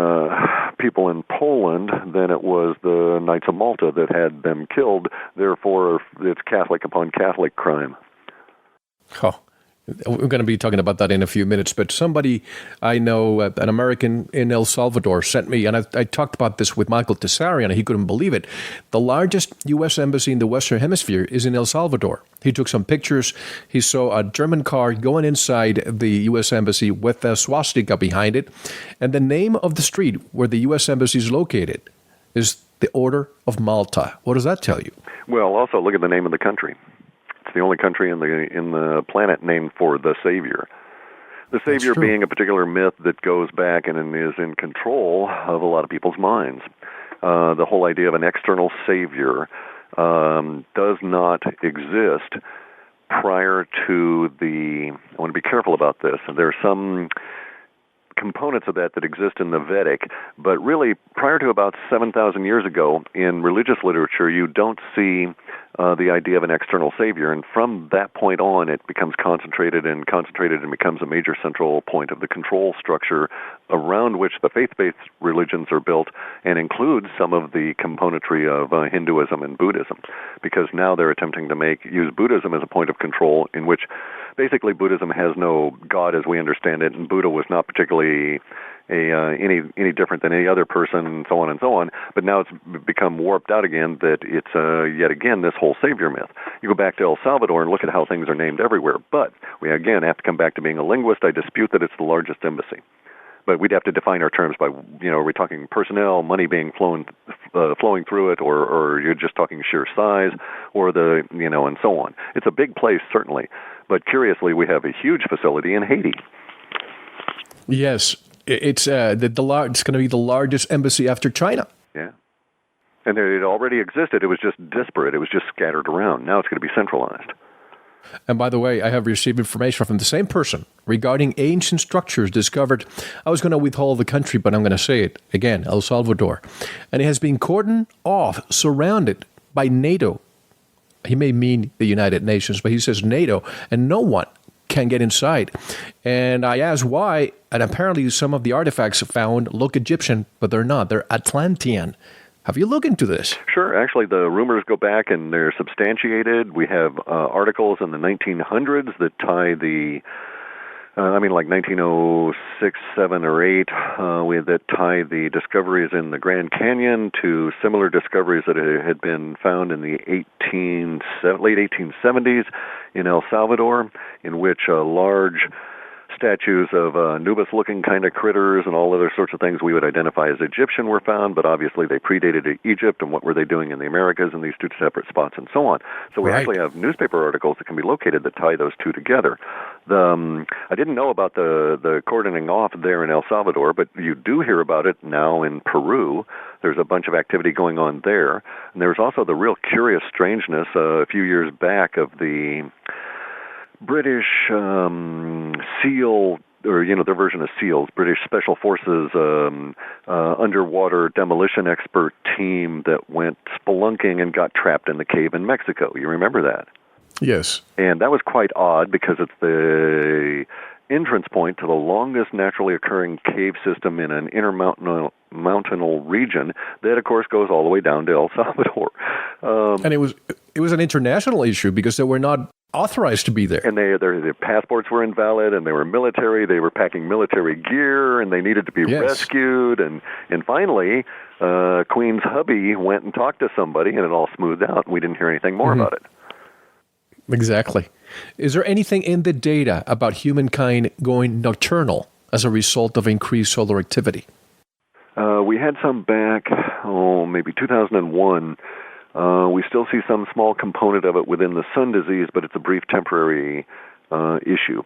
people in Poland, then it was the Knights of Malta that had them killed. Therefore, it's Catholic upon Catholic crime. Oh, we're going to be talking about that in a few minutes, but somebody I know, an American in El Salvador, sent me, and I talked about this with Michael Tessarian, and he couldn't believe it. The largest U.S. embassy in the Western Hemisphere is in El Salvador. He took some pictures. He saw a German car going inside the U.S. embassy with a swastika behind it, and the name of the street where the U.S. embassy is located is the Order of Malta. What does that tell you? Well, also look at the name of the country. It's the only country in the planet named for the Savior. The Savior being a particular myth that goes back and is in control of a lot of people's minds. The whole idea of an external Savior does not exist prior to I want to be careful about this, and there are some components of that exist in the Vedic, but really prior to about 7,000 years ago in religious literature, you don't see the idea of an external savior, and from that point on it becomes concentrated and becomes a major central point of the control structure around which the faith-based religions are built, and includes some of the componentry of Hinduism and Buddhism, because now they're attempting to use Buddhism as a point of control in which basically Buddhism has no God as we understand it, and Buddha was not particularly any different than any other person, and so on and so on. But now it's become warped out again that it's yet again this whole savior myth. You go back to El Salvador and look at how things are named everywhere. But we again have to come back to being a linguist. I dispute that it's the largest embassy. But we'd have to define our terms by, are we talking personnel, money being flowing through it, or you're just talking sheer size, or and so on. It's a big place, certainly. But curiously, we have a huge facility in Haiti. Yes, it's going to be the largest embassy after China. Yeah. And it already existed. It was just disparate. It was just scattered around. Now it's going to be centralized. And by the way, I have received information from the same person regarding ancient structures discovered. I was going to withhold the country, but I'm going to say it again, El Salvador. And it has been cordoned off, surrounded by NATO. He may mean the United Nations, but he says NATO, and no one can get inside. And I asked why, and apparently some of the artifacts found look Egyptian, but they're not. They're Atlantean. Have you looked into this? Sure. Actually, the rumors go back and they're substantiated. We have articles in the 1900s that tie like 1906, 7, or 8, that tie the discoveries in the Grand Canyon to similar discoveries that had been found in the late 1870s in El Salvador, in which large statues of Anubis-looking kind of critters and all other sorts of things we would identify as Egyptian were found, but obviously they predated Egypt, and what were they doing in the Americas in these two separate spots and so on. So we actually have newspaper articles that can be located that tie those two together. I didn't know about the cordoning off there in El Salvador, but you do hear about it now in Peru. There's a bunch of activity going on there. And there's also the real curious strangeness a few years back of the British SEAL, or their version of SEALs, British Special Forces underwater demolition expert team that went spelunking and got trapped in the cave in Mexico. You remember that? Yes. And that was quite odd because it's the entrance point to the longest naturally occurring cave system in an intermountainal region that, of course, goes all the way down to El Salvador. And it was an international issue because they were not authorized to be there. And their passports were invalid, and they were military. They were packing military gear, and they needed to be rescued. And finally, Queen's hubby went and talked to somebody, and it all smoothed out, and we didn't hear anything more about it. Exactly. Is there anything in the data about humankind going nocturnal as a result of increased solar activity? We had some back, maybe 2001. We still see some small component of it within the sun disease, but it's a brief temporary issue.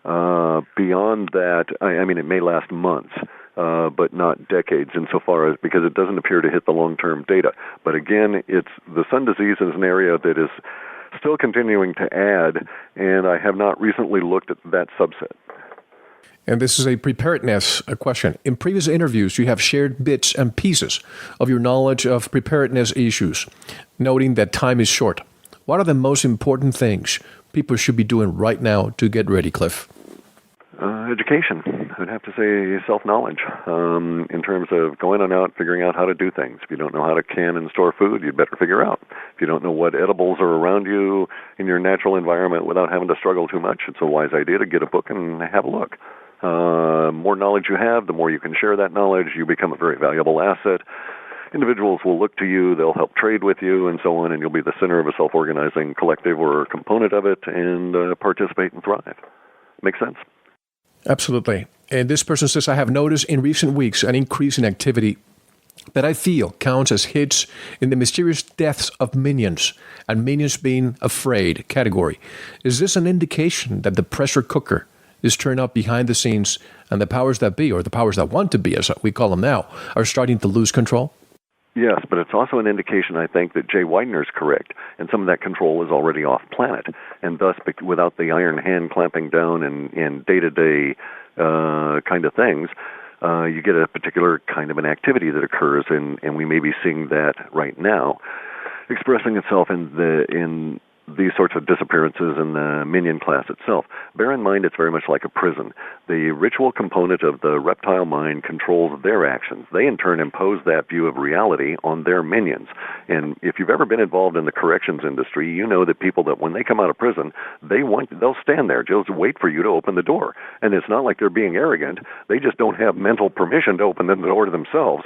Beyond that, it may last months, but not decades insofar as, because it doesn't appear to hit the long-term data. But again, the sun disease is an area that is still continuing to add, and I have not recently looked at that subset. And this is a preparedness question. In previous interviews, you have shared bits and pieces of your knowledge of preparedness issues, noting that time is short. What are the most important things people should be doing right now to get ready, Clif? Education. I'd have to say self-knowledge in terms of going on out, figuring out how to do things. If you don't know how to can and store food, you'd better figure out. If you don't know what edibles are around you in your natural environment without having to struggle too much, it's a wise idea to get a book and have a look. More knowledge you have, the more you can share that knowledge. You become a very valuable asset. Individuals will look to you, they'll help trade with you, and so on, and you'll be the center of a self-organizing collective or component of it and participate and thrive. Makes sense? Absolutely. And this person says, I have noticed in recent weeks an increase in activity that I feel counts as hits in the mysterious deaths of minions, and minions being afraid category. Is this an indication that the pressure cooker is turned up behind the scenes and the powers that be, or the powers that want to be, as we call them now, are starting to lose control? Yes, but it's also an indication, I think, that Jay Widener's correct, and some of that control is already off-planet, and thus, without the iron hand clamping down in day-to-day kind of things, you get a particular kind of an activity that occurs, and we may be seeing that right now, expressing itself in these sorts of disappearances in the minion class itself. Bear in mind, it's very much like a prison. The ritual component of the reptile mind controls their actions. They, in turn, impose that view of reality on their minions. And if you've ever been involved in the corrections industry, you know that people that when they come out of prison, they'll stand there just wait for you to open the door. And it's not like they're being arrogant. They just don't have mental permission to open the door to themselves,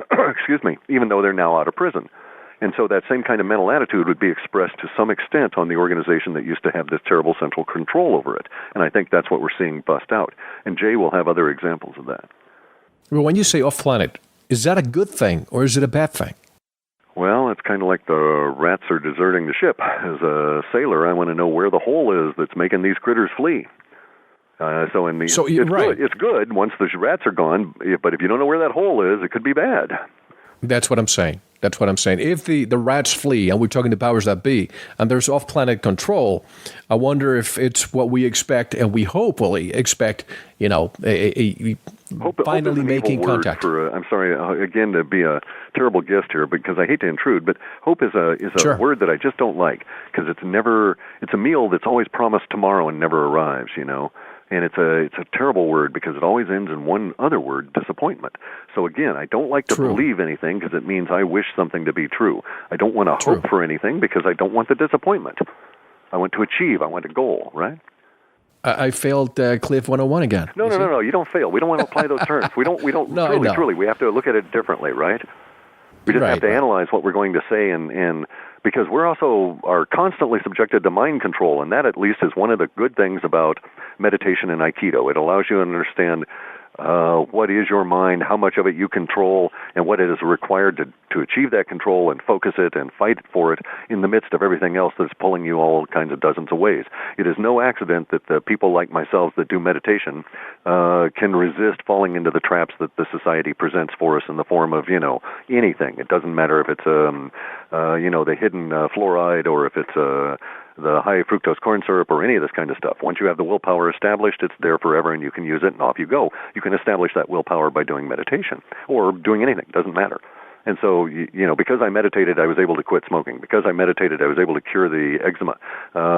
excuse me, even though they're now out of prison. And so that same kind of mental attitude would be expressed to some extent on the organization that used to have this terrible central control over it. And I think that's what we're seeing bust out. And Jay will have other examples of that. Well, when you say off-planet, is that a good thing or is it a bad thing? Well, it's kind of like the rats are deserting the ship. As a sailor, I want to know where the hole is that's making these critters flee. It's right. It's good once the rats are gone, but if you don't know where that hole is, it could be bad. That's what I'm saying. If the rats flee, and we're talking the powers that be, and there's off-planet control, I wonder if it's what we expect, and we hopefully expect, finally making contact. I'm sorry, again, to be a terrible guest here, because I hate to intrude, but hope is a Sure. word that I just don't like, because it's a meal that's always promised tomorrow and never arrives, And it's a terrible word because it always ends in one other word, disappointment. So again, I don't like to believe anything because it means I wish something to be true. I don't want to hope for anything because I don't want the disappointment. I want to achieve. I want a goal, right? I failed Clif 101 again. No. You don't fail. We don't want to apply those terms. We don't. No, truly. We have to look at it differently, right? We just have to analyze what we're going to say and because we're also are constantly subjected to mind control, and that at least is one of the good things about meditation and Aikido. It allows you to understand what is your mind, how much of it you control, and what it is required to achieve that control and focus it and fight for it in the midst of everything else that's pulling you all kinds of dozens of ways. It is no accident that the people like myself that do meditation can resist falling into the traps that the society presents for us in the form of, anything. It doesn't matter if it's, the hidden fluoride or if it's the high fructose corn syrup or any of this kind of stuff. Once you have the willpower established, it's there forever and you can use it and off you go. You can establish that willpower by doing meditation or doing anything. It doesn't matter. And so, because I meditated, I was able to quit smoking. Because I meditated, I was able to cure the eczema.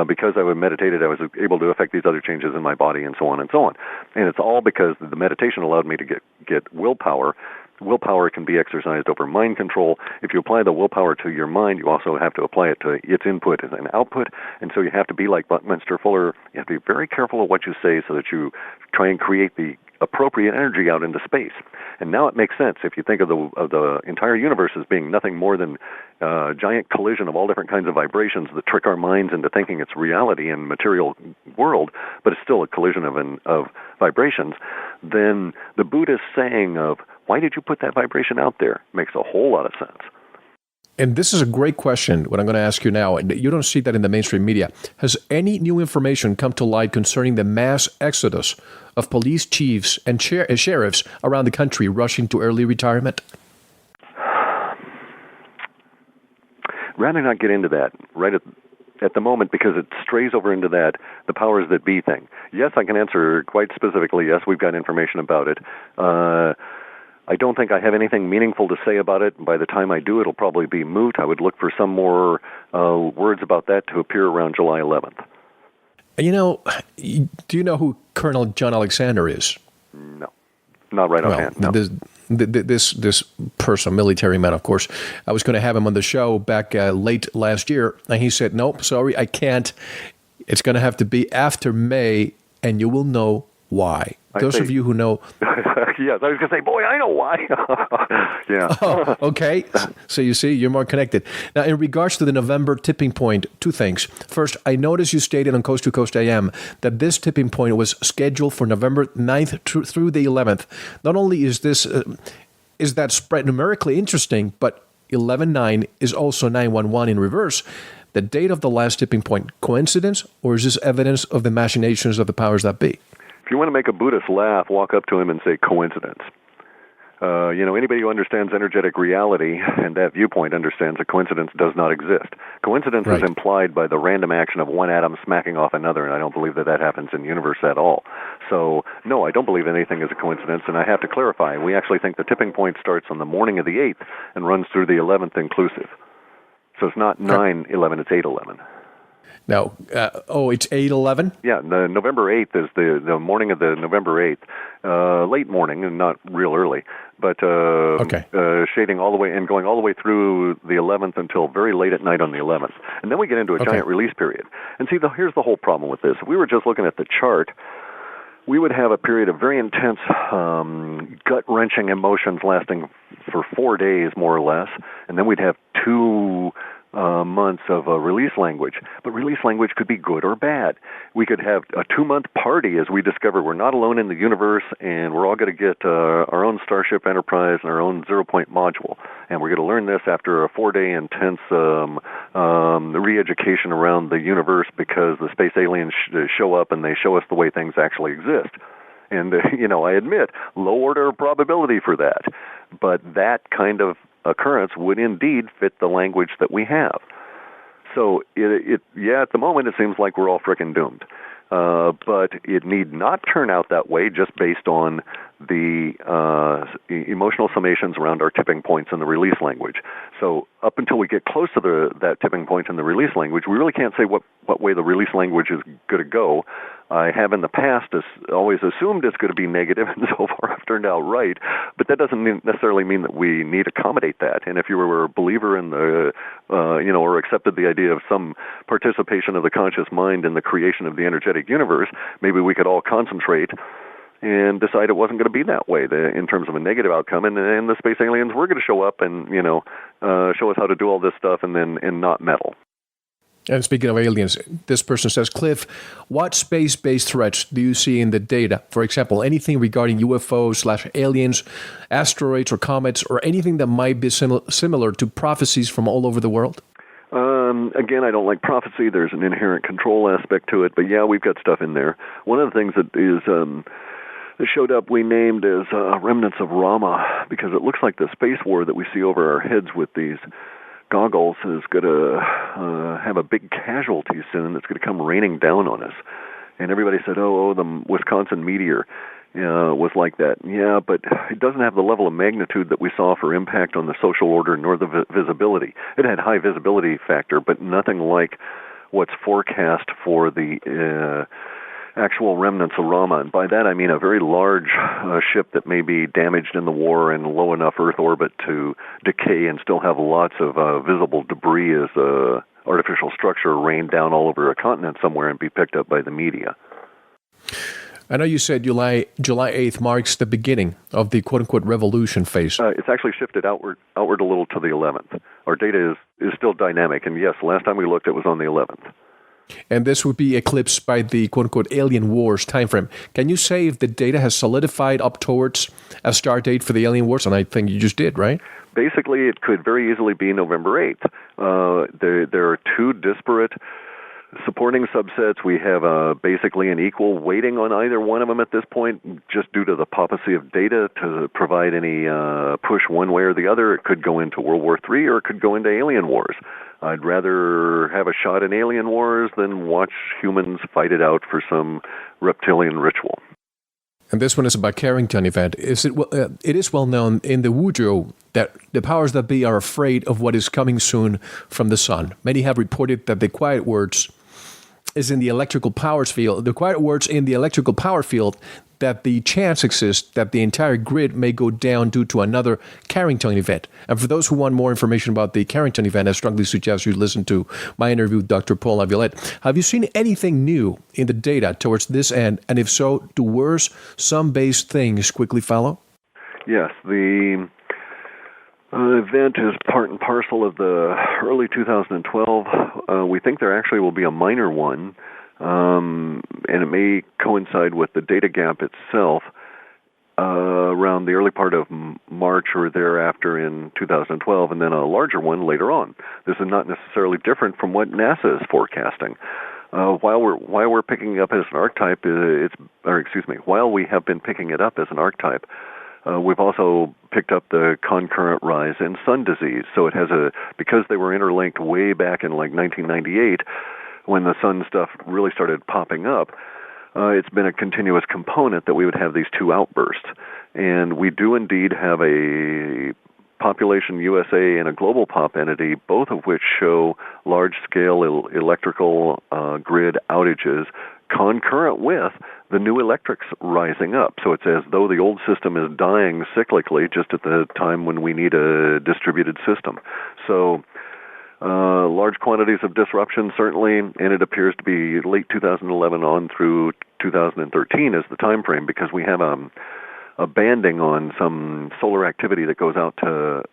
Because I meditated, I was able to affect these other changes in my body and so on and so on. And it's all because the meditation allowed me to get willpower. Willpower can be exercised over mind control. If you apply the willpower to your mind, you also have to apply it to its input and output. And so you have to be like Buckminster Fuller. You have to be very careful of what you say so that you try and create the appropriate energy out into space. And now it makes sense if you think of the entire universe as being nothing more than a giant collision of all different kinds of vibrations that trick our minds into thinking it's reality in material world, but it's still a collision of vibrations. Then the Buddhist saying of, why did you put that vibration out there, makes a whole lot of sense. And this is a great question, what I'm going to ask you now. You don't see that in the mainstream media. Has any new information come to light concerning the mass exodus of police chiefs and sheriffs around the country rushing to early retirement? Rather not get into that right at the moment because it strays over into the powers that be thing. Yes, I can answer quite specifically, yes, we've got information about it. I don't think I have anything meaningful to say about it. By the time I do, it'll probably be moot. I would look for some more words about that to appear around July 11th. Do you know who Colonel John Alexander is? No, not right offhand. No. This person, military man, of course, I was going to have him on the show back late last year, and he said, nope, sorry, I can't. It's going to have to be after May, and you will know why. Those of you who know... Yes, I was going to say, boy, I know why. Yeah. Oh, okay. So you see, you're more connected. Now, in regards to the November tipping point, two things. First, I noticed you stated on Coast to Coast AM that this tipping point was scheduled for November 9th through the 11th. Not only is that spread numerically interesting, but 11-9 is also 911 in reverse. The date of the last tipping point, coincidence, or is this evidence of the machinations of the powers that be? If you want to make a Buddhist laugh, walk up to him and say coincidence. Anybody who understands energetic reality and that viewpoint understands that coincidence does not exist. Coincidence is implied by the random action of one atom smacking off another, and I don't believe that happens in the universe at all. So, no, I don't believe anything is a coincidence, and I have to clarify. We actually think the tipping point starts on the morning of the 8th and runs through the 11th inclusive. So it's not 9/11, it's 8/11. Now, it's 8/11? Yeah, the November 8th is the morning of the November 8th, late morning and not real early, but shading all the way and going all the way through the 11th until very late at night on the 11th. And then we get into a giant release period. And see, here's the whole problem with this. If we were just looking at the chart, we would have a period of very intense, gut-wrenching emotions lasting for 4 days, more or less, and then we'd have 2 months of release language. But release language could be good or bad. We could have a 2-month party as we discover we're not alone in the universe and we're all going to get our own Starship Enterprise and our own zero-point module. And we're going to learn this after a 4-day intense re-education around the universe because the space aliens show up and they show us the way things actually exist. And, I admit, low order of probability for that. But that kind of occurrence would indeed fit the language that we have. So, at the moment it seems like we're all frickin' doomed. But it need not turn out that way just based on the emotional summations around our tipping points in the release language. So up until we get close to that tipping point in the release language, we really can't say what way the release language is going to go. I have in the past always assumed it's going to be negative, and so far I've turned out right. But that doesn't necessarily mean that we need to accommodate that. And if you were a believer in or accepted the idea of some participation of the conscious mind in the creation of the energetic universe, maybe we could all concentrate and decide it wasn't going to be that way in terms of a negative outcome, and the space aliens were going to show up and show us how to do all this stuff and not meddle. And speaking of aliens, this person says, Clif, what space-based threats do you see in the data? For example, anything regarding UFOs/aliens, asteroids or comets, or anything that might be similar to prophecies from all over the world? Again, I don't like prophecy. There's an inherent control aspect to it, but yeah, we've got stuff in there. One of the things that is that showed up we named as remnants of Rama, because it looks like the space war that we see over our heads with these goggles is going to have a big casualty soon that's going to come raining down on us. And everybody said, the Wisconsin meteor was like that. Yeah, but it doesn't have the level of magnitude that we saw for impact on the social order nor the visibility. It had high visibility factor, but nothing like what's forecast for the actual remnants of Rama. And by that I mean a very large ship that may be damaged in the war and low enough Earth orbit to decay and still have lots of visible debris as artificial structure rain down all over a continent somewhere and be picked up by the media. I know you said July 8th marks the beginning of the quote-unquote revolution phase. It's actually shifted outward a little to the 11th. Our data is still dynamic, and yes, last time we looked it was on the 11th. And this would be eclipsed by the quote-unquote alien wars timeframe. Can you say if the data has solidified up towards a start date for the alien wars? And I think you just did, right? Basically, it could very easily be November 8th. There are two disparate supporting subsets. We have basically an equal weighting on either one of them at this point, just due to the paucity of data to provide any push one way or the other. It could go into World War III or it could go into alien wars. I'd rather have a shot in alien wars than watch humans fight it out for some reptilian ritual. And this one is about Carrington event. It is well known in the Wuzhou that the powers that be are afraid of what is coming soon from the sun. Many have reported that the quiet words is in the electrical powers field. The quiet words in the electrical power field that the chance exists that the entire grid may go down due to another Carrington event. And for those who want more information about the Carrington event, I strongly suggest you listen to my interview with Dr. Paul Laviolette. Have you seen anything new in the data towards this end? And if so, do worse, some-based things quickly follow? Yes, the event is part and parcel of the early 2012. We think there actually will be a minor one. And it may coincide with the data gap itself around the early part of March or thereafter in 2012, and then a larger one later on. This is not necessarily different from what NASA is forecasting. While we're picking it up as an archetype, while we have been picking it up as an archetype, We've also picked up the concurrent rise in sun disease. So it has because they were interlinked way back in like 1998, when the sun stuff really started popping up, it's been a continuous component that we would have these two outbursts. And we do indeed have a population USA and a global pop entity, both of which show large-scale electrical grid outages concurrent with the new electrics rising up. So it's as though the old system is dying cyclically just at the time when we need a distributed system. So large quantities of disruption, certainly, and it appears to be late 2011 on through 2013 is the time frame, because we have a banding on some solar activity that goes out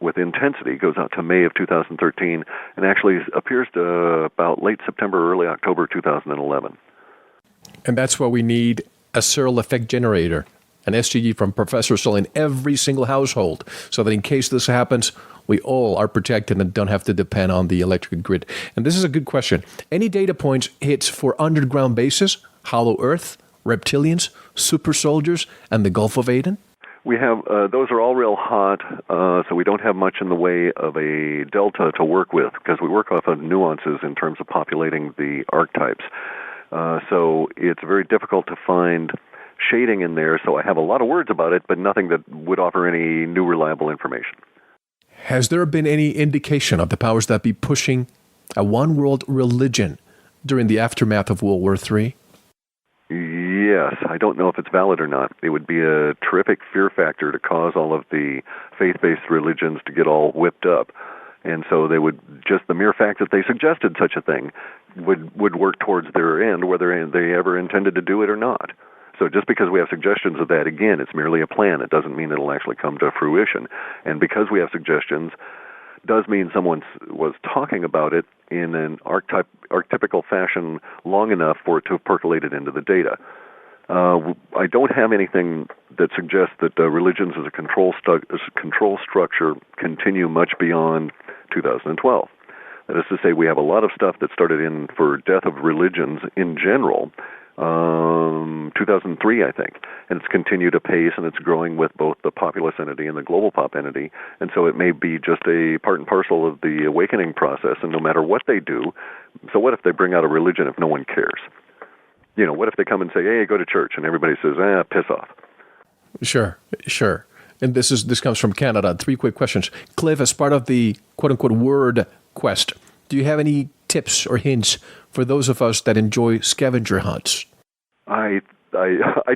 with intensity, goes out to May of 2013, and actually appears to about late September, early October 2011. And that's why we need a Searle effect generator, an SGE from Professor Searle in every single household, so that in case this happens, we all are protected and don't have to depend on the electric grid. And this is a good question. Any data points hits for underground bases, Hollow Earth, reptilians, super soldiers, and the Gulf of Aden? We have, those are all real hot, so we don't have much in the way of a delta to work with, because we work off of nuances in terms of populating the archetypes. So it's very difficult to find shading in there, so I have a lot of words about it, but nothing that would offer any new reliable information. Has there been any indication of the powers that be pushing a one-world religion during the aftermath of World War III? Yes. I don't know if it's valid or not. It would be a terrific fear factor to cause all of the faith-based religions to get all whipped up. And so they would, just the mere fact that they suggested such a thing would work towards their end, whether they ever intended to do it or not. So just because we have suggestions of that, again, it's merely a plan. It doesn't mean it'll actually come to fruition. And because we have suggestions, does mean someone was talking about it in an archetypical fashion long enough for it to have percolated into the data. I don't have anything that suggests that religions as a control structure continue much beyond 2012. That is to say, we have a lot of stuff that started in for death of religions in general, 2003, I think, and it's continued apace, and it's growing with both the populist entity and the global pop entity, and so it may be just a part and parcel of the awakening process, and no matter what they do, so what if they bring out a religion if no one cares? You know, what if they come and say, hey, go to church, and everybody says, piss off? Sure. And this comes from Canada. 3 quick questions. Clif, as part of the quote-unquote word quest, do you have any tips or hints for those of us that enjoy scavenger hunts? I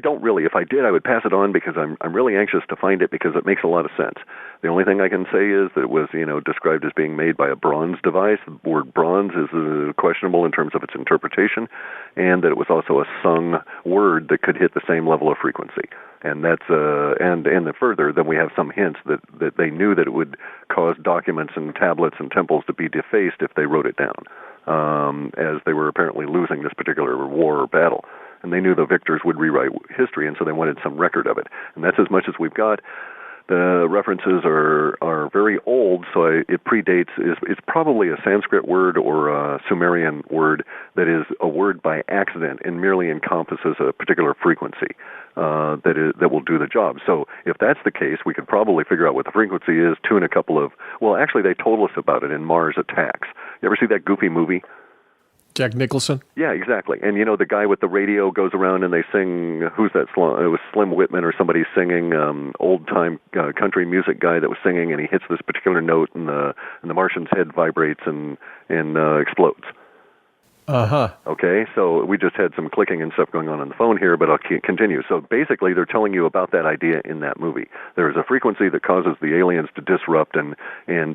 don't really. If I did, I would pass it on, because I'm really anxious to find it, because it makes a lot of sense. The only thing I can say is that it was, described as being made by a bronze device. The word bronze is questionable in terms of its interpretation, and that it was also a sung word that could hit the same level of frequency. And that's and further, then we have some hints that they knew that it would cause documents and tablets and temples to be defaced if they wrote it down, as they were apparently losing this particular war or battle. And they knew the victors would rewrite history, and so they wanted some record of it. And that's as much as we've got. The references are very old, so it predates. It's probably a Sanskrit word or a Sumerian word that is a word by accident and merely encompasses a particular frequency that will do the job. So if that's the case, we could probably figure out what the frequency is, tune a couple of. Well, actually, they told us about it in Mars Attacks. You ever see that goofy movie? Jack Nicholson? Yeah, exactly. And the guy with the radio goes around and they sing, who's that? It was Slim Whitman or somebody singing, old-time country music guy that was singing, and he hits this particular note, and the Martian's head vibrates and explodes. Uh-huh. Okay, so we just had some clicking and stuff going on the phone here, but I'll continue. So basically, they're telling you about that idea in that movie. There is a frequency that causes the aliens to disrupt and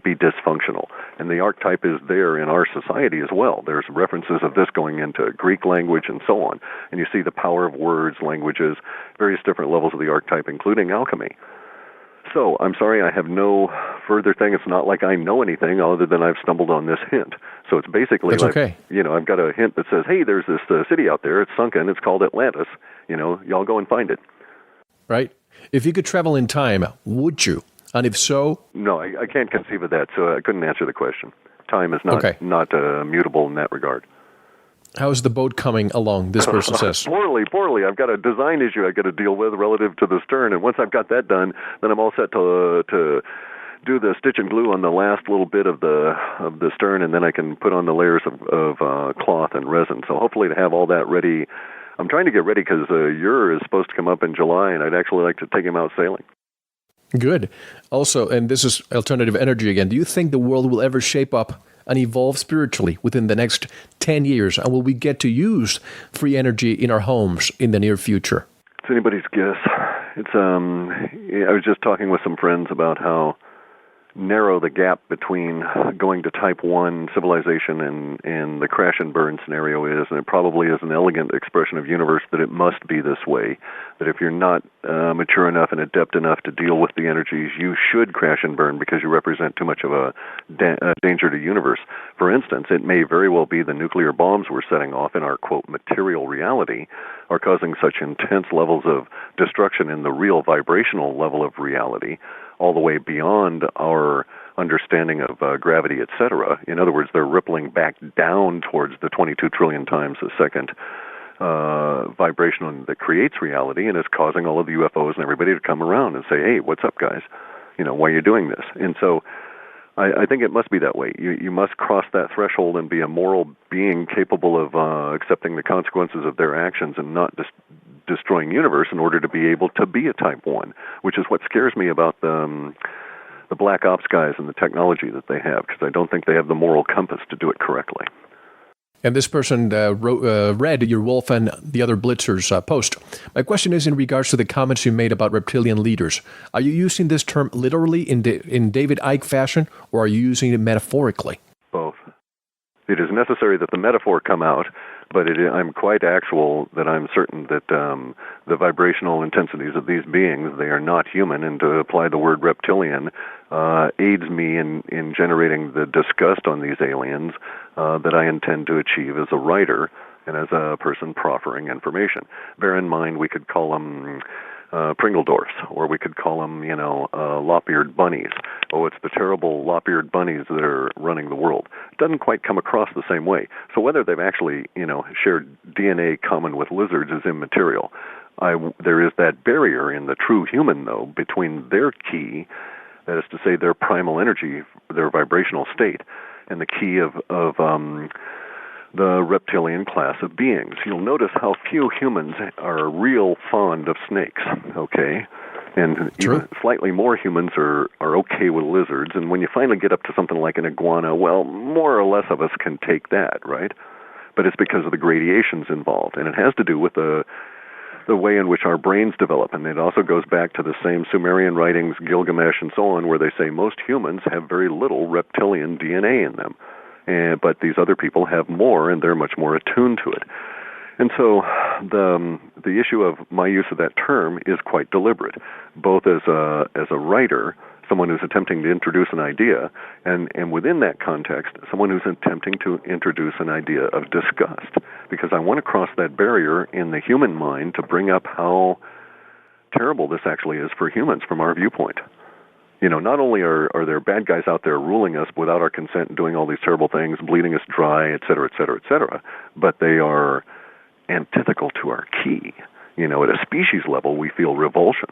be dysfunctional. And the archetype is there in our society as well. There's references of this going into Greek language and so on. And you see the power of words, languages, various different levels of the archetype, including alchemy. So, I'm sorry, I have no further thing. It's not like I know anything other than I've stumbled on this hint. So it's basically That's okay. I've got a hint that says, hey, there's this city out there. It's sunken. It's called Atlantis. Y'all go and find it. Right? If you could travel in time, would you? And if so? No, I can't conceive of that, so I couldn't answer the question. Time is not mutable in that regard. How's the boat coming along, this person says? Poorly. I've got a design issue I've got to deal with relative to the stern, and once I've got that done, then I'm all set to do the stitch and glue on the last little bit of the stern, and then I can put on the layers of cloth and resin. So hopefully to have all that ready. I'm trying to get ready because Ur is supposed to come up in July, and I'd actually like to take him out sailing. Good. Also, and this is alternative energy again, do you think the world will ever shape up and evolve spiritually within the next 10 years? And will we get to use free energy in our homes in the near future? It's anybody's guess. I was just talking with some friends about how narrow the gap between going to type 1 civilization and the crash and burn scenario is, and it probably is an elegant expression of universe that it must be this way, that if you're not mature enough and adept enough to deal with the energies, you should crash and burn because you represent too much of a danger to universe. For instance, it may very well be the nuclear bombs we're setting off in our, quote, material reality are causing such intense levels of destruction in the real vibrational level of reality, all the way beyond our understanding of gravity, etc. In other words, they're rippling back down towards the 22 trillion times a second vibration that creates reality, and it's causing all of the UFOs and everybody to come around and say, hey, what's up, guys? Why are you doing this? And so I think it must be that way. You must cross that threshold and be a moral being capable of accepting the consequences of their actions and not destroying universe in order to be able to be a type 1, which is what scares me about the black ops guys and the technology that they have, because I don't think they have the moral compass to do it correctly. And this person read your Wolf and the Other Blitzers post. My question is in regards to the comments you made about reptilian leaders. Are you using this term literally in David Icke fashion, or are you using it metaphorically? Both. It is necessary that the metaphor come out, but I'm quite actual that I'm certain that the vibrational intensities of these beings, they are not human, and to apply the word reptilian aids me in generating the disgust on these aliens that I intend to achieve as a writer and as a person proffering information. Bear in mind, we could call them Pringledorfs, or we could call them, lop-eared bunnies. Oh, it's the terrible lop-eared bunnies that are running the world. It doesn't quite come across the same way. So whether they've actually, shared DNA common with lizards is immaterial. There is that barrier in the true human, though, between their key, that is to say their primal energy, their vibrational state, and the key of the reptilian class of beings. You'll notice how few humans are real fond of snakes, okay? And even slightly more humans are okay with lizards. And when you finally get up to something like an iguana, well, more or less of us can take that, right? But it's because of the gradations involved. And it has to do with the way in which our brains develop. And it also goes back to the same Sumerian writings, Gilgamesh and so on, where they say most humans have very little reptilian DNA in them. But these other people have more, and they're much more attuned to it. And so the issue of my use of that term is quite deliberate, both as a writer, someone who's attempting to introduce an idea, and within that context, someone who's attempting to introduce an idea of disgust, because I want to cross that barrier in the human mind to bring up how terrible this actually is for humans from our viewpoint. Not only are there bad guys out there ruling us without our consent and doing all these terrible things, bleeding us dry, et cetera, et cetera, et cetera, but they are antithetical to our key. At a species level, we feel revulsion.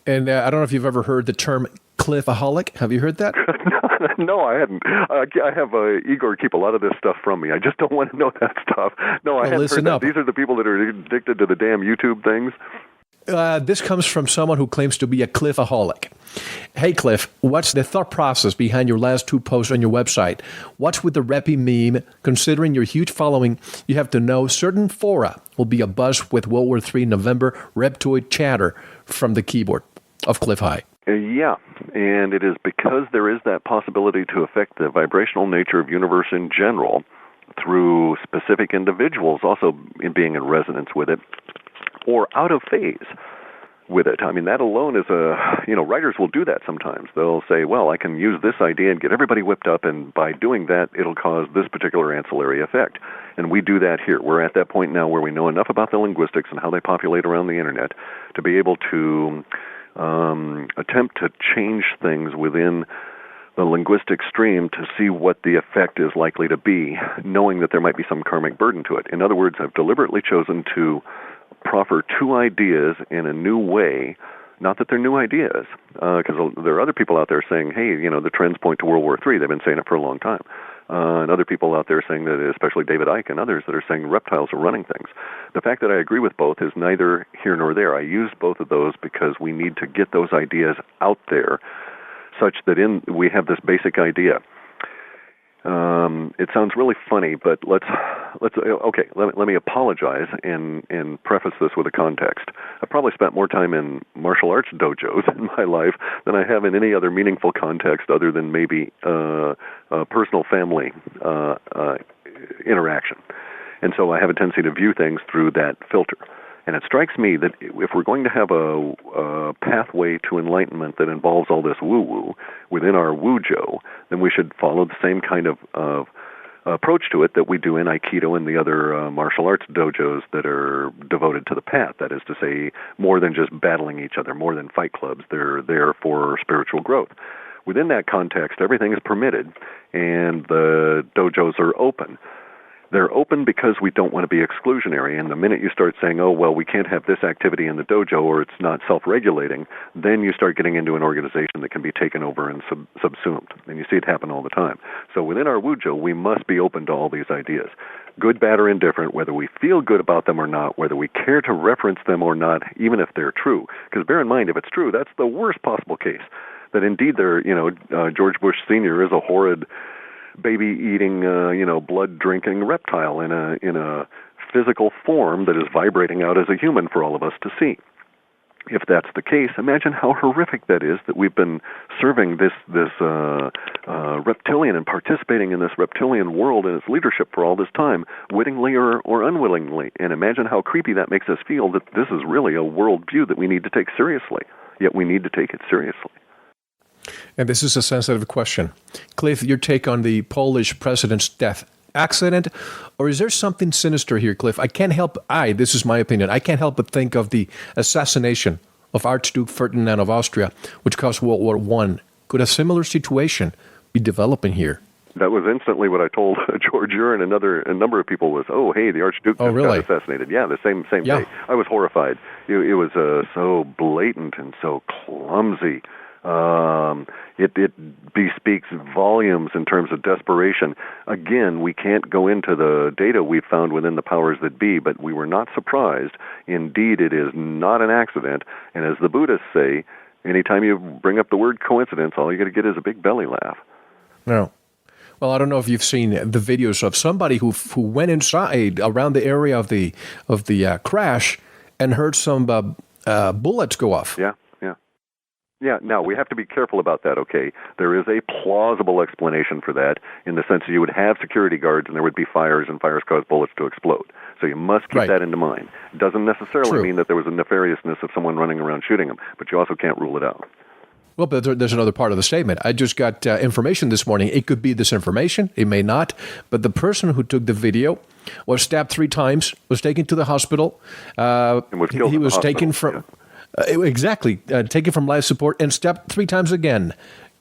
And I don't know if you've ever heard the term clifaholic. Have you heard that? No, I hadn't. I have Igor keep a lot of this stuff from me. I just don't want to know that stuff. No, I hadn't heard that. These are the people that are addicted to the damn YouTube things. This comes from someone who claims to be a clifaholic. Hey, Clif, what's the thought process behind your last 2 posts on your website? What's with the Reppy meme? Considering your huge following, you have to know certain fora will be abuzz with World War III November reptoid chatter from the keyboard of Clif High. Yeah, and it is because there is that possibility to affect the vibrational nature of universe in general through specific individuals also being in resonance with it, or out of phase with it. I mean, that alone is writers will do that sometimes. They'll say, well, I can use this idea and get everybody whipped up, and by doing that, it'll cause this particular ancillary effect. And we do that here. We're at that point now where we know enough about the linguistics and how they populate around the Internet to be able to attempt to change things within the linguistic stream to see what the effect is likely to be, knowing that there might be some karmic burden to it. In other words, I've deliberately chosen to proffer two ideas in a new way. Not that they're new ideas, because there are other people out there saying, hey, the trends point to World War III. They've been saying it for a long time. And other people out there saying that, especially David Icke and others, that are saying reptiles are running things. The fact that I agree with both is neither here nor there. I use both of those because we need to get those ideas out there such that we have this basic idea. It sounds really funny, but let me apologize and preface this with a context. I've probably spent more time in martial arts dojos in my life than I have in any other meaningful context other than maybe personal family interaction. And so I have a tendency to view things through that filter. And it strikes me that if we're going to have a pathway to enlightenment that involves all this woo-woo within our wujo, then we should follow the same kind of approach to it that we do in Aikido and the other martial arts dojos that are devoted to the path. That is to say, more than just battling each other, more than fight clubs. They're there for spiritual growth. Within that context, everything is permitted, and the dojos are open. They're open because we don't want to be exclusionary, and the minute you start saying, oh, well, we can't have this activity in the dojo or it's not self-regulating, then you start getting into an organization that can be taken over and subsumed, and you see it happen all the time. So within our wujo, we must be open to all these ideas, good, bad, or indifferent, whether we feel good about them or not, whether we care to reference them or not, even if they're true. Because bear in mind, if it's true, that's the worst possible case, that indeed George Bush Sr. is a horrid baby-eating, blood-drinking reptile in a physical form that is vibrating out as a human for all of us to see. If that's the case, imagine how horrific that is, that we've been serving this reptilian and participating in this reptilian world and its leadership for all this time, wittingly or unwillingly. And imagine how creepy that makes us feel, that this is really a worldview that we need to take seriously, yet we need to take it seriously. And this is a sensitive question. Clif, your take on the Polish president's death. Accident? Or is there something sinister here, Clif? This is my opinion, I can't help but think of the assassination of Archduke Ferdinand of Austria, which caused World War I. Could a similar situation be developing here? That was instantly what I told George Ure and a number of people was, oh, hey, the Archduke got assassinated. Yeah, the same day. I was horrified. It was so blatant and so clumsy. It bespeaks volumes in terms of desperation. Again, we can't go into the data we found within the powers that be, but we were not surprised. Indeed, it is not an accident. And as the Buddhists say, anytime you bring up the word coincidence, all you're going to get is a big belly laugh. No. Well, I don't know if you've seen the videos of somebody who went inside around the area of the crash and heard some bullets go off. Yeah, now we have to be careful about that, okay? There is a plausible explanation for that in the sense that you would have security guards and there would be fires and fires cause bullets to explode. So you must keep that into mind. It doesn't necessarily mean that there was a nefariousness of someone running around shooting them, but you also can't rule it out. Well, but there's another part of the statement. I just got information this morning. It could be disinformation. It may not. But the person who took the video was stabbed 3 times, was taken to the hospital. And was killed he in the was hospital. taken from... taken from life support and stabbed 3 times again.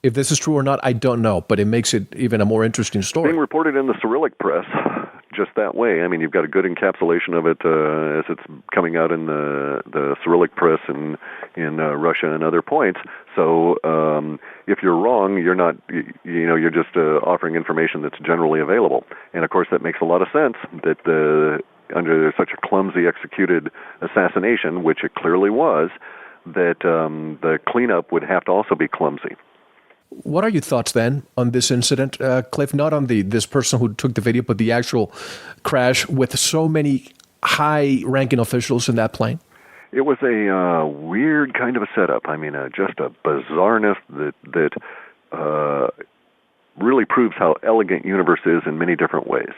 If this is true or not, I don't know, but it makes it even a more interesting story. Being reported in the Cyrillic press just that way. I mean, you've got a good encapsulation of it as it's coming out in the Cyrillic press in Russia and other points. So if you're wrong, you're not, you're just offering information that's generally available. And of course, that makes a lot of sense that under such a clumsy executed assassination, which it clearly was, that the cleanup would have to also be clumsy. What are your thoughts then on this incident, Clif? Not on this person who took the video, but the actual crash with so many high-ranking officials in that plane? It was a weird kind of a setup. I mean, just a bizarreness that really proves how elegant universe is in many different ways.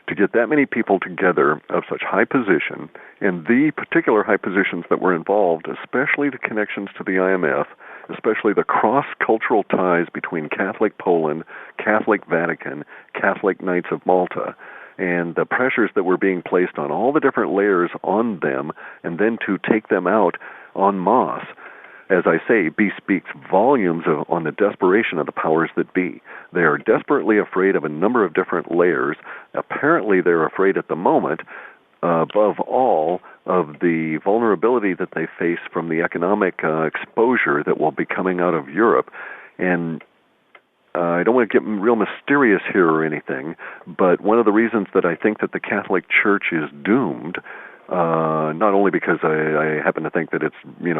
To get that many people together of such high position, and the particular high positions that were involved, especially the connections to the IMF, especially the cross-cultural ties between Catholic Poland, Catholic Vatican, Catholic Knights of Malta, and the pressures that were being placed on all the different layers on them, and then to take them out en masse. as I say, bespeaks volumes on the desperation of the powers that be. They are desperately afraid of a number of different layers. Apparently, they're afraid at the moment, above all, of the vulnerability that they face from the economic exposure that will be coming out of Europe. And I don't want to get real mysterious here or anything, but one of the reasons that I think that the Catholic Church is doomed, not only because I happen to think that it's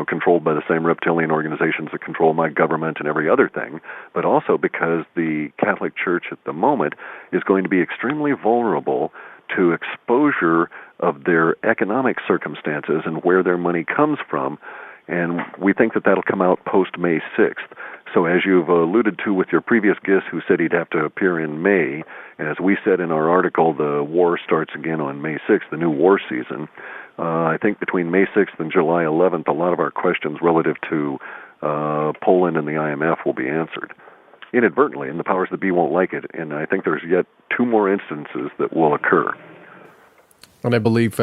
controlled by the same reptilian organizations that control my government and every other thing, but also because the Catholic Church at the moment is going to be extremely vulnerable to exposure of their economic circumstances and where their money comes from. And we think that that'll come out post-May 6th. So as you've alluded to with your previous guest who said he'd have to appear in May, and as we said in our article, the war starts again on May 6th, the new war season. I think between May 6th and July 11th, a lot of our questions relative to Poland and the IMF will be answered inadvertently, and the powers that be won't like it. And I think there's yet 2 more instances that will occur. And I believe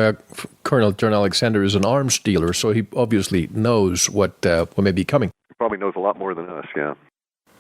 Colonel John Alexander is an arms dealer, so he obviously knows what may be coming. He probably knows a lot more than us, yeah.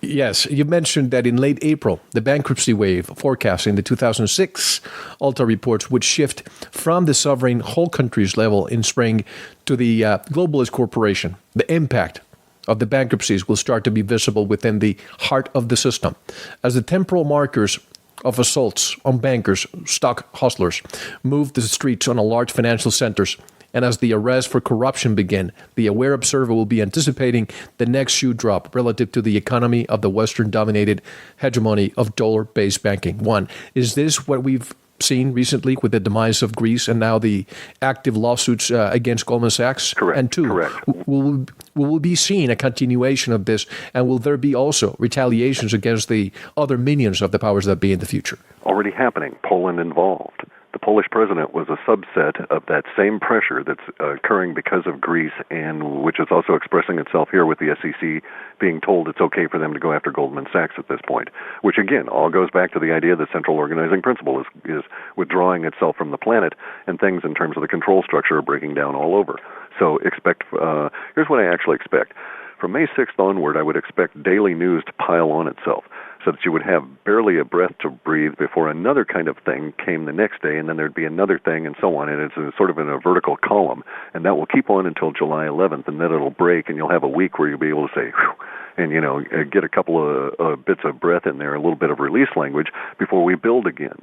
Yes, you mentioned that in late April, the bankruptcy wave forecasting the 2006 Alta reports would shift from the sovereign whole countries level in spring to the globalist corporation. The impact of the bankruptcies will start to be visible within the heart of the system, as the temporal markers of assaults on bankers, stock hustlers, move the streets on a large financial centers. And as the arrests for corruption begin, the aware observer will be anticipating the next shoe drop relative to the economy of the Western-dominated hegemony of dollar-based banking. 1, is this what we've seen recently with the demise of Greece and now the active lawsuits against Goldman Sachs? Correct. And 2, Correct. will we be seeing a continuation of this, and will there be also retaliations against the other minions of the powers that be in the future? Already happening. Poland involved. The Polish president was a subset of that same pressure that's occurring because of Greece, and which is also expressing itself here with the SEC being told it's okay for them to go after Goldman Sachs at this point, which again all goes back to the idea that central organizing principle is withdrawing itself from the planet, and things in terms of the control structure are breaking down all over. So expect, here's what I actually expect. From May 6th onward, I would expect daily news to pile on itself, so that you would have barely a breath to breathe before another kind of thing came the next day, and then there'd be another thing, and so on. And it's sort of in a vertical column, and that will keep on until July 11th, and then it'll break, and you'll have a week where you'll be able to say, whew, and get a couple of bits of breath in there, a little bit of release language before we build again.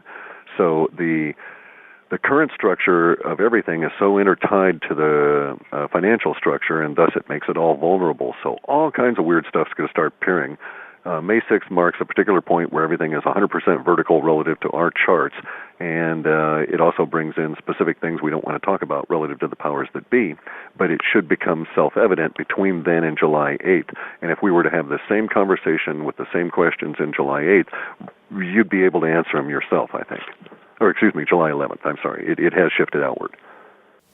So the current structure of everything is so intertied to the financial structure, and thus it makes it all vulnerable. So all kinds of weird stuff's going to start appearing. May 6th marks a particular point where everything is 100% vertical relative to our charts, and it also brings in specific things we don't want to talk about relative to the powers that be, but it should become self-evident between then and July 8th. And if we were to have the same conversation with the same questions in July 8th, you'd be able to answer them yourself, I think. Or, excuse me, July 11th. I'm sorry. It has shifted outward.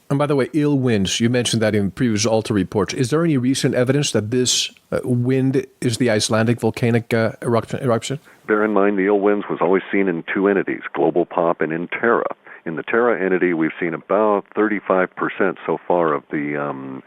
And by the way, ill winds, you mentioned that in previous Alta reports. Is there any recent evidence that this wind is the Icelandic volcanic eruption? Bear in mind, the ill winds was always seen in 2 entities, Global Pop and in Terra. In the Terra entity, we've seen about 35% so far of the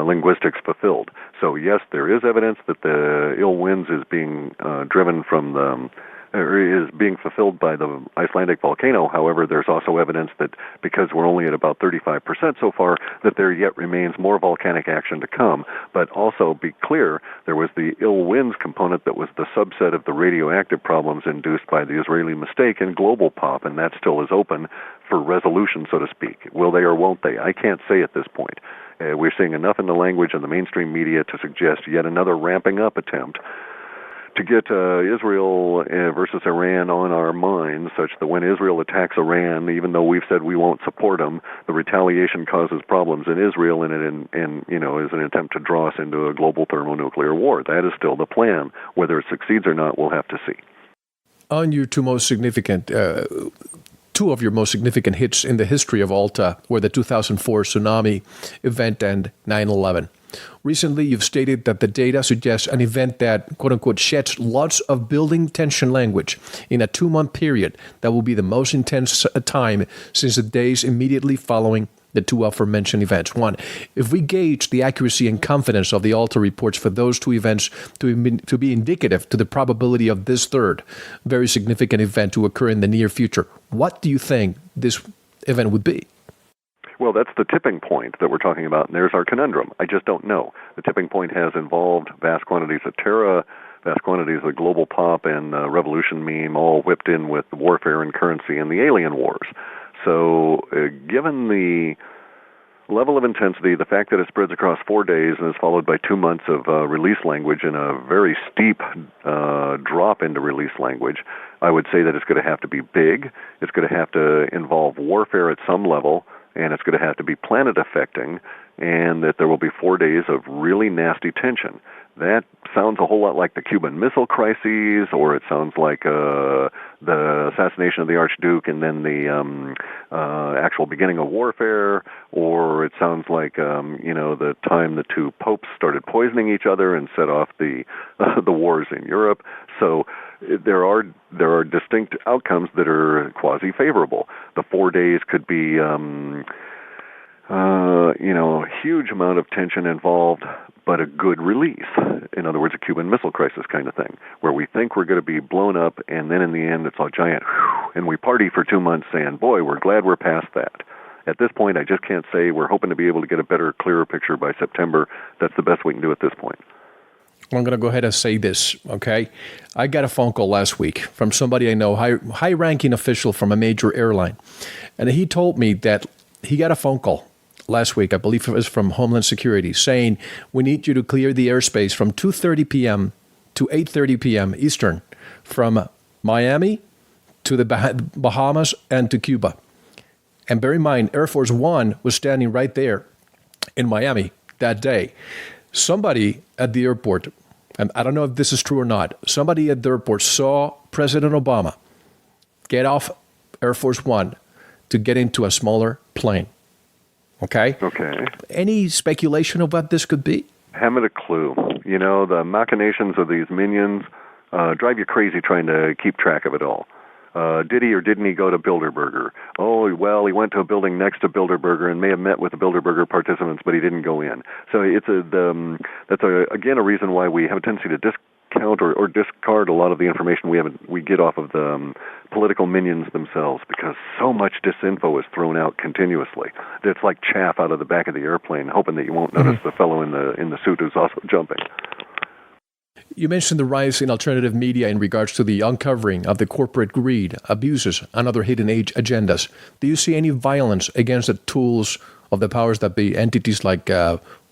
linguistics fulfilled. So yes, there is evidence that the ill winds is being driven from the is being fulfilled by the Icelandic volcano. However, there's also evidence that because we're only at about 35% so far, that there yet remains more volcanic action to come. But also be clear, there was the ill winds component that was the subset of the radioactive problems induced by the Israeli mistake in Global Pop, and that still is open for resolution, so to speak. Will they or won't they? I can't say at this point. We're seeing enough in the language and the mainstream media to suggest yet another ramping up attempt to get Israel versus Iran on our minds, such that when Israel attacks Iran, even though we've said we won't support them, the retaliation causes problems in Israel, and is an attempt to draw us into a global thermonuclear war. That is still the plan. Whether it succeeds or not, we'll have to see. On your two of your most significant hits in the history of Alta were the 2004 tsunami event and 9/11. Recently, you've stated that the data suggests an event that, quote-unquote, sheds lots of building tension language in a 2-month period that will be the most intense time since the days immediately following the two aforementioned events. One, if we gauge the accuracy and confidence of the Alta reports for those two events to be indicative to the probability of this third very significant event to occur in the near future, what do you think this event would be? Well, that's the tipping point that we're talking about, and there's our conundrum. I just don't know. The tipping point has involved vast quantities of terror, vast quantities of global pop and revolution meme, all whipped in with warfare and currency and the alien wars. So given the level of intensity, the fact that it spreads across 4 days and is followed by 2 months of release language and a very steep drop into release language, I would say that it's going to have to be big, it's going to have to involve warfare at some level, and it's going to have to be planet-affecting, and that there will be 4 days of really nasty tension. That sounds a whole lot like the Cuban Missile Crises, or it sounds like the assassination of the Archduke and then the actual beginning of warfare, or it sounds like the time the two popes started poisoning each other and set off the wars in Europe. So there are distinct outcomes that are quasi-favorable. The 4 days could be a huge amount of tension involved, but a good release. In other words, a Cuban Missile Crisis kind of thing, where we think we're going to be blown up, and then in the end it's all giant, and we party for 2 months saying, boy, we're glad we're past that. At this point, I just can't say. We're hoping to be able to get a better, clearer picture by September. That's the best we can do at this point. I'm going to go ahead and say this, okay? I got a phone call last week from somebody I know, high-ranking official from a major airline, and he told me that he got a phone call last week, I believe it was from Homeland Security, saying, we need you to clear the airspace from 2:30 p.m. to 8:30 p.m. Eastern from Miami to the Bahamas and to Cuba. And bear in mind, Air Force One was standing right there in Miami that day. Somebody at the airport, and I don't know if this is true or not, somebody at the airport saw President Obama get off Air Force One to get into a smaller plane. Okay? Okay. Any speculation of what this could be? Haven't a clue. The machinations of these minions drive you crazy trying to keep track of it all. Did he or didn't he go to Bilderberger? Oh, well, he went to a building next to Bilderberger and may have met with the Bilderberger participants, but he didn't go in. So that's again a reason why we have a tendency to discount or discard a lot of the information we get off of the political minions themselves, because so much disinfo is thrown out continuously. It's like chaff out of the back of the airplane, hoping that you won't notice the fellow in the suit who's also jumping. You mentioned the rise in alternative media in regards to the uncovering of the corporate greed, abuses, and other hidden age agendas. Do you see any violence against the tools of the powers that be, entities like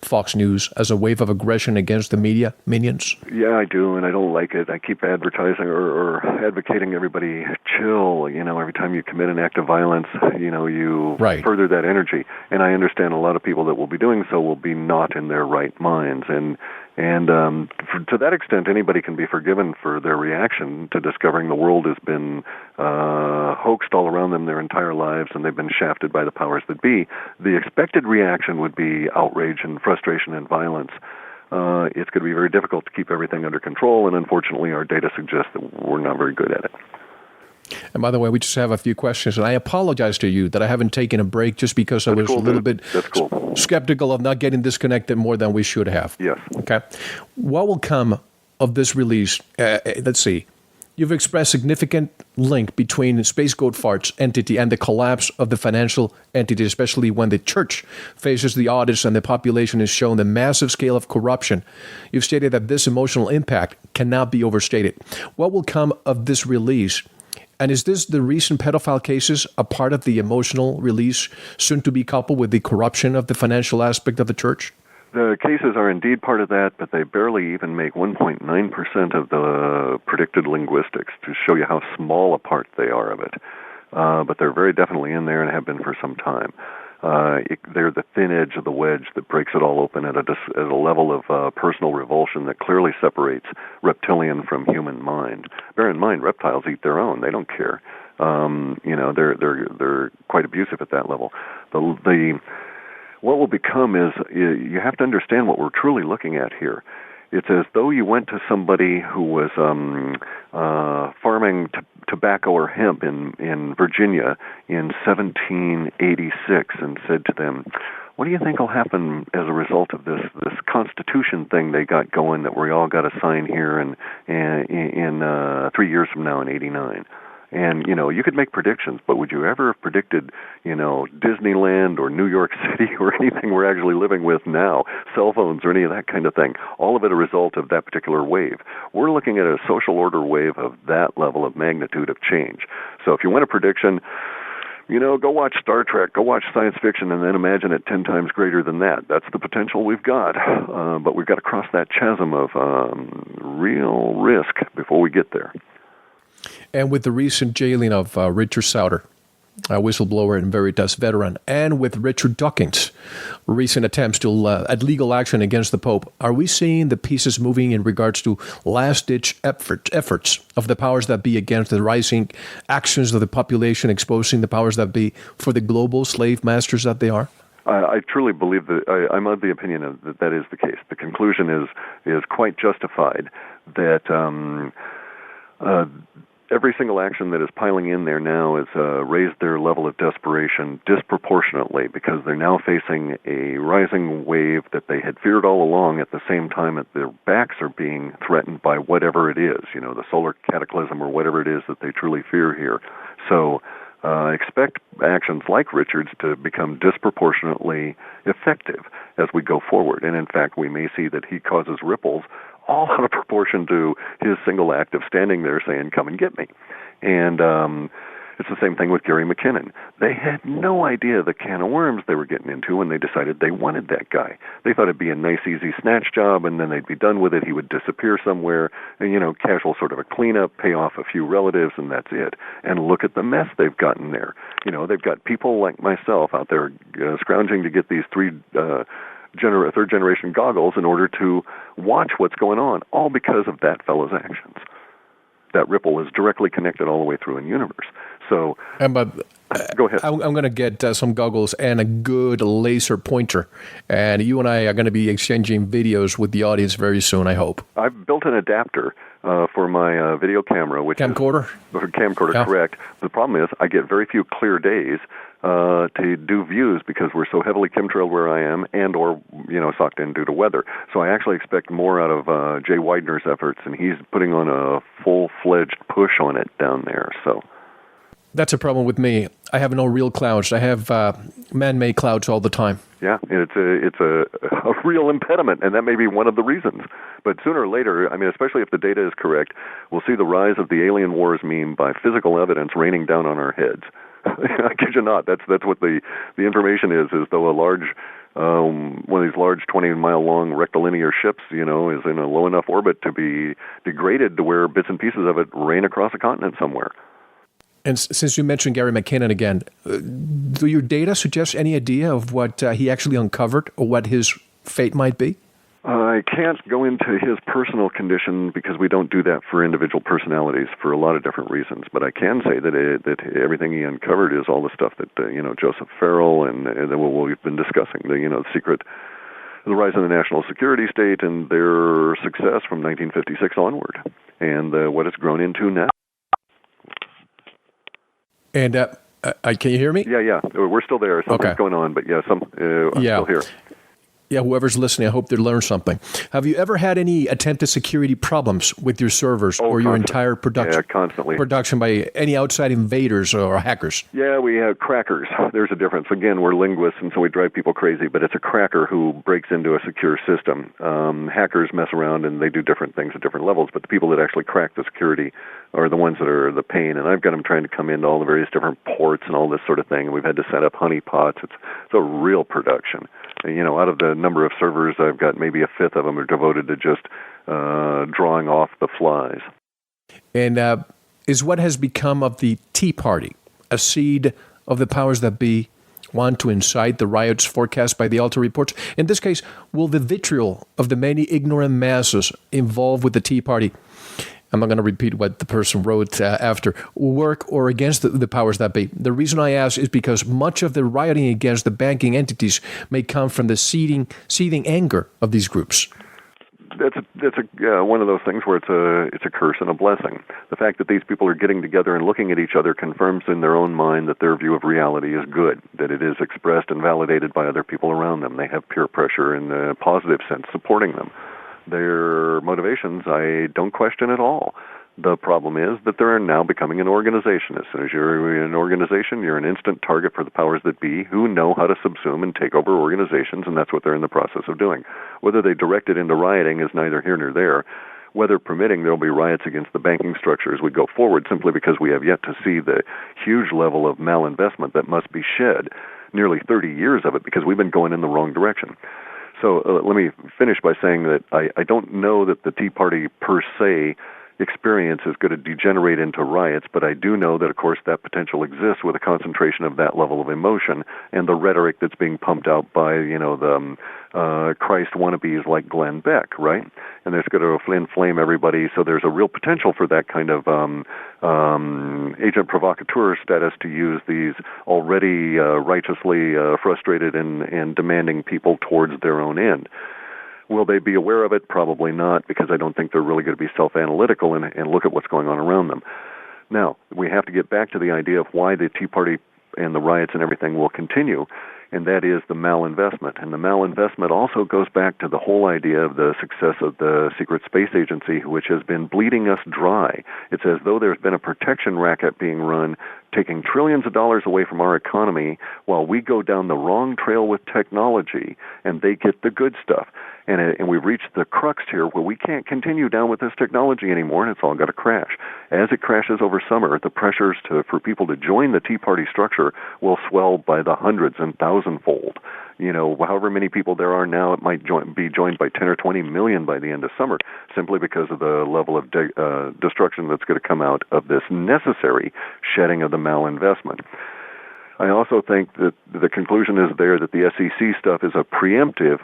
Fox News, as a wave of aggression against the media minions? Yeah, I do, and I don't like it. I keep advertising or advocating everybody chill. Every time you commit an act of violence, you further that energy. And I understand a lot of people that will be doing so will be not in their right minds. And to that extent, anybody can be forgiven for their reaction to discovering the world has been hoaxed all around them their entire lives, and they've been shafted by the powers that be. The expected reaction would be outrage and frustration and violence. It's going to be very difficult to keep everything under control, and unfortunately our data suggests that we're not very good at it. And by the way, we just have a few questions, and I apologize to you that I haven't taken a break just because I was a little bit skeptical of not getting disconnected more than we should have. Yes. Okay. What will come of this release? Let's see. You've expressed significant link between Space Goat Fart's entity and the collapse of the financial entity, especially when the church faces the audits and the population is shown the massive scale of corruption. You've stated that this emotional impact cannot be overstated. What will come of this release? And is this the recent pedophile cases a part of the emotional release soon to be coupled with the corruption of the financial aspect of the church? The cases are indeed part of that, but they barely even make 1.9% of the predicted linguistics, to show you how small a part they are of it. But they're very definitely in there and have been for some time. They're the thin edge of the wedge that breaks it all open at a level of personal revulsion that clearly separates reptilian from human mind. Bear in mind, reptiles eat their own; they don't care. They're quite abusive at that level. What will become is you have to understand what we're truly looking at here. It's as though you went to somebody who was farming tobacco or hemp in Virginia in 1786 and said to them, what do you think will happen as a result of this Constitution thing they got going that we all got to sign here in 3 years from now in '89? And, you could make predictions, but would you ever have predicted, Disneyland or New York City or anything we're actually living with now, cell phones or any of that kind of thing? All of it a result of that particular wave. We're looking at a social order wave of that level of magnitude of change. So if you want a prediction, go watch Star Trek, go watch science fiction, and then imagine it 10 times greater than that. That's the potential we've got. But we've got to cross that chasm of real risk before we get there. And with the recent jailing of Richard Sauter, a whistleblower and Veritas veteran, and with Richard Dawkins' recent attempts to at legal action against the Pope, are we seeing the pieces moving in regards to last-ditch efforts of the powers that be against the rising actions of the population, exposing the powers that be for the global slave masters that they are? I truly believe that I'm of the opinion that is the case. The conclusion is quite justified that every single action that is piling in there now has raised their level of desperation disproportionately because they're now facing a rising wave that they had feared all along at the same time that their backs are being threatened by whatever it is, the solar cataclysm or whatever it is that they truly fear here. So expect actions like Richard's to become disproportionately effective as we go forward. And in fact, we may see that he causes ripples all out of proportion to his single act of standing there saying, come and get me. And it's the same thing with Gary McKinnon. They had no idea the can of worms they were getting into when they decided they wanted that guy. They thought it'd be a nice, easy snatch job, and then they'd be done with it. He would disappear somewhere, and, casual sort of a cleanup, pay off a few relatives, and that's it. And look at the mess they've gotten there. They've got people like myself out there scrounging to get these third-generation goggles in order to watch what's going on, all because of that fellow's actions. That ripple is directly connected all the way through in universe. So, go ahead. I'm going to get some goggles and a good laser pointer, and you and I are going to be exchanging videos with the audience very soon, I hope. I've built an adapter for my video camera, which camcorder? Camcorder, yeah. Correct. The problem is I get very few clear days to do views because we're so heavily chemtrailed where I am and or, sucked in due to weather. So I actually expect more out of Jay Widener's efforts, and he's putting on a full-fledged push on it down there. So that's a problem with me. I have no real clouds. I have man-made clouds all the time. Yeah, it's a real impediment, and that may be one of the reasons. But sooner or later, especially if the data is correct, we'll see the rise of the alien wars meme by physical evidence raining down on our heads. I kid you not. That's what the information is though a large one of these large 20-mile-long rectilinear ships, is in a low enough orbit to be degraded to where bits and pieces of it rain across a continent somewhere. And since you mentioned Gary McKinnon again, do your data suggest any idea of what he actually uncovered or what his fate might be? I can't go into his personal condition because we don't do that for individual personalities for a lot of different reasons. But I can say that everything he uncovered is all the stuff that Joseph Farrell and what we've been discussing, the secret, the rise of the national security state and their success from 1956 onward, and what it's grown into now. And can you hear me? Yeah, we're still there. Something's going on, but I'm still here. Yeah, whoever's listening, I hope they learned something. Have you ever had any attempted security problems with your servers or your entire production? Yeah, constantly. Production by any outside invaders or hackers? Yeah, we have crackers. There's a difference. Again, we're linguists, and so we drive people crazy, but it's a cracker who breaks into a secure system. Hackers mess around, and they do different things at different levels, but the people that actually crack the security are the ones that are the pain, and I've got them trying to come into all the various different ports and all this sort of thing, and we've had to set up honeypots. It's a real production. And, out of the number of servers, I've got maybe a fifth of them are devoted to just drawing off the flies. And is what has become of the Tea Party a seed of the powers that be want to incite the riots forecast by the Alta reports? In this case, will the vitriol of the many ignorant masses involved with the Tea Party, I'm not going to repeat what the person wrote after, work or against the powers that be? The reason I ask is because much of the rioting against the banking entities may come from the seething anger of these groups. That's it's one of those things where it's a curse and a blessing. The fact that these people are getting together and looking at each other confirms in their own mind that their view of reality is good, that it is expressed and validated by other people around them. They have peer pressure in a positive sense supporting them. Their motivations, I don't question at all. The problem is that they're now becoming an organization. As soon as you're an organization, you're an instant target for the powers that be, who know how to subsume and take over organizations, and that's what they're in the process of doing. Whether they direct it into rioting is neither here nor there. Weather permitting, there will be riots against the banking structure as we go forward, simply because we have yet to see the huge level of malinvestment that must be shed, nearly 30 years of it, because we've been going in the wrong direction. So let me finish by saying that I don't know that the Tea Party per se experience is going to degenerate into riots, but I do know that, of course, that potential exists with a concentration of that level of emotion and the rhetoric that's being pumped out by, the Christ wannabes like Glenn Beck, right? And it's going to inflame everybody, so there's a real potential for that kind of agent provocateur status to use these already righteously frustrated and demanding people towards their own end. Will they be aware of it? Probably not, because I don't think they're really going to be self-analytical and look at what's going on around them. Now, we have to get back to the idea of why the Tea Party and the riots and everything will continue, and that is the malinvestment. And the malinvestment also goes back to the whole idea of the success of the secret space agency, which has been bleeding us dry. It's as though there's been a protection racket being run, taking trillions of dollars away from our economy while we go down the wrong trail with technology, and they get the good stuff. And we've reached the crux here where we can't continue down with this technology anymore, and it's all got to crash. As it crashes over summer, the pressures for people to join the Tea Party structure will swell by the hundreds and thousandfold. However many people there are now, it might be joined by 10 or 20 million by the end of summer, simply because of the level of destruction that's going to come out of this necessary shedding of the malinvestment. I also think that the conclusion is there that the SEC stuff is a preemptive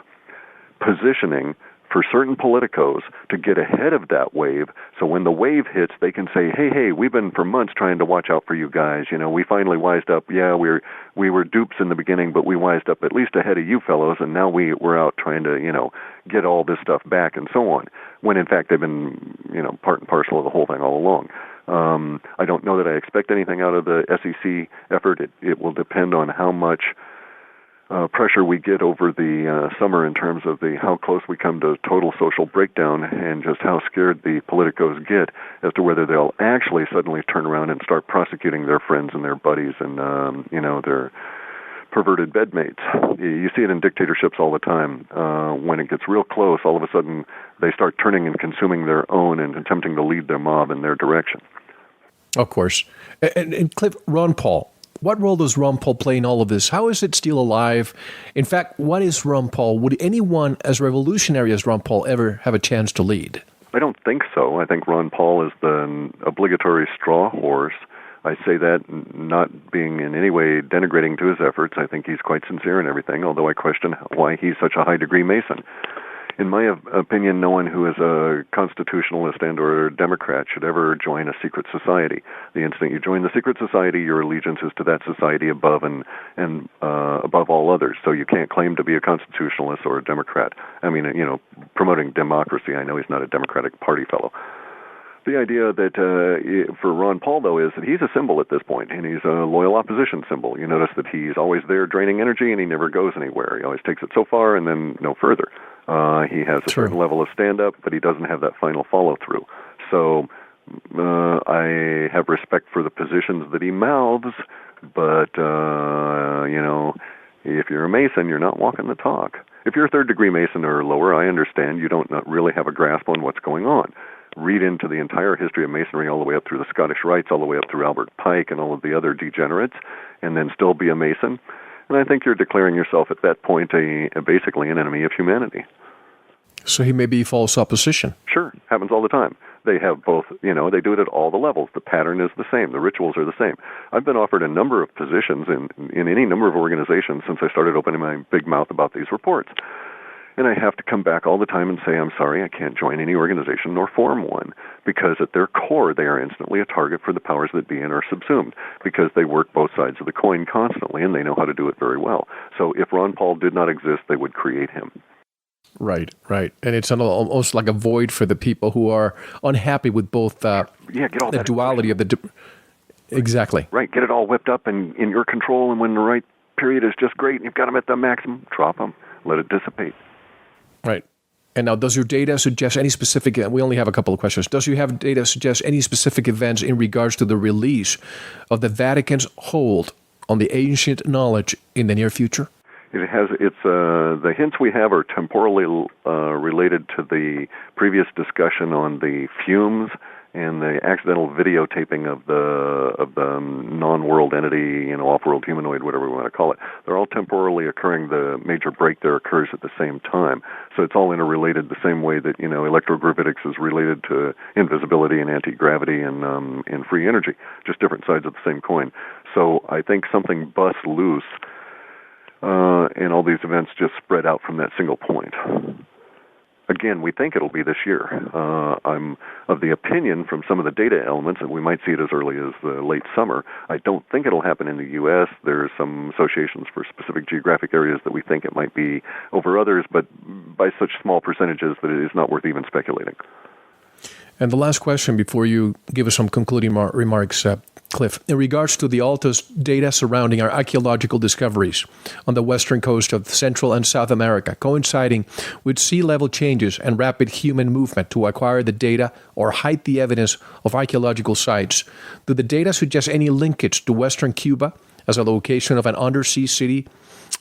positioning for certain politicos to get ahead of that wave, so when the wave hits, they can say, hey, we've been for months trying to watch out for you guys. We finally wised up. Yeah, we were dupes in the beginning, but we wised up at least ahead of you fellows, and now we're out trying to, get all this stuff back and so on, when in fact they've been, part and parcel of the whole thing all along. I don't know that I expect anything out of the SEC effort. It will depend on how much pressure we get over the summer in terms of how close we come to total social breakdown, and just how scared the politicos get as to whether they'll actually suddenly turn around and start prosecuting their friends and their buddies and their perverted bedmates. You see it in dictatorships all the time. When it gets real close, all of a sudden they start turning and consuming their own and attempting to lead their mob in their direction. Of course. And Clif, Ron Paul. What role does Ron Paul play in all of this? How is it still alive? In fact, what is Ron Paul? Would anyone as revolutionary as Ron Paul ever have a chance to lead? I don't think so. I think Ron Paul is the obligatory straw horse. I say that not being in any way denigrating to his efforts. I think he's quite sincere in everything, although I question why he's such a high-degree Mason. In my opinion, no one who is a constitutionalist and or a Democrat should ever join a secret society. The instant you join the secret society, your allegiance is to that society above and above all others. So you can't claim to be a constitutionalist or a Democrat. I mean, promoting democracy. I know he's not a Democratic Party fellow. The idea that for Ron Paul, though, is that he's a symbol at this point, and he's a loyal opposition symbol. You notice that he's always there draining energy, and he never goes anywhere. He always takes it so far and then no further. He has a certain level of stand-up, but he doesn't have that final follow-through. So I have respect for the positions that he mouths, but, if you're a Mason, you're not walking the talk. If you're a third-degree Mason or lower, I understand you don't really have a grasp on what's going on. Read into the entire history of Masonry all the way up through the Scottish Rites, all the way up through Albert Pike and all of the other degenerates, and then still be a Mason. And I think you're declaring yourself at that point basically an enemy of humanity. So he may be false opposition. Sure, happens all the time. They have both, they do it at all the levels. The pattern is the same. The rituals are the same. I've been offered a number of positions in any number of organizations since I started opening my big mouth about these reports. And I have to come back all the time and say, I'm sorry, I can't join any organization nor form one, because at their core they are instantly a target for the powers that be and are subsumed, because they work both sides of the coin constantly and they know how to do it very well. So if Ron Paul did not exist, they would create him. Right. And it's almost like a void for the people who are unhappy with both get all the duality of the... Exactly. Right, get it all whipped up and in your control, and when the right period is just great and you've got them at the maximum, drop them, let it dissipate. Right. And now, does your data suggest any specific... We only have a couple of questions. Does your data suggest any specific events in regards to the release of the Vatican's hold on the ancient knowledge in the near future? It has. The hints we have are temporally related to the previous discussion on the fumes and the accidental videotaping of the non-world entity, off-world humanoid, whatever we want to call it. They're all temporally occurring. The major break there occurs at the same time, so it's all interrelated the same way that electrogravitics is related to invisibility and anti-gravity and free energy, just different sides of the same coin. So I think something busts loose. And all these events just spread out from that single point. Again, we think it'll be this year. I'm of the opinion from some of the data elements that we might see it as early as the late summer. I don't think it'll happen in the U.S. There's some associations for specific geographic areas that we think it might be over others, but by such small percentages that it is not worth even speculating. And the last question before you give us some concluding remarks, Clif, in regards to the ALTO's data surrounding our archaeological discoveries on the western coast of Central and South America, coinciding with sea level changes and rapid human movement to acquire the data or hide the evidence of archaeological sites, do the data suggest any linkage to western Cuba as a location of an undersea city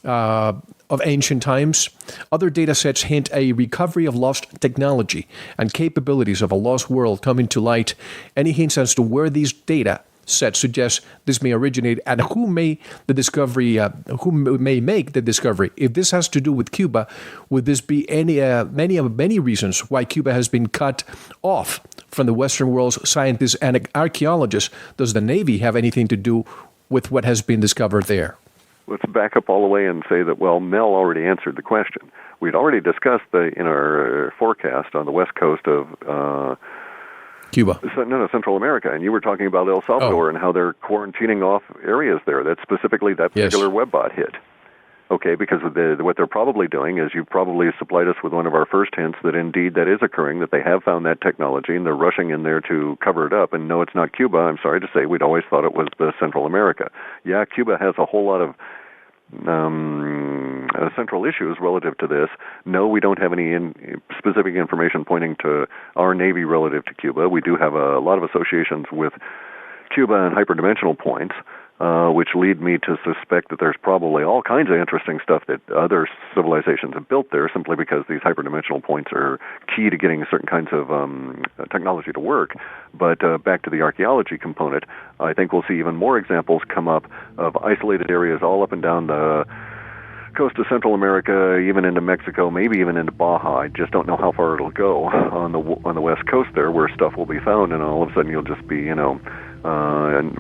of ancient times? Other data sets hint a recovery of lost technology and capabilities of a lost world coming to light. Any hints as to where these data sets suggest this may originate and who may make the discovery? If this has to do with Cuba, would this be many reasons why Cuba has been cut off from the Western world's scientists and archaeologists? Does the Navy have anything to do with what has been discovered there? Let's back up all the way and say that, Mel already answered the question. We'd already discussed in our forecast on the west coast of Cuba. No, Central America. And you were talking about El Salvador and how they're quarantining off areas there. That's specifically that particular webbot hit. Okay, because what they're probably doing is you've probably supplied us with one of our first hints that indeed that is occurring, that they have found that technology, and they're rushing in there to cover it up. And no, it's not Cuba. I'm sorry to say, we'd always thought it was the Central America. Yeah, Cuba has a whole lot of central issues relative to this. No, we don't have any specific information pointing to our Navy relative to Cuba. We do have a lot of associations with Cuba and hyperdimensional points, which lead me to suspect that there's probably all kinds of interesting stuff that other civilizations have built there simply because these hyperdimensional points are key to getting certain kinds of technology to work. But back to the archaeology component, I think we'll see even more examples come up of isolated areas all up and down the coast of Central America, even into Mexico, maybe even into Baja. I just don't know how far it'll go on the west coast there, where stuff will be found, and all of a sudden you'll just be, and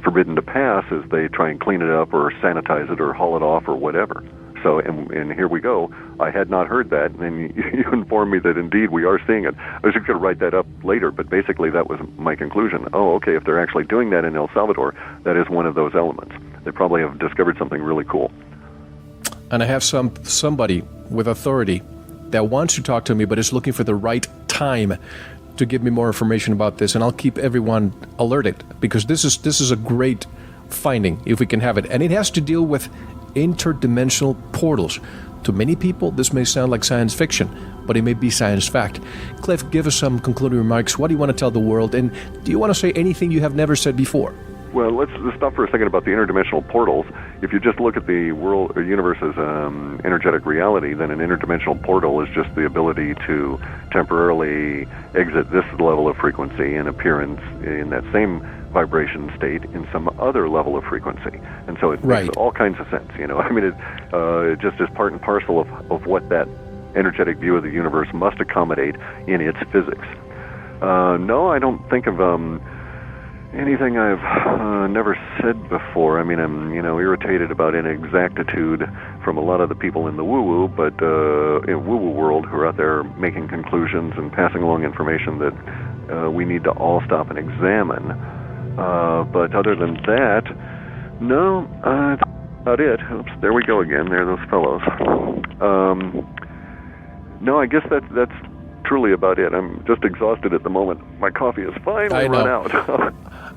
forbidden to pass as they try and clean it up or sanitize it or haul it off or whatever. So, and here we go. I had not heard that, and you informed me that indeed we are seeing it. I was just going to write that up later, but basically that was my conclusion. Oh, okay, if they're actually doing that in El Salvador, that is one of those elements. They probably have discovered something really cool. And I have somebody with authority that wants to talk to me, but is looking for the right time to give me more information about this, and I'll keep everyone alerted, because this is a great finding if we can have it. And it has to deal with interdimensional portals. To many people, this may sound like science fiction, but it may be science fact. Clif, give us some concluding remarks. What do you want to tell the world? And do you want to say anything you have never said before? Well, let's stop for a second about the interdimensional portals. If you just look at the world or universe as energetic reality, then an interdimensional portal is just the ability to temporarily exit this level of frequency and appear in that same vibration state in some other level of frequency. And so it makes all kinds of sense. I mean, it just is part and parcel of what that energetic view of the universe must accommodate in its physics. No, I don't think of anything I've never said before. I mean, I'm irritated about inexactitude from a lot of the people in the woo-woo, but in woo-woo world who are out there making conclusions and passing along information that we need to all stop and examine. But other than that, no, that's about it. Oops, there we go again. There are those fellows. No, I guess that's truly about it. I'm just exhausted at the moment. My coffee has finally run out.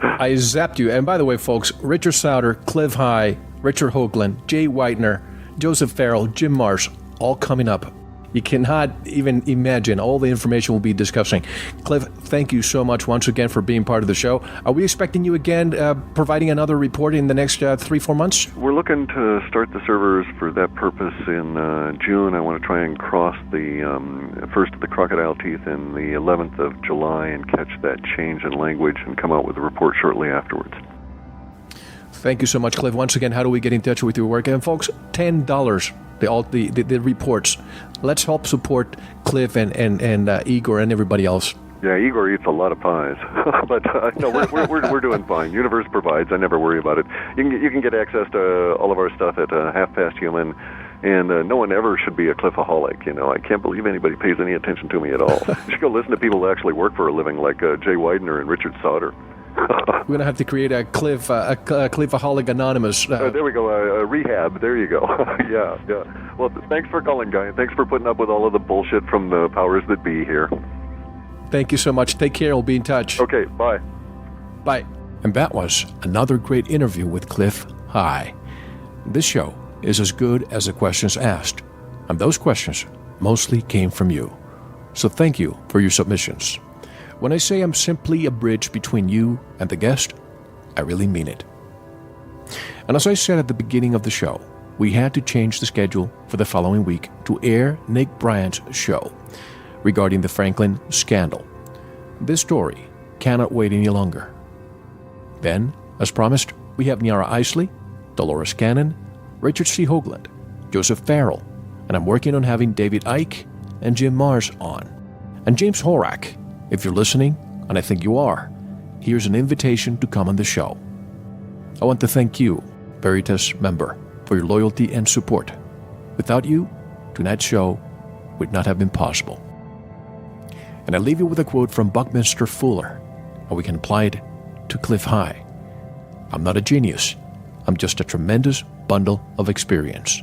I zapped you. And by the way, folks, Richard Sauter, Clif High, Richard Hoagland, Jay Whitener, Joseph Farrell, Jim Marrs, all coming up. You cannot even imagine all the information we'll be discussing. Clif, thank you so much once again for being part of the show. Are we expecting you again, providing another report in the next 3-4 months? We're looking to start the servers for that purpose in June. I want to try and cross the first of the crocodile teeth in the 11th of July and catch that change in language and come out with a report shortly afterwards. Thank you so much, Clif. Once again, how do we get in touch with your work? And folks, $10. The reports. Let's help support Clif and Igor and everybody else. Yeah, Igor eats a lot of pies, but no, we're doing fine. Universe provides. I never worry about it. You can get access to all of our stuff at Half Past Human, and no one ever should be a Clifaholic. I can't believe anybody pays any attention to me at all. You should go listen to people who actually work for a living, like Jay Widener and Richard Sauter. We're going to have to create a Clifaholic Anonymous. There we go, rehab. There you go. Yeah. Well, thanks for calling, Guy, and thanks for putting up with all of the bullshit from the powers that be here. Thank you so much. Take care. We'll be in touch. Okay, bye. Bye. And that was another great interview with Clif High. This show is as good as the questions asked, and those questions mostly came from you. So thank you for your submissions. When I say I'm simply a bridge between you and the guest, I really mean it. And as I said at the beginning of the show, we had to change the schedule for the following week to air Nick Bryant's show regarding the Franklin scandal. This story cannot wait any longer. Then, as promised, we have Niara Isley, Dolores Cannon, Richard C. Hoagland, Joseph Farrell, and I'm working on having David Icke and Jim Marrs on. And James Horak, if you're listening, and I think you are, here's an invitation to come on the show. I want to thank you, Veritas member, for your loyalty and support. Without you, tonight's show would not have been possible. And I leave you with a quote from Buckminster Fuller, and we can apply it to Clif High. I'm not a genius. I'm just a tremendous bundle of experience.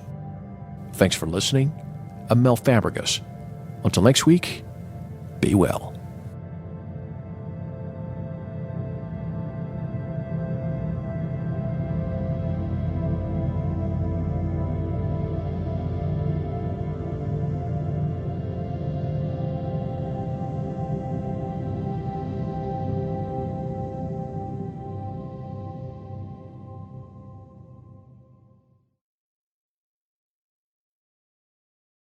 Thanks for listening. I'm Mel Fabregas. Until next week, be well.